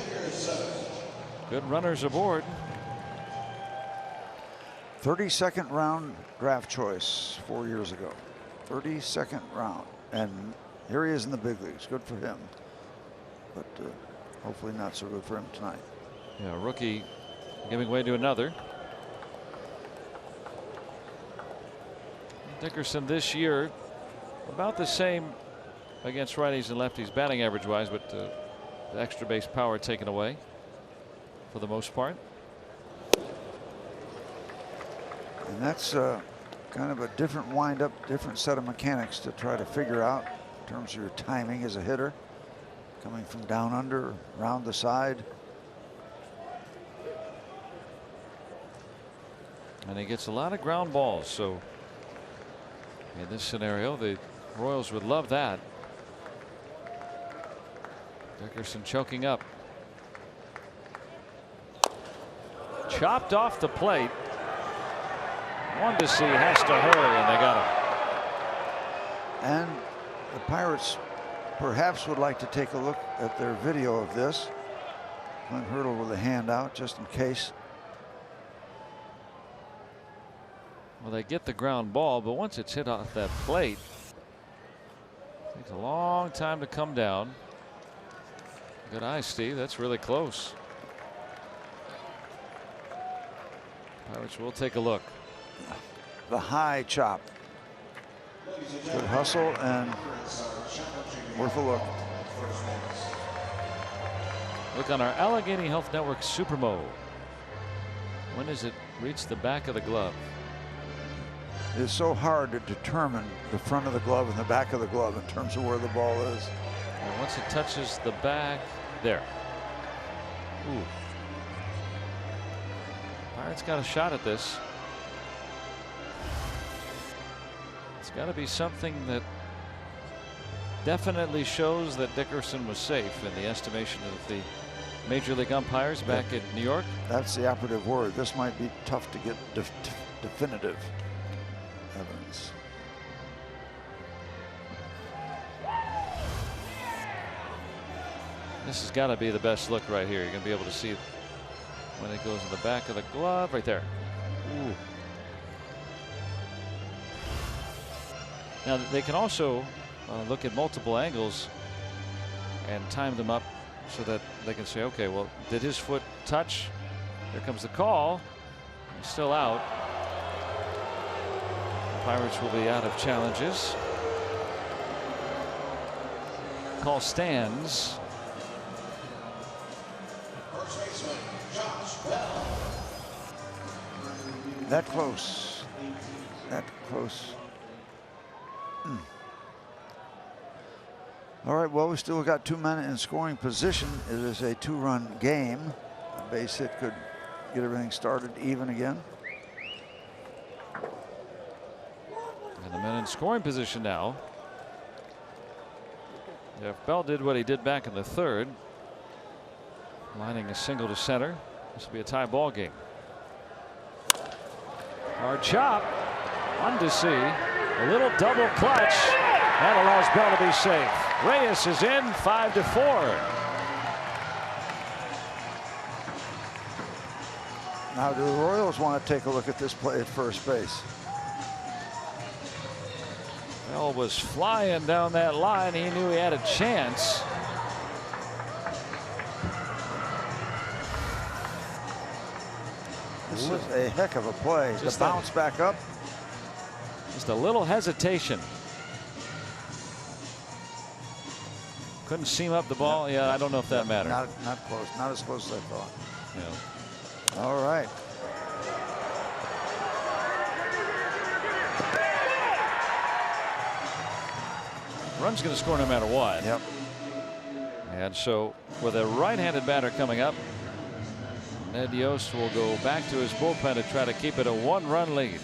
Good runners aboard. 32nd round draft choice 4 years ago. 32nd round. And here he is in the big leagues. Good for him. But hopefully not so good for him tonight. Yeah, rookie giving way to another. Dickerson this year about the same against righties and lefties batting average wise, but the extra base power taken away for the most part. And that's kind of a different windup, different set of mechanics to try to figure out in terms of your timing as a hitter. Coming from down under, around the side. And he gets a lot of ground balls, so in this scenario the Royals would love that. Dickerson choking up. Chopped off the plate. Mondesi has to hurry, and they got him. And the Pirates perhaps would like to take a look at their video of this. Clint Hurdle with a hand out just in case. Well, they get the ground ball, but once it's hit off that plate, it takes a long time to come down. Good eye, Steve. That's really close. Pirates will take a look. The high chop. Good hustle and worth a look. Look on our Allegheny Health Network Supermo. When does it reach the back of the glove? It's so hard to determine the front of the glove and the back of the glove in terms of where the ball is. And once it touches the back, there. Ooh. Pirates got a shot at this. It's got to be something that definitely shows that Dickerson was safe in the estimation of the Major League umpires back in New York. That's the operative word. This might be tough to get definitive evidence. This has got to be the best look right here. You're going to be able to see when it goes in the back of the glove right there. Ooh. Now they can also look at multiple angles and time them up so that they can say, okay, well, did his foot touch? Here comes the call. He's still out. The Pirates will be out of challenges. Call stands. That close. That close. All right, well, we still got 2 men in scoring position. It is a 2-run game. A base hit could get everything started even again. And the men in scoring position now. If Bell did what he did back in the third, lining a single to center, this will be a tie ball game. Hard chop. Mondesi, a little double clutch. That allows Bell to be safe. Reyes is in, 5-4. Now, do the Royals want to take a look at this play at first base? Bell was flying down that line. He knew he had a chance. This is a heck of a play. Just to bounce back up. Just a little hesitation. Couldn't seam up the ball. Yeah, I don't know if that mattered. Not close. Not as close as I thought. Yeah. All right. Run's going to score no matter what. Yep. And so with a right-handed batter coming up, Ned Yost will go back to his bullpen to try to keep it a 1-run lead.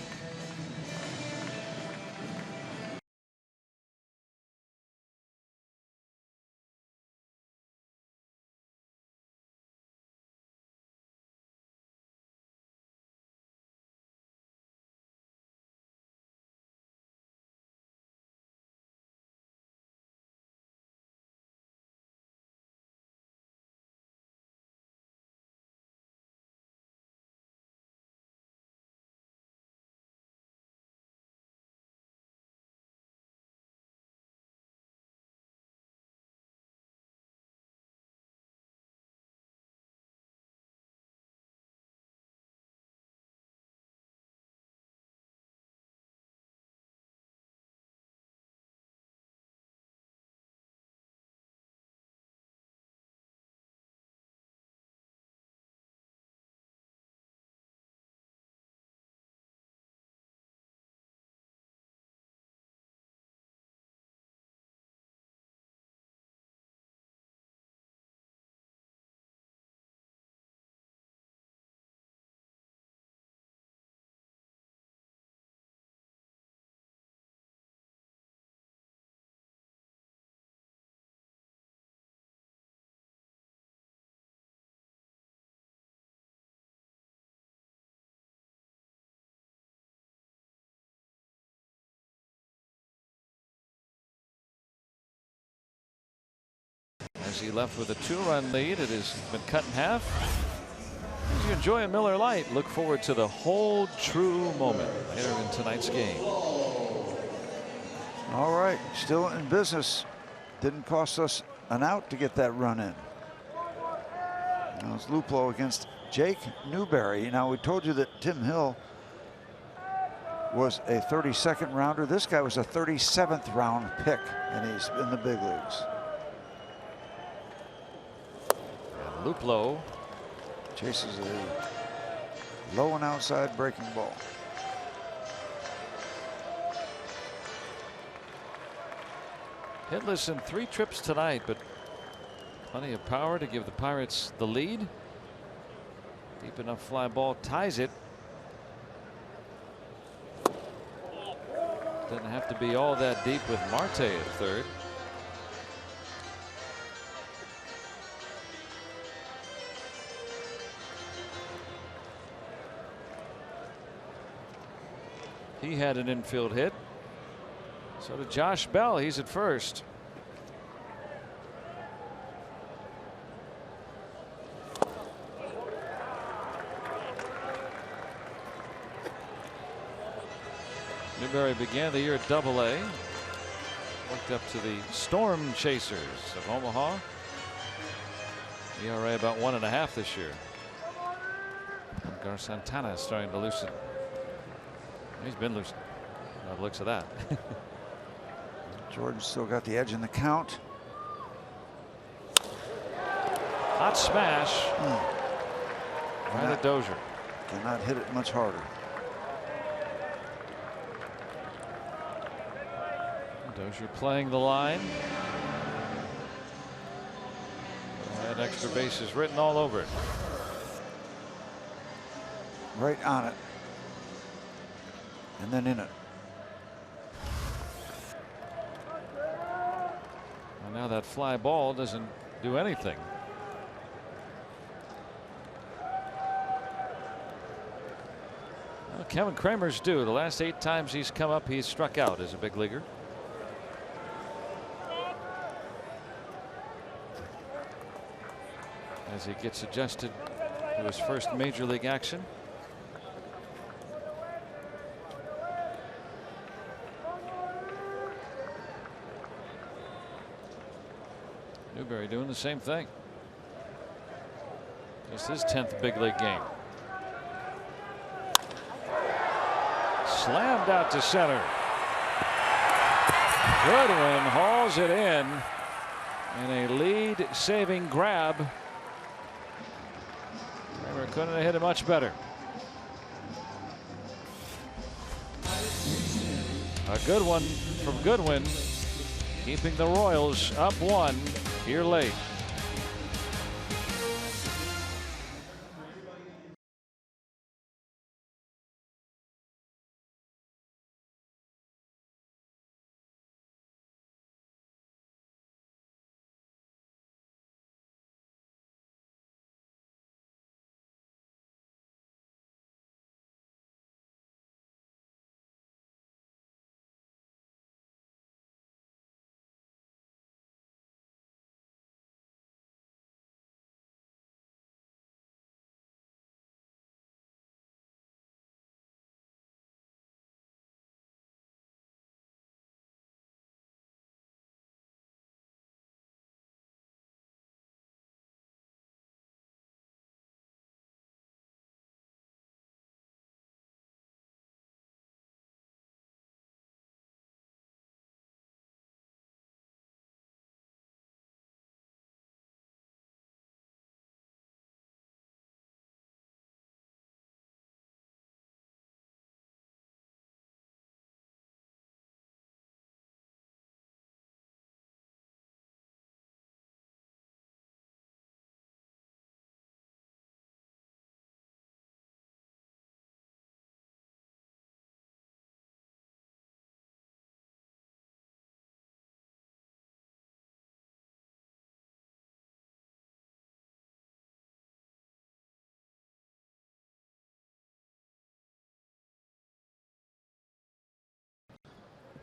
As he left with a 2-run lead, it has been cut in half. As you enjoy a Miller Lite, look forward to the whole true moment later in tonight's game. All right, still in business. Didn't cost us an out to get that run in. Now it's Luplow against Jake Newberry. Now we told you that Tim Hill was a 32nd rounder. This guy was a 37th round pick, and he's in the big leagues. Luplow chases a low and outside breaking ball. Hitless in 3 trips tonight, but plenty of power to give the Pirates the lead. Deep enough fly ball ties it. Doesn't have to be all that deep with Marte at third. He had an infield hit. So did Josh Bell. He's at first. Newberry began the year at Double-A. Worked up to the Storm Chasers of Omaha. ERA about 1.5 this year. Gar Santana is starting to loosen. He's been loose by the looks of that. Jordan still got the edge in the count. Hot smash. Right at Dozier. Cannot hit it much harder. Dozier playing the line. That extra base is written all over it. Right on it. And then in it. And now that fly ball doesn't do anything. Well, Kevin Kramer's due. The last 8 times he's come up, he's struck out as a big leaguer. As he gets adjusted to his first major league action. Newberry doing the same thing. Just his 10th big league game. Slammed out to center. Goodwin hauls it in a lead saving grab. Kramer couldn't have hit it much better. A good one from Goodwin, keeping the Royals up 1 here late.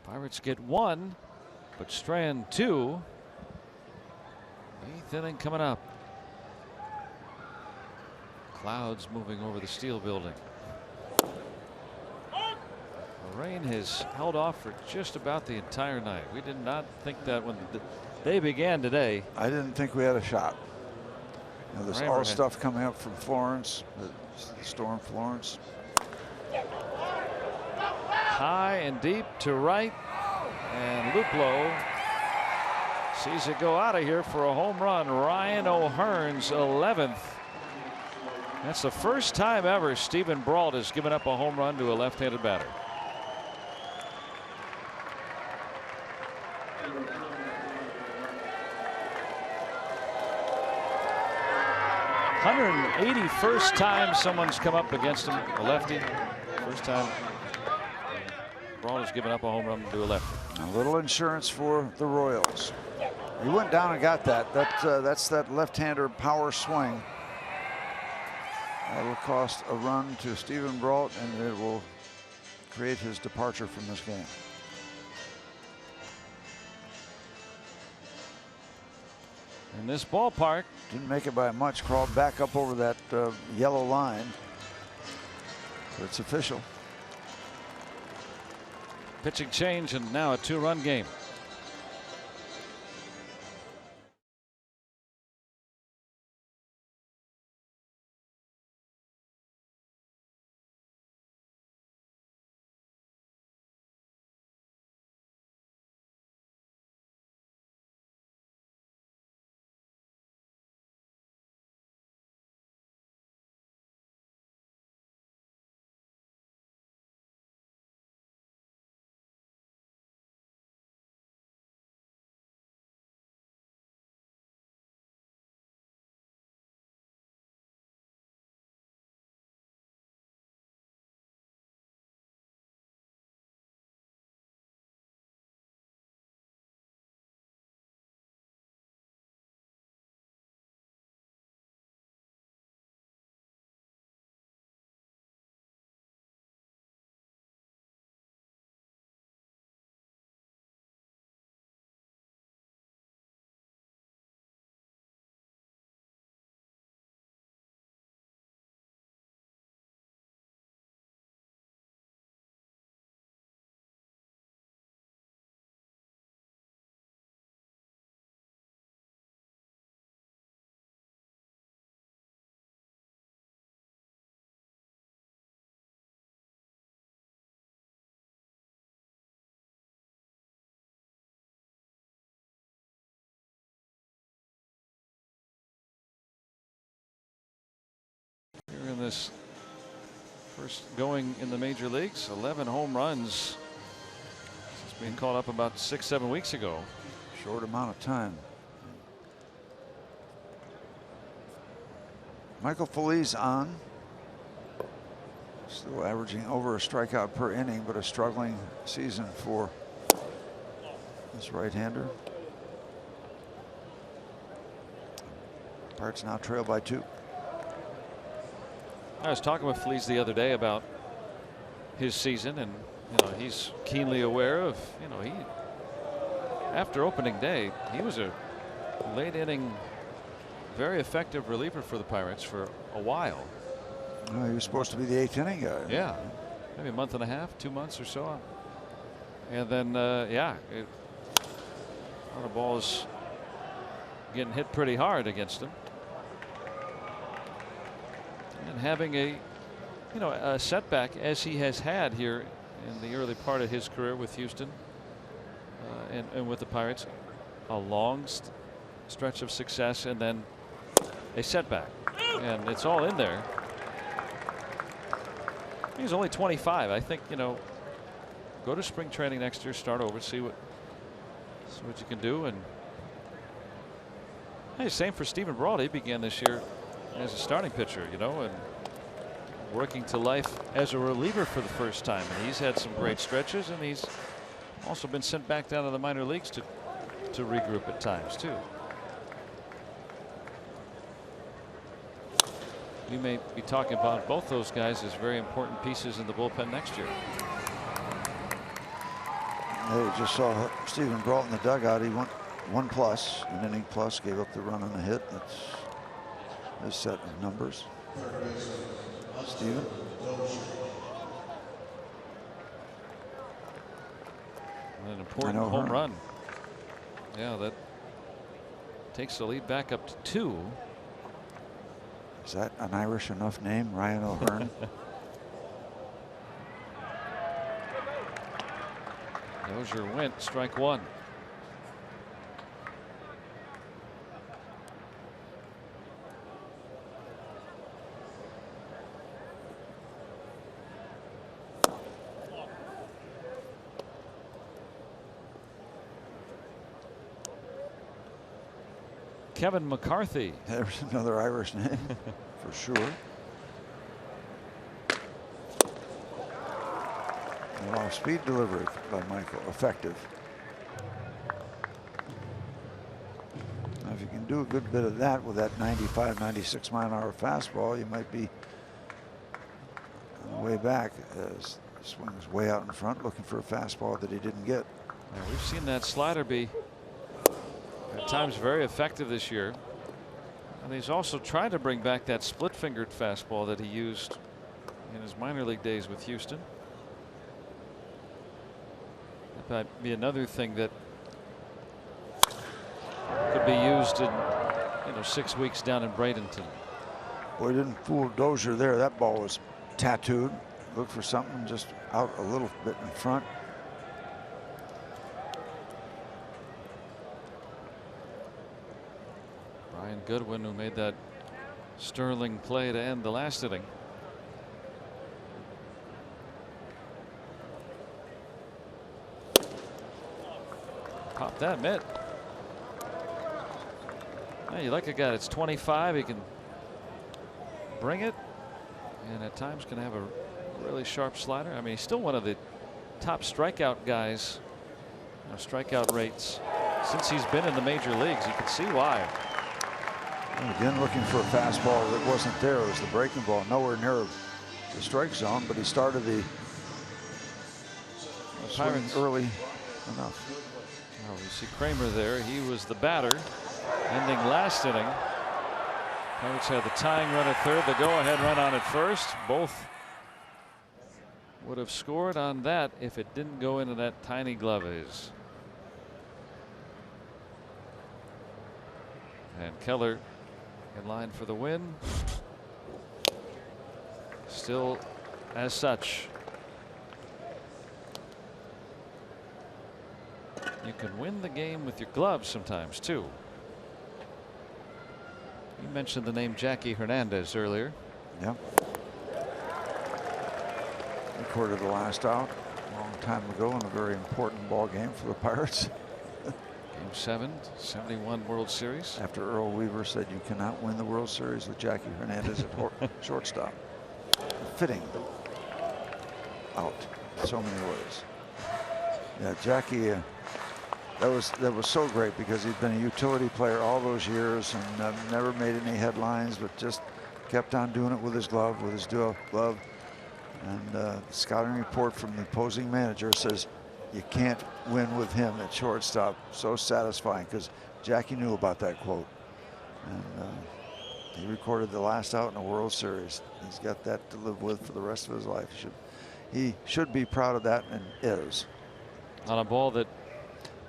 Pirates get 1, but Strand 2. 8th inning coming up. Clouds moving over the steel building. The rain has held off for just about the entire night. We did not think that when the day began today. I didn't think we had a shot. You know, there's all Overhead. stuff coming up from Florence, the storm Florence. High and deep to right, and Luplow sees it go out of here for a home run. Ryan O'Hearn's 11th. That's the first time ever Stephen Brault has given up a home run to a left-handed batter. '81st time someone's come up against him, a lefty. First time Brault has given up a home run to a lefty. A little insurance for the Royals. He went down and got that. That's that left-hander power swing. That will cost a run to Stephen Brault, and it will create his departure from this game. In this ballpark. Didn't make it by much, crawled back up over that yellow line. But it's official. Pitching change, and now a 2-run game. Here in this first going in the major leagues, 11 home runs since being called up about 6-7 weeks ago. Short amount of time. Michael Feliz on. Still averaging over a strikeout per inning, but a struggling season for this right-hander. Pirates now trail by 2. I was talking with Feliz the other day about his season, and he's keenly aware of, he after opening day, he was a late inning, very effective reliever for the Pirates for a while. He was supposed to be the 8th inning guy. Yeah, maybe a month and a half, 2 months or so. And then, yeah, a lot of balls getting hit pretty hard against him. And having a setback as he has had here in the early part of his career with Houston and with the Pirates, a long stretch of success and then a setback, and it's all in there. He's only 25. I think, go to spring training next year, start over, see what you can do. And hey, same for Stephen Brault. He began this year as a starting pitcher, and working to life as a reliever for the first time. And he's had some great stretches, and he's also been sent back down to the minor leagues to regroup at times too. We may be talking about both those guys as very important pieces in the bullpen next year. Hey, just saw Stephen Brault in the dugout. He went 1+, an inning plus, gave up the run on the hit. That's his set of numbers. Stephen. An important home run. Yeah, that takes the lead back up to 2. Is that an Irish enough name, Ryan O'Hearn? Dozier went, strike 1. Kevin McCarthy. There's another Irish name for sure. Wow, speed delivery by Michael, effective. Now, if you can do a good bit of that with that 95, 96 mile-an-hour fastball, you might be on the way back. As swings way out in front, looking for a fastball that he didn't get. Yeah, we've seen that slider be at times very effective this year. And he's also tried to bring back that split-fingered fastball that he used in his minor league days with Houston. That might be another thing that could be used in 6 weeks down in Bradenton. Boy, didn't fool Dozier there. That ball was tattooed. Look for something just out a little bit in front. Brian Goodwin, who made that sterling play to end the last inning. Pop that mitt. Hey, you like a guy that's 25, he can bring it, and at times can have a really sharp slider. I mean, he's still one of the top strikeout guys, strikeout rates since he's been in the major leagues. You can see why. And again, looking for a fastball that wasn't there. It was the breaking ball, nowhere near the strike zone, but he started the swing early enough. Oh, you see Kramer there. He was the batter ending last inning. Pirates had the tying run at third, the go-ahead run on at first. Both would have scored on that if it didn't go into that tiny gloves. And Keller in line for the win. Still as such. You can win the game with your gloves sometimes too. You mentioned the name Jackie Hernandez earlier. Yep. Recorded the last out a long time ago in a very important ball game for the Pirates. Game 7, 71 World Series. After Earl Weaver said you cannot win the World Series with Jackie Hernandez at shortstop. Fitting out in so many ways. Yeah, Jackie. That was so great because he'd been a utility player all those years and never made any headlines, but just kept on doing it with his glove, with his dual glove. And the scouting report from the opposing manager says you can't win with him at shortstop. So satisfying because Jackie knew about that quote. And he recorded the last out in the World Series. He's got that to live with for the rest of his life. He should be proud of that and is. On a ball that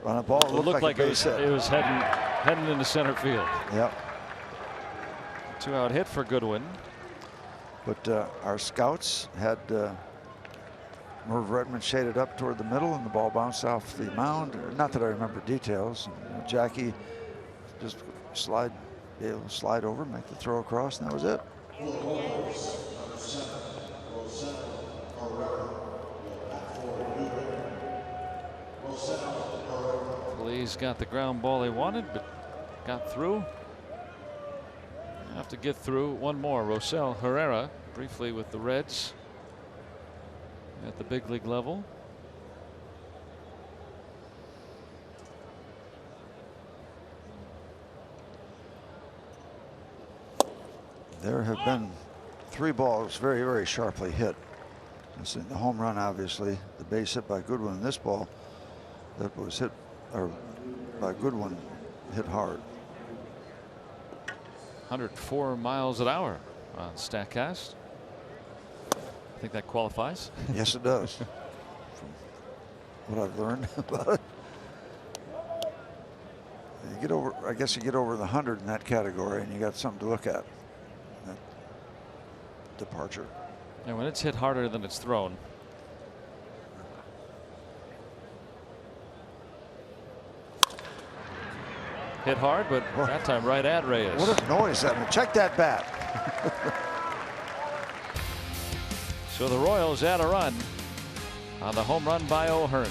it looked like it was heading into center field. Yep. 2-out hit for Goodwin. But our scouts had Merv Redmond shaded up toward the middle and the ball bounced off the mound. Not that I remember details. Jackie just be able to slide over, make the throw across, and that was it. He's got the ground ball he wanted, but got through. Have to get through one more. Rosell Herrera briefly with the Reds at the big league level. There have been 3 balls very, very sharply hit. The home run, obviously, the base hit by Goodwin in this ball. that was hit, or by Goodwin, hit hard. 104 miles an hour on StatCast. I think that qualifies. Yes, it does. From what I've learned about it. You get over, I guess you get over the 100 in that category and you got something to look at. That departure. And when it's hit harder than it's thrown. Hit hard, but that time right at Reyes. What a noise that made. Check that bat. So the Royals add a run on the home run by O'Hearn.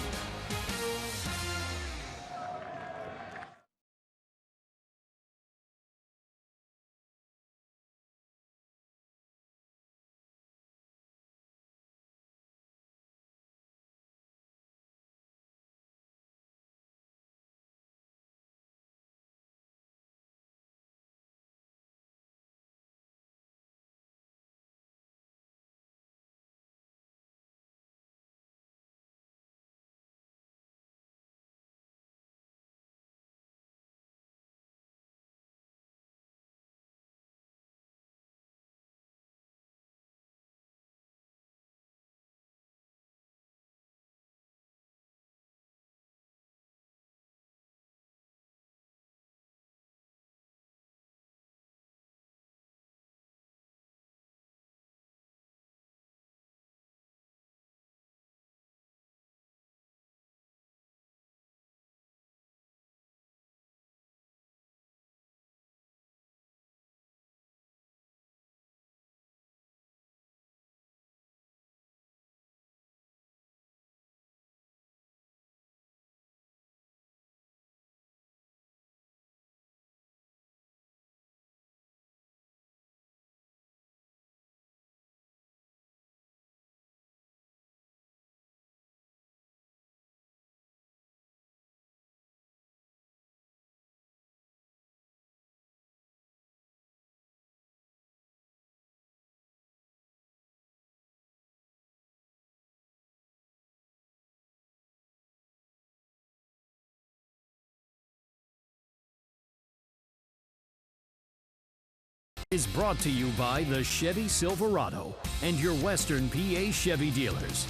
Is brought to you by the Chevy Silverado and your Western PA Chevy dealers.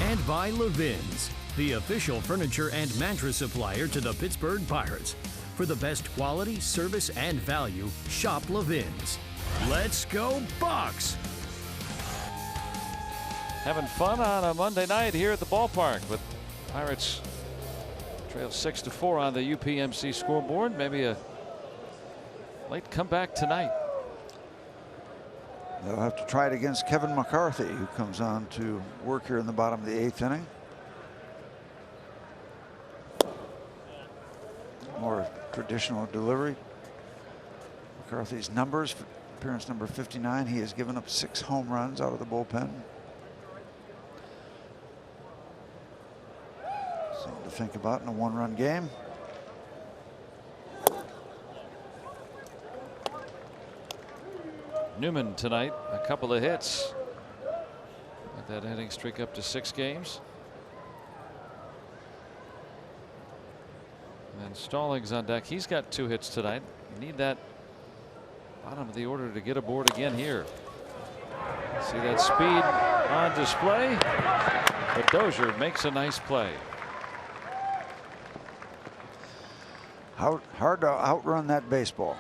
And by Levin's, the official furniture and mattress supplier to the Pittsburgh Pirates. For the best quality, service, and value, shop Levin's. Let's go Bucks! Having fun on a Monday night here at the ballpark, but Pirates trail 6-4 on the UPMC scoreboard. Maybe a late comeback tonight. They'll have to try it against Kevin McCarthy, who comes on to work here in the bottom of the 8th inning. More traditional delivery. McCarthy's numbers, appearance number 59, he has given up 6 home runs out of the bullpen. Something to think about in a 1-run game. Newman tonight, a couple of hits. Got that hitting streak up to 6 games. And Stallings on deck. He's got 2 hits tonight. You need that bottom of the order to get aboard again here. See that speed on display. But Dozier makes a nice play. Hard to outrun that baseball.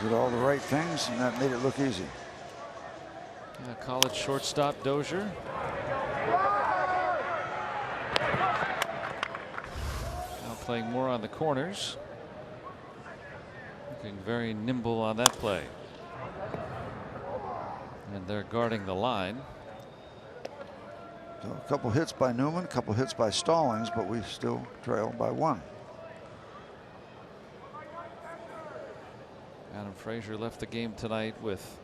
Did all the right things, and that made it look easy. Yeah, college shortstop Dozier. Now playing more on the corners. Looking very nimble on that play. And they're guarding the line. So a couple hits by Newman, a couple hits by Stallings, but we still trail by 1. Adam Frazier left the game tonight with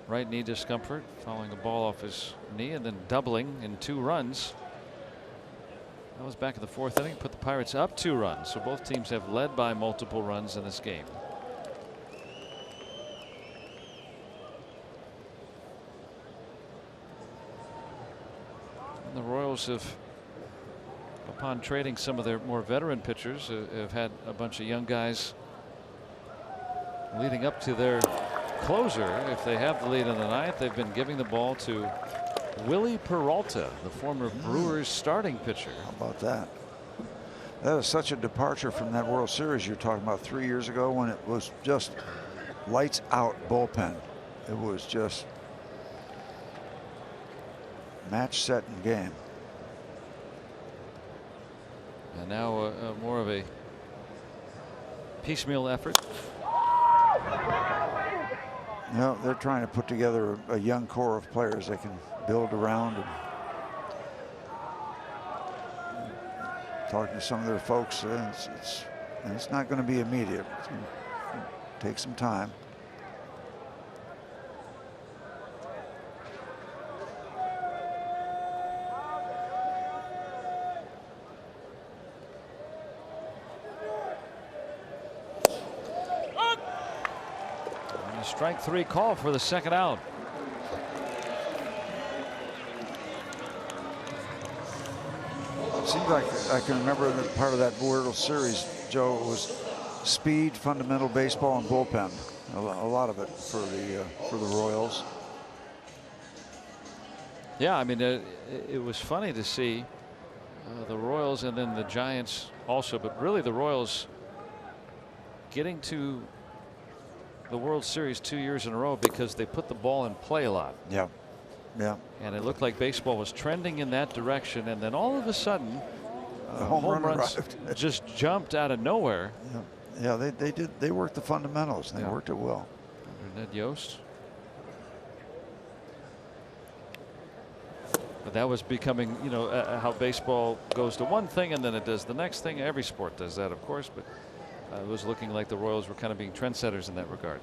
right knee discomfort, fouling a ball off his knee and then doubling in 2 runs. That was back in the 4th inning. Put the Pirates up 2 runs. So both teams have led by multiple runs in this game. And the Royals have, upon trading some of their more veteran pitchers, have had a bunch of young guys leading up to their closer. If they have the lead in the 9th, they've been giving the ball to Willie Peralta, the former Brewers starting pitcher. How about that? That is such a departure from that World Series you're talking about 3 years ago, when it was just lights out bullpen. It was just match, set, and game. And now more of a piecemeal effort. You know, they're trying to put together a young core of players they can build around. And talking to some of their folks, it's not going to be immediate. It's going to take some time. Strike 3 call for the 2nd out. It seems like I can remember that part of that World Series, Joe, was speed, fundamental baseball, and bullpen. A lot of it for the Royals. Yeah, I mean, it was funny to see the Royals and then the Giants also, but really the Royals getting to the World Series 2 years in a row because they put the ball in play a lot. Yeah. Yeah. And it looked like baseball was trending in that direction, and then all of a sudden home runs just jumped out of nowhere. Yeah, they worked the fundamentals, and they worked it well. Under Ned Yost. But that was becoming, you know, how baseball goes to one thing and then it does the next thing. Every sport does that, of course, but it was looking like the Royals were kind of being trendsetters in that regard.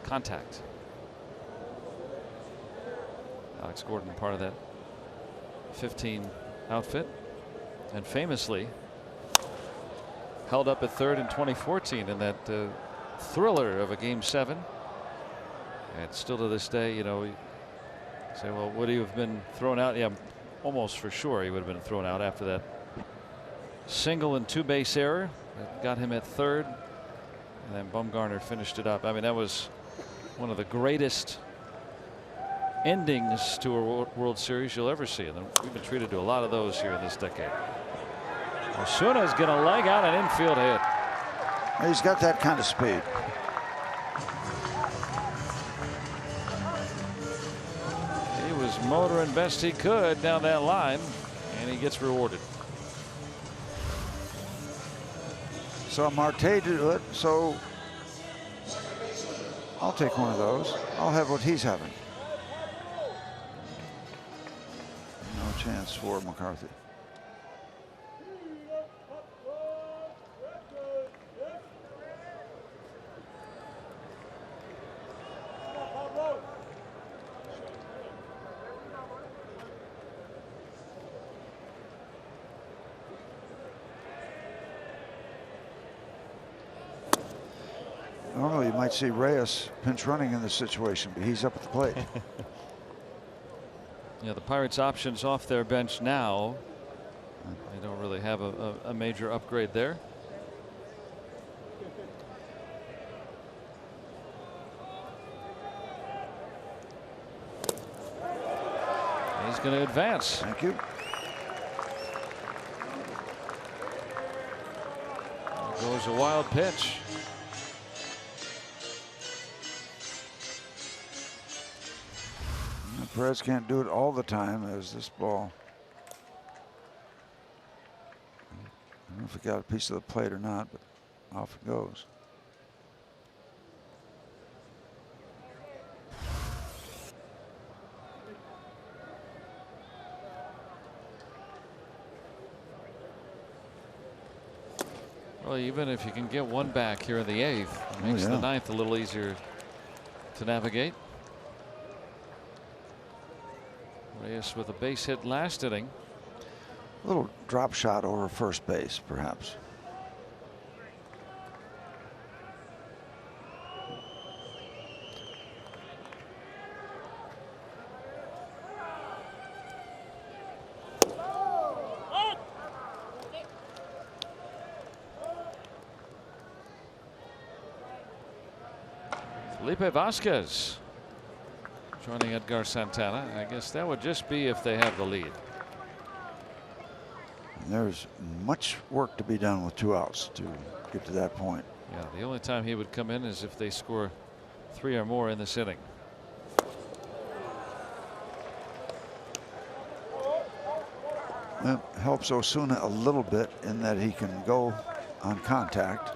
Contact. Alex Gordon, part of that 15 outfit, and famously held up at 3rd in 2014 in that thriller of a Game 7. And still to this day, you know, you say, well, would he have been thrown out? Yeah, almost for sure he would have been thrown out after that single and 2-base error that got him at 3rd, and then Bumgarner finished it up. I mean, that was one of the greatest endings to a World Series you'll ever see, and we've been treated to a lot of those here in this decade. Osuna's going to leg out an infield hit. He's got that kind of speed. He was motoring best he could down that line, and he gets rewarded. So Marte do it, so I'll take one of those. I'll have what he's having. No chance for McCarthy. Normally you might see Reyes pinch running in this situation, but he's up at the plate. Yeah, the Pirates' options off their bench now. They don't really have a major upgrade there. He's going to advance. Thank you. There goes a wild pitch. Perez can't do it all the time as this ball. I don't know if it got a piece of the plate or not, but off it goes. Well, even if you can get one back here in the 8th, it makes the 9th a little easier to navigate. Reyes with a base hit last inning. A little drop shot over first base, perhaps. Felipe Vasquez joining Edgar Santana. I guess that would just be if they have the lead. There's much work to be done with 2 outs to get to that point. Yeah, the only time he would come in is if they score 3 or more in this inning. It helps Osuna a little bit in that he can go on contact.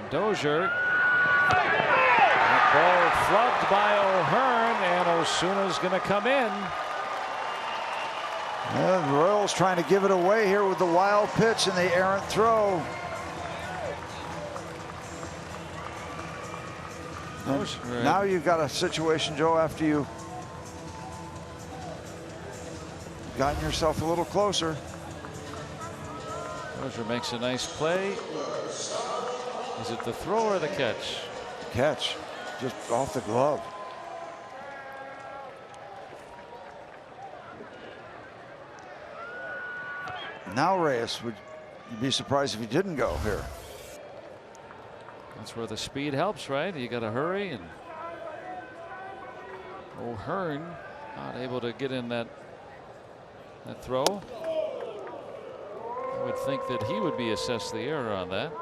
Dozier. That ball flubbed by O'Hearn, and Osuna's going to come in. And the Royals trying to give it away here with the wild pitch and the errant throw. And now you've got a situation, Joe, after you've gotten yourself a little closer. Dozier makes a nice play. Is it the throw or the catch? Catch, just off the glove. Now Reyes, would you be surprised if he didn't go here? That's where the speed helps, right? You got to hurry, and O'Hearn not able to get in that throw. I would think that he would be assessed the error on that.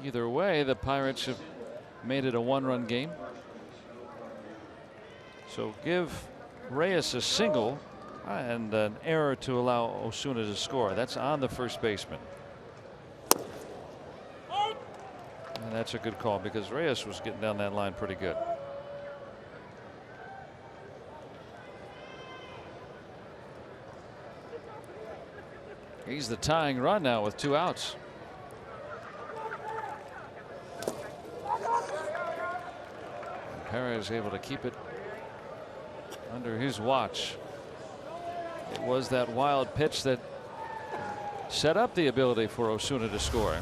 Either way, the Pirates have made it a 1-run game. So give Reyes a single and an error to allow Osuna to score. That's on the first baseman. And that's a good call because Reyes was getting down that line pretty good. He's the tying run now with 2 outs. Perez able to keep it under his watch. It was that wild pitch that set up the ability for Osuna to score.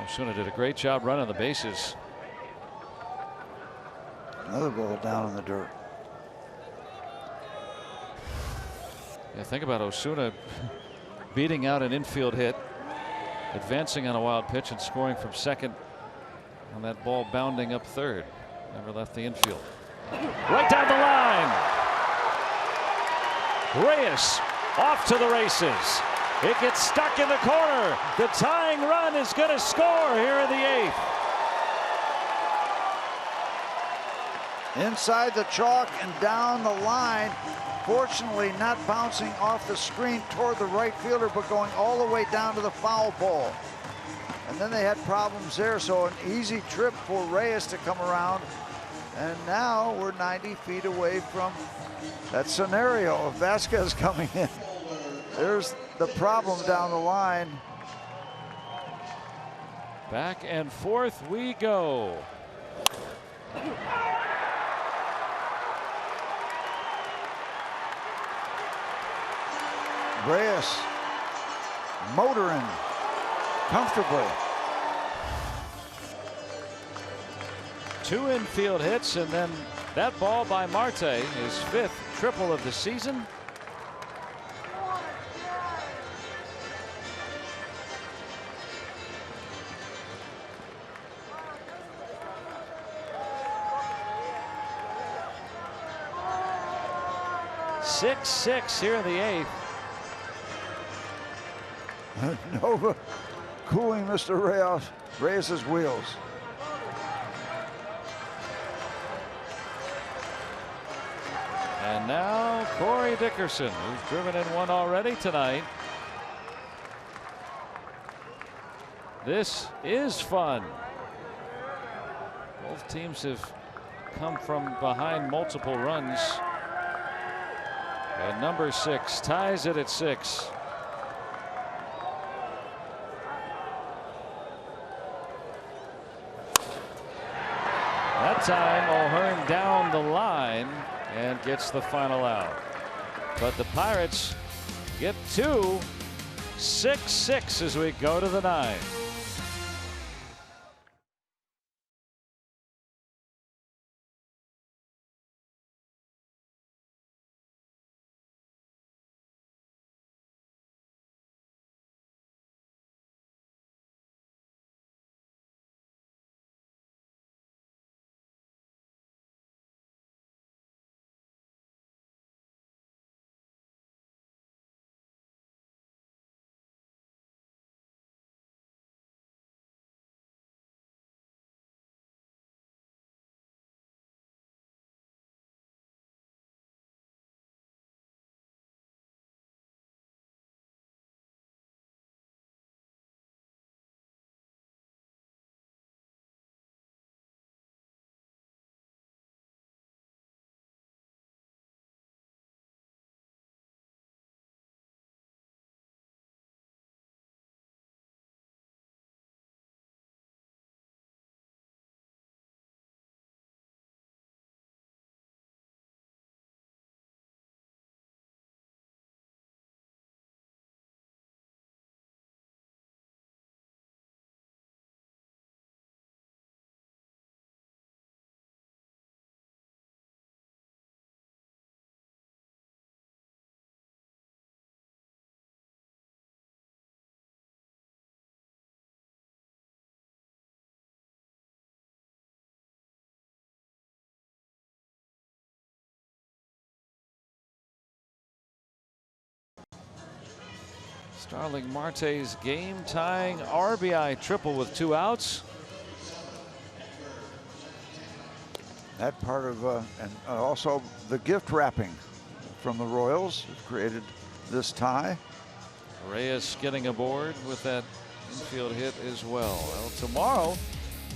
Osuna did a great job running the bases. Another ball down in the dirt. Yeah, think about Osuna beating out an infield hit, advancing on a wild pitch and scoring from second on that ball bounding up third. Never left the infield. Right down the line. Reyes off to the races. It gets stuck in the corner. The tying run is going to score here in the 8th. Inside the chalk and down the line. Fortunately, not bouncing off the screen toward the right fielder, but going all the way down to the foul pole. And then they had problems there, so an easy trip for Reyes to come around. And now we're 90 feet away from that scenario of Vasquez coming in. There's the problem down the line. Back and forth we go. Reyes motoring comfortably. 2 infield hits, and then that ball by Marte, his 5th triple of the season. Six here in the 8th. Nova cooling Mr. Reyes' wheels. And now Corey Dickerson, who's driven in 1 already tonight. This is fun. Both teams have come from behind multiple runs And number 6 ties it at 6. That time O'Hearn down the line and gets the final out. But the Pirates get 2. 6-6 as we go to the 9th. Starling Marte's game-tying RBI triple with 2 outs. That part of and also the gift wrapping from the Royals created this tie. Reyes getting aboard with that infield hit as well. Well, tomorrow,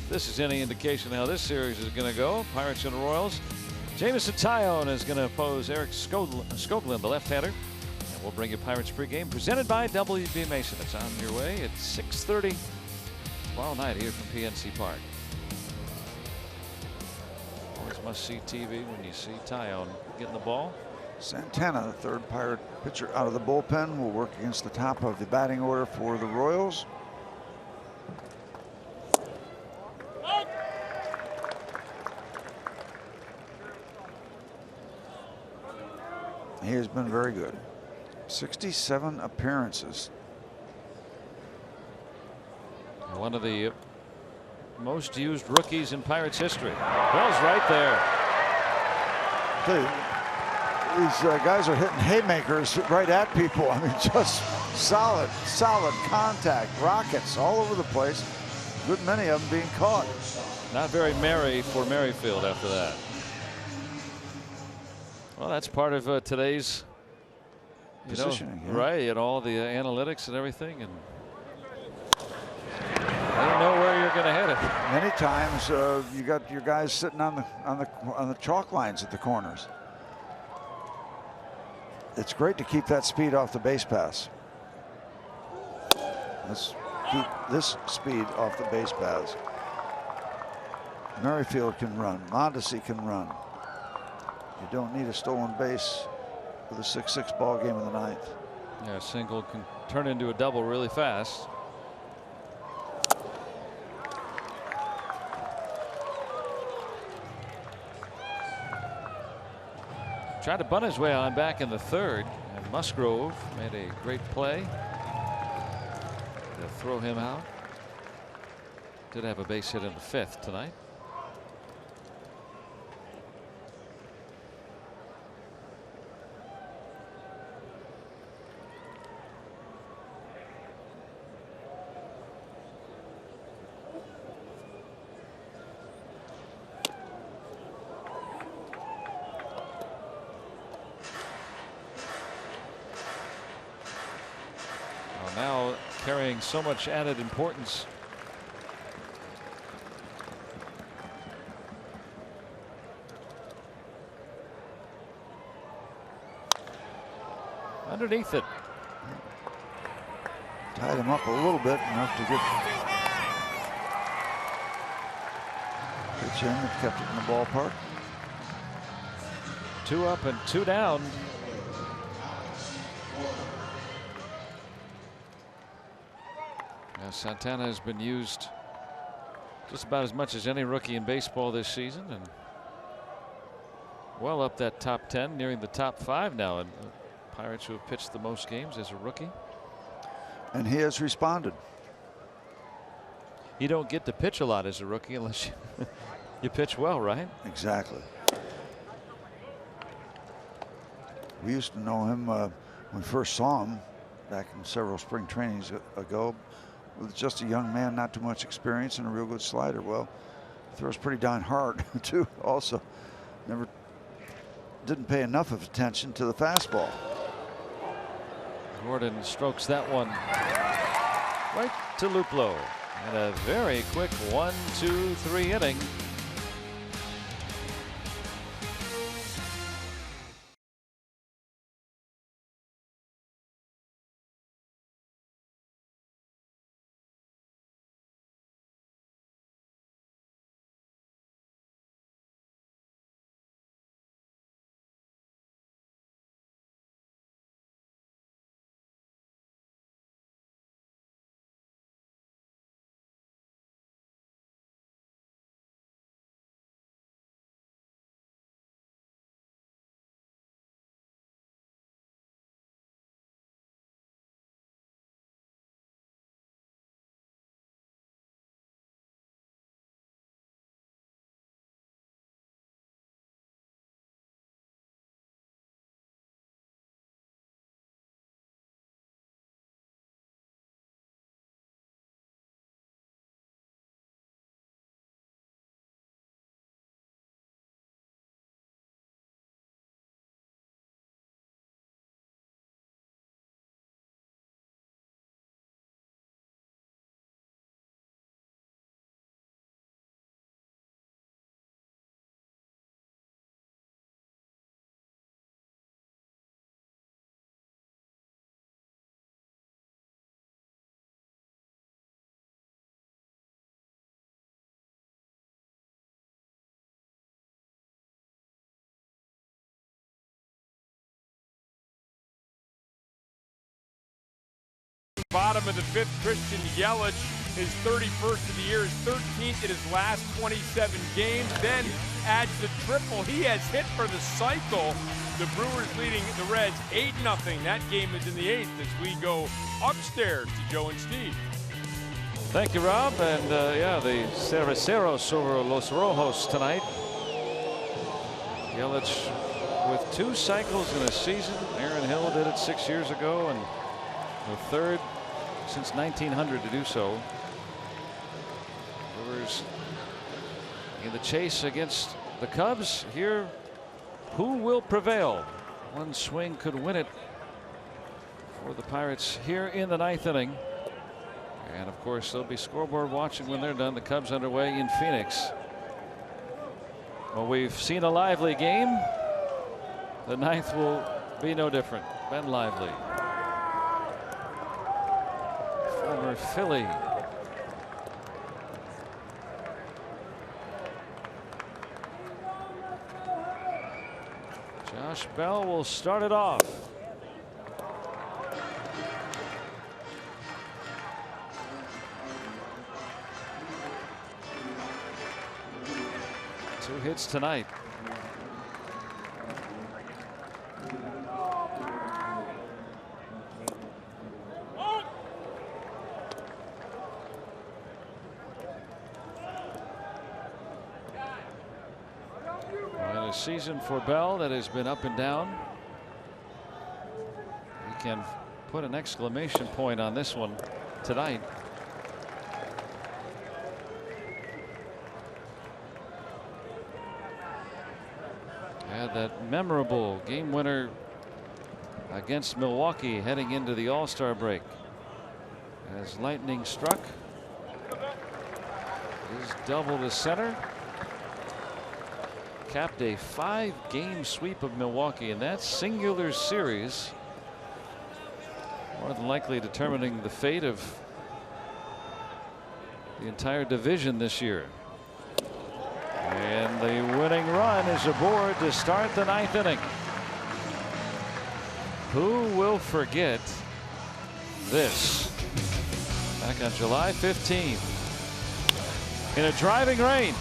this is any indication how this series is going to go. Pirates and Royals. Jameson Taillon is going to oppose Eric Skoglund, the left-hander. And we'll bring you Pirates pregame presented by WB Mason. It's on your way at 6:30 tomorrow night here from PNC Park. Always must see TV when you see Taillon getting the ball. Santana, the third Pirate pitcher out of the bullpen, will work against the top of the batting order for the Royals. He has been very good. 67 appearances. One of the most used rookies in Pirates history. Bell's right there. These guys are hitting haymakers right at people. I mean, just solid contact, rockets all over the place. Good many of them being caught. Not very merry for Merrifield after that. Well, that's part of today's positioning, yeah. Right, and all the analytics and everything, and they know where you're going to hit it. Many times you got your guys sitting on the chalk lines at the corners. It's great to keep that speed off the base pass. Let's keep this speed off the base pass. Merrifield can run. Mondesi can run. You don't need a stolen base with a 6-6 ball game in the 9th. Yeah, a single can turn into a double really fast. Tried to bunt his way on back in the 3rd, and Musgrove made a great play to throw him out. Did have a base hit in the 5th tonight. Now carrying so much added importance. underneath it. Tied him up a little bit, enough to get pitch in and kept it in the ballpark. 2 up and 2 down. Now Santana has been used just about as much as any rookie in baseball this season, and well up that top 10, nearing the top 5 now, and Pirates who have pitched the most games as a rookie. And he has responded. You don't get to pitch a lot as a rookie unless you pitch well, right? Exactly. We used to know him when we first saw him back in several spring trainings ago. With just a young man, not too much experience, and a real good slider. Well, throws pretty darn hard too. Also, didn't pay enough of attention to the fastball. Gordon strokes that one right to Luplow. And a very quick 1-2-3 inning. Bottom of the 5th, Christian Yelich, his 31st of the year, his 13th in his last 27 games, then adds the triple. He has hit for the cycle. The Brewers leading the Reds 8-0. That game is in the 8th as we go upstairs to Joe and Steve. Thank you, Rob. And yeah, the Cerveceros over Los Rojos tonight. Yelich with 2 cycles in a season. Aaron Hill did it 6 years ago, and the 3rd since 1900 to do so. Brewers in the chase against the Cubs. Here, who will prevail? One swing could win it for the Pirates here in the 9th inning. And of course, they'll be scoreboard watching when they're done. The Cubs underway in Phoenix. Well, we've seen a lively game. The 9th will be no different. Ben Lively, former Philly. Josh Bell will start it off. Two hits tonight. Well, a season for Bell that has been up and down. We can put an exclamation point on this one tonight. Had that memorable game winner against Milwaukee heading into the All-Star break. As lightning struck, his double to center capped a 5-game sweep of Milwaukee in that singular series. more than likely determining the fate of the entire division this year. And the winning run is aboard to start the 9th inning. Who will forget this? Back on July 15th, in a driving rain,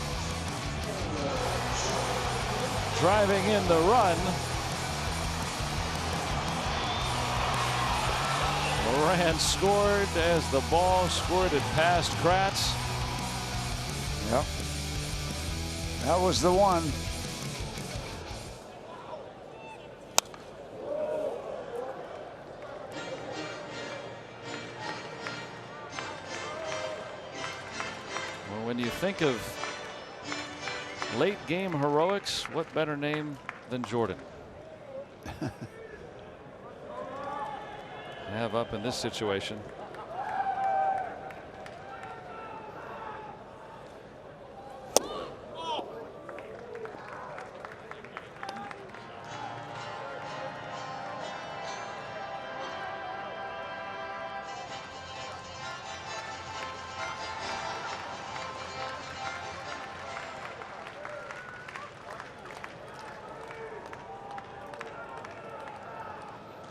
driving in the run, Moran scored as the ball squirted past Kratz. Yep. That was the one. Well, when you think of late game heroics, what better name than Jordan? Have up in this situation.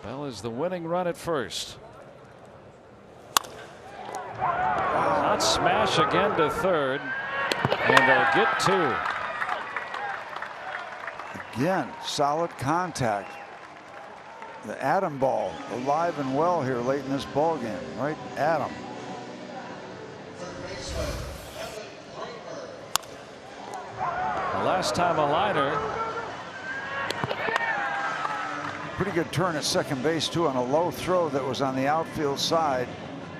Bell is the winning run at first. Not smash again to third, and they'll get 2. Again, solid contact. The Adam ball alive and well here late in this ball game, right? Adam. The last time a liner. Pretty good turn at second base too on a low throw that was on the outfield side.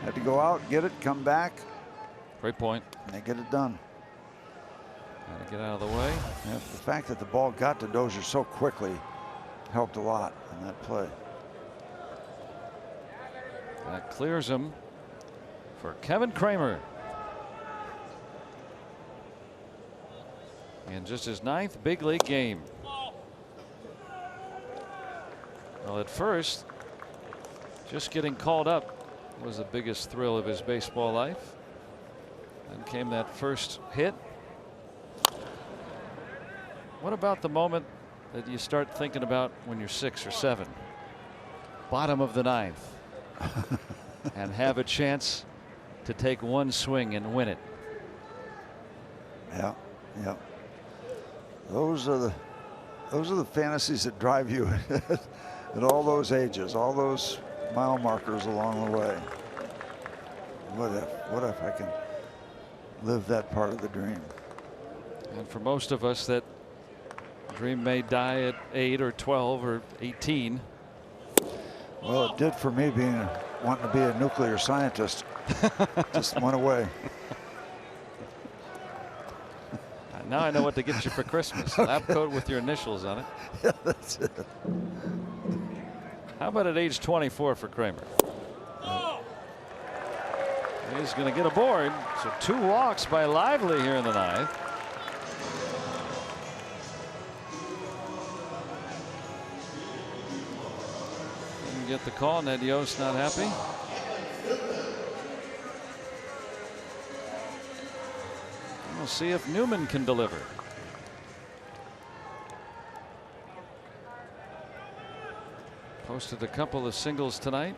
Had to go out, get it, come back. Great point. And they get it done. Got to get out of the way. Yeah, the fact that the ball got to Dozier so quickly helped a lot in that play. That clears him for Kevin Kramer. In just his 9th big league game. Well, at first, just getting called up was the biggest thrill of his baseball life. Then came that first hit. What about the moment that you start thinking about when you're 6 or 7? Bottom of the 9th. And have a chance to take one swing and win it. Yeah, yeah. Those are the fantasies that drive you at all those ages, all those mile markers along the way. What if I can live that part of the dream? And for most of us, that dream may die at 8 or 12 or 18. Well, it did for me, wanting to be a nuclear scientist. Just went away. Now I know what to get you for Christmas. Lab coat with your initials on it. Yeah, that's it. How about at age 24 for Kramer? He's going to get aboard. So 2 walks by Lively here in the 9th. Didn't get the call. Ned Yost not happy. We'll see if Newman can deliver. Posted a couple of singles tonight.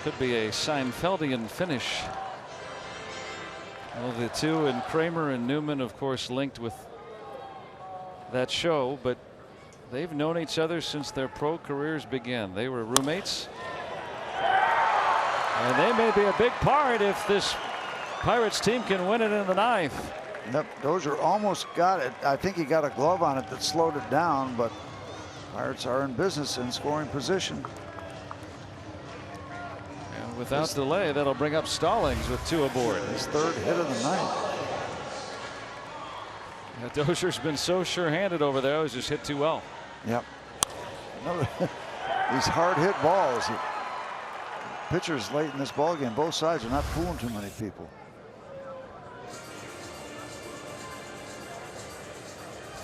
Could be a Seinfeldian finish. Well, the two, and Kramer and Newman, of course, linked with that show, but they've known each other since their pro careers began. They were roommates. And they may be a big part if this Pirates team can win it in the 9th. Yep, Dozier almost got it. I think he got a glove on it that slowed it down, but Pirates are in business in scoring position. And without delay, that'll bring up Stallings with 2 aboard. His 3rd hit of the night. Yeah, Dozier's been so sure-handed over there. He's just hit too well. Yep. These hard hit balls. Pitchers late in this ball game, both sides are not fooling too many people.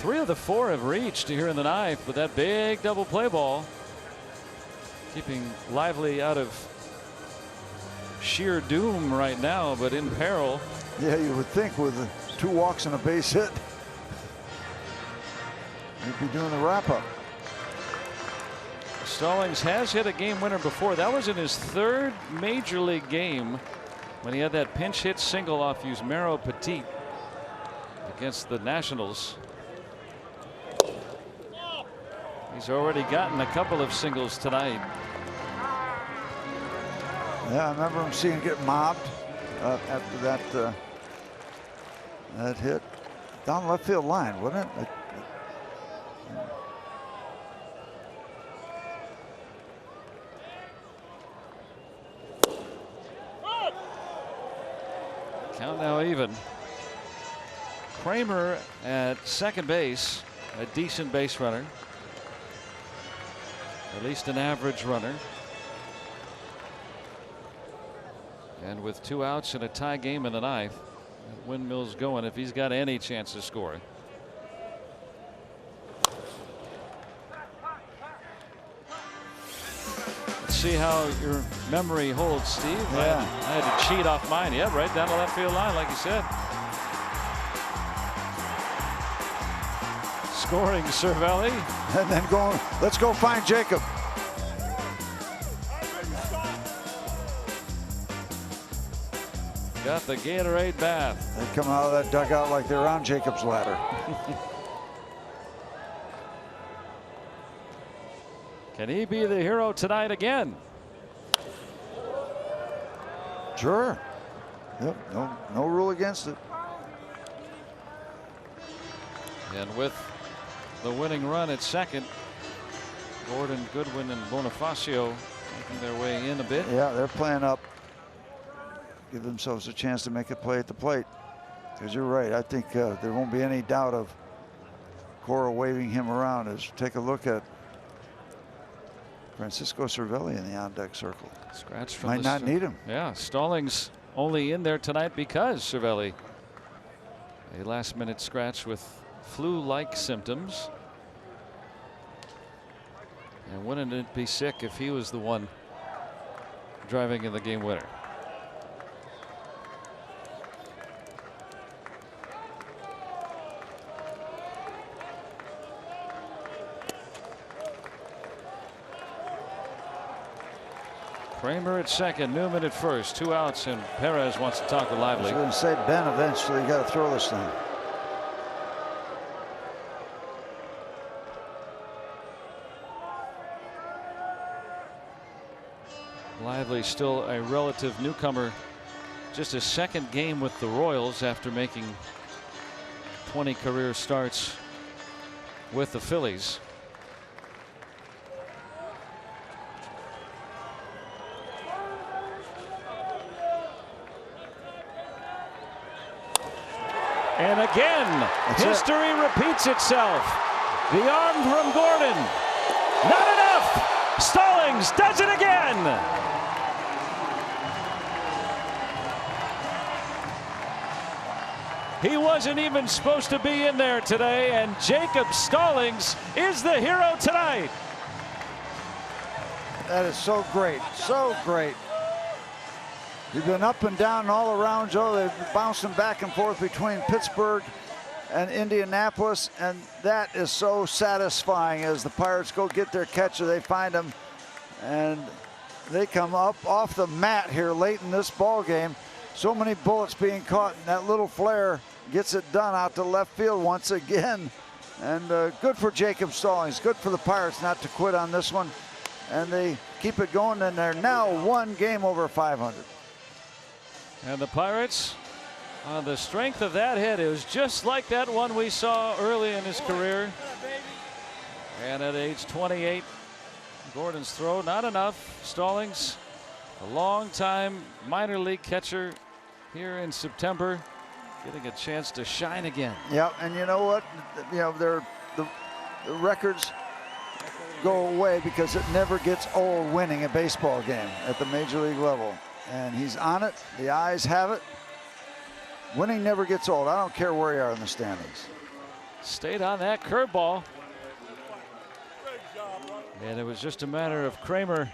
3 of the 4 have reached here in the ninth, but that big double play ball keeping Lively out of sheer doom right now, but in peril. Yeah, you would think with 2 walks and a base hit, he'd be doing the wrap-up. Stallings has hit a game winner before. That was in his 3rd major league game when he had that pinch hit single off Yusmeiro Petit against the Nationals. He's already gotten a couple of singles tonight. Yeah, I remember him seeing him get mobbed after that that hit down the left field line, wasn't it? Count now even. Kramer at second base, a decent base runner, at least an average runner. And with 2 outs and a tie game in the ninth, Windmill's going if he's got any chance of scoring. Let's see how your memory holds, Steve. Yeah. I had to cheat off mine. Yeah, right down the left field line, like you said. Scoring Cervelli. And then going, let's go find Jacob. Got the Gatorade bath. They come out of that dugout like they're on Jacob's ladder. Can he be the hero tonight again? Sure. Yep. No rule against it. And with the winning run at second, Gordon, Goodwin, and Bonifacio making their way in a bit. Yeah, they're playing up. Give themselves a chance to make a play at the plate. Because you're right. I think there won't be any doubt of Cora waving him around. As take a look at Francisco Cervelli in the on-deck circle. Scratch from Might not need him. Yeah, Stallings only in there tonight because Cervelli, a last-minute scratch with flu-like symptoms. And wouldn't it be sick if he was the one driving in the game winner? Kramer at second, Newman at first, 2 outs, and Perez wants to talk to Lively. I was going to say, Ben, eventually you got to throw this thing. Lively still a relative newcomer, just his 2nd game with the Royals after making 20 career starts with the Phillies. And again, history repeats itself. The arm from Gordon. Not enough. Stallings does it again. He wasn't even supposed to be in there today, and Jacob Stallings is the hero tonight. That is so great. So great. You've been up and down all around, Joe. They've been bouncing back and forth between Pittsburgh and Indianapolis, and that is so satisfying as the Pirates go get their catcher. They find him, and they come up off the mat here late in this ball game. So many bullets being caught, and that little flare gets it done out to left field once again. And good for Jacob Stallings. Good for the Pirates not to quit on this one. And they keep it going, and they're now 1 game over 500. And the Pirates, on the strength of that hit, it was just like that one we saw early in his career. And at age 28, Gordon's throw, not enough. Stallings, a long-time minor league catcher here in September, getting a chance to shine again. Yeah, and you know what? You know, the records go away because it never gets old winning a baseball game at the major league level. And he's on it. The eyes have it. Winning never gets old. I don't care where you are in the standings. stayed on that curveball. And it was just a matter of Kramer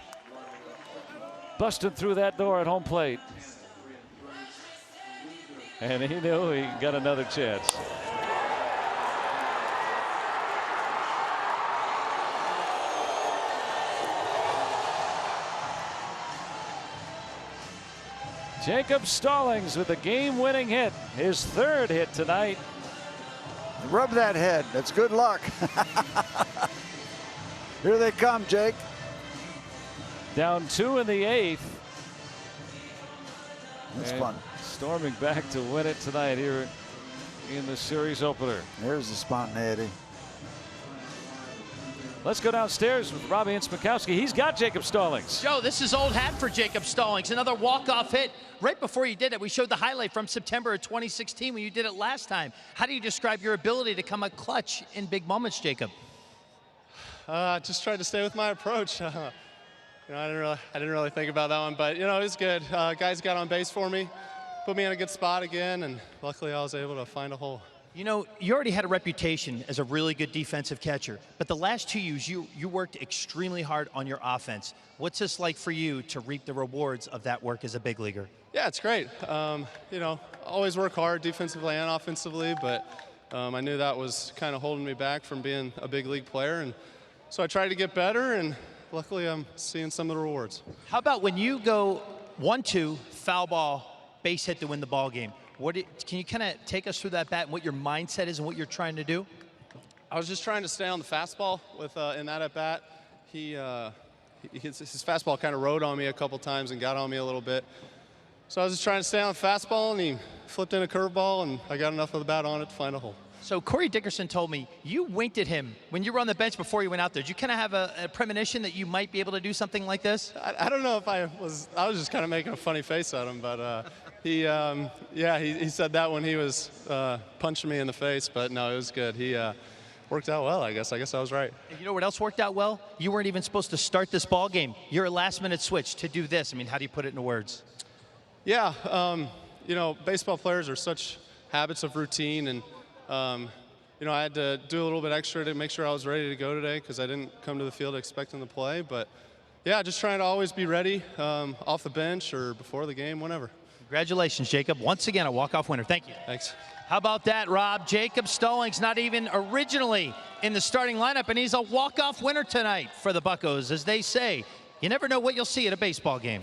busting through that door at home plate. And he knew he got another chance. Jacob Stallings with a game-winning hit, his third hit tonight. Rub that head. That's good luck. Here they come, Jake. Down 2 in the 8th. That's fun. Storming back to win it tonight here in the series opener. There's the spontaneity. Let's go downstairs with Robbie Inspikowski. He's got Jacob Stallings. Joe, this is old hat for Jacob Stallings. Another walk-off hit. Right before you did it, we showed the highlight from September of 2016 when you did it last time. How do you describe your ability to come up clutch in big moments, Jacob? Just tried to stay with my approach. You know, I didn't really think about that one, but you know, it was good. Guys got on base for me, put me in a good spot again, and luckily I was able to find a hole. You know, you already had a reputation as a really good defensive catcher, but the last 2 years, you worked extremely hard on your offense. What's this like for you to reap the rewards of that work as a big leaguer? Yeah, it's great. You know, always work hard defensively and offensively, but I knew that was kind of holding me back from being a big league player, and so I tried to get better, and luckily I'm seeing some of the rewards. How about when you go 1-2, foul ball, base hit to win the ball game? Can you kind of take us through that bat and what your mindset is and what you're trying to do? I was just trying to stay on the fastball with in that at bat. His fastball kind of rode on me a couple times and got on me a little bit. So I was just trying to stay on the fastball, and he flipped in a curveball, and I got enough of the bat on it to find a hole. So Corey Dickerson told me you winked at him when you were on the bench before you went out there. Did you kind of have a premonition that you might be able to do something like this? I don't know if I was just kind of making a funny face at him, but he said that when he was punching me in the face, but no, it was good. He worked out well, I guess. I was right. And you know what else worked out well? You weren't even supposed to start this ball game. You're a last-minute switch to do this. I mean, how do you put it into words? Yeah, you know, baseball players are such habits of routine, and you know, I had to do a little bit extra to make sure I was ready to go today because I didn't come to the field expecting to play. But yeah, just trying to always be ready off the bench or before the game, whenever. Congratulations, Jacob. Once again, a walk-off winner. Thank you. Thanks. How about that, Rob? Jacob Stallings not even originally in the starting lineup, and he's a walk-off winner tonight for the Buccos. As they say, you never know what you'll see at a baseball game.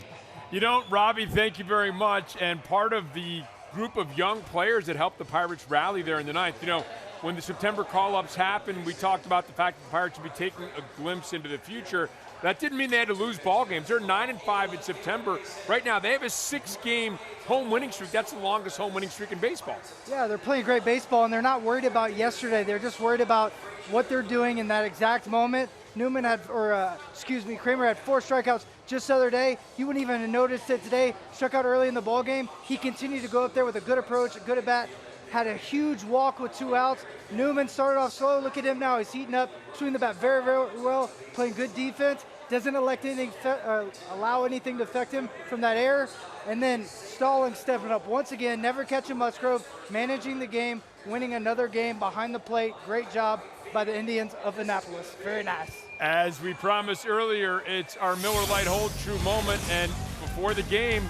You know, Robbie, thank you very much. And part of the group of young players that helped the Pirates rally there in the ninth, you know, when the September call-ups happened, we talked about the fact that the Pirates should be taking a glimpse into the future. That didn't mean they had to lose ball games. They're 9-5 in September. Right now, they have a 6-game home winning streak. That's the longest home winning streak in baseball. Yeah, they're playing great baseball, and they're not worried about yesterday. They're just worried about what they're doing in that exact moment. Kramer had 4 strikeouts just the other day. He wouldn't even have noticed it today. Struck out early in the ball game. He continued to go up there with a good approach, a good at bat. Had a huge walk with 2 outs. Newman started off slow. Look at him now. He's heating up, swinging the bat very, very well, playing good defense. Doesn't allow anything to affect him from that error. And then Stallings stepping up once again, never catching Musgrove, managing the game, winning another game behind the plate. Great job by the Indians of Annapolis. Very nice. As we promised earlier, it's our Miller Lite Hold True moment, and before the game,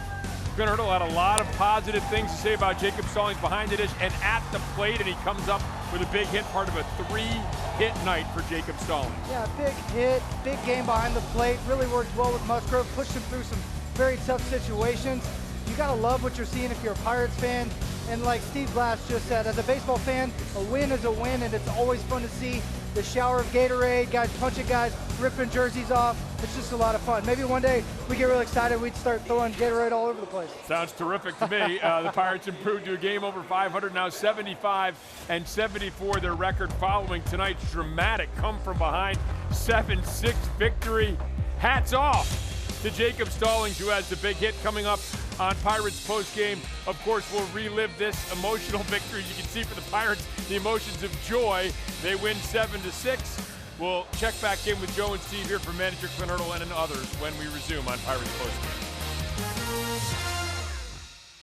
Glenn Hurdle had a lot of positive things to say about Jacob Stallings behind the dish and at the plate, and he comes up with a big hit, part of a 3-hit night for Jacob Stallings. Yeah, big hit, big game behind the plate, really worked well with Musgrove, pushed him through some very tough situations. You gotta love what you're seeing if you're a Pirates fan, and like Steve Glass just said, as a baseball fan, a win is a win, and it's always fun to see the shower of Gatorade, guys punching guys, ripping jerseys off. It's just a lot of fun. Maybe one day we get real excited, we'd start throwing Gatorade all over the place. Sounds terrific to me. The Pirates improved to a game over 500, now 75-74 their record following tonight's dramatic come-from-behind 7-6 victory. Hats off to Jacob Stallings, who has the big hit coming up on Pirates postgame. Of course, we'll relive this emotional victory. You can see for the Pirates the emotions of joy. They win 7-6. We'll check back in with Joe and Steve here for manager Clint Hurdle and others when we resume on Pirates postgame.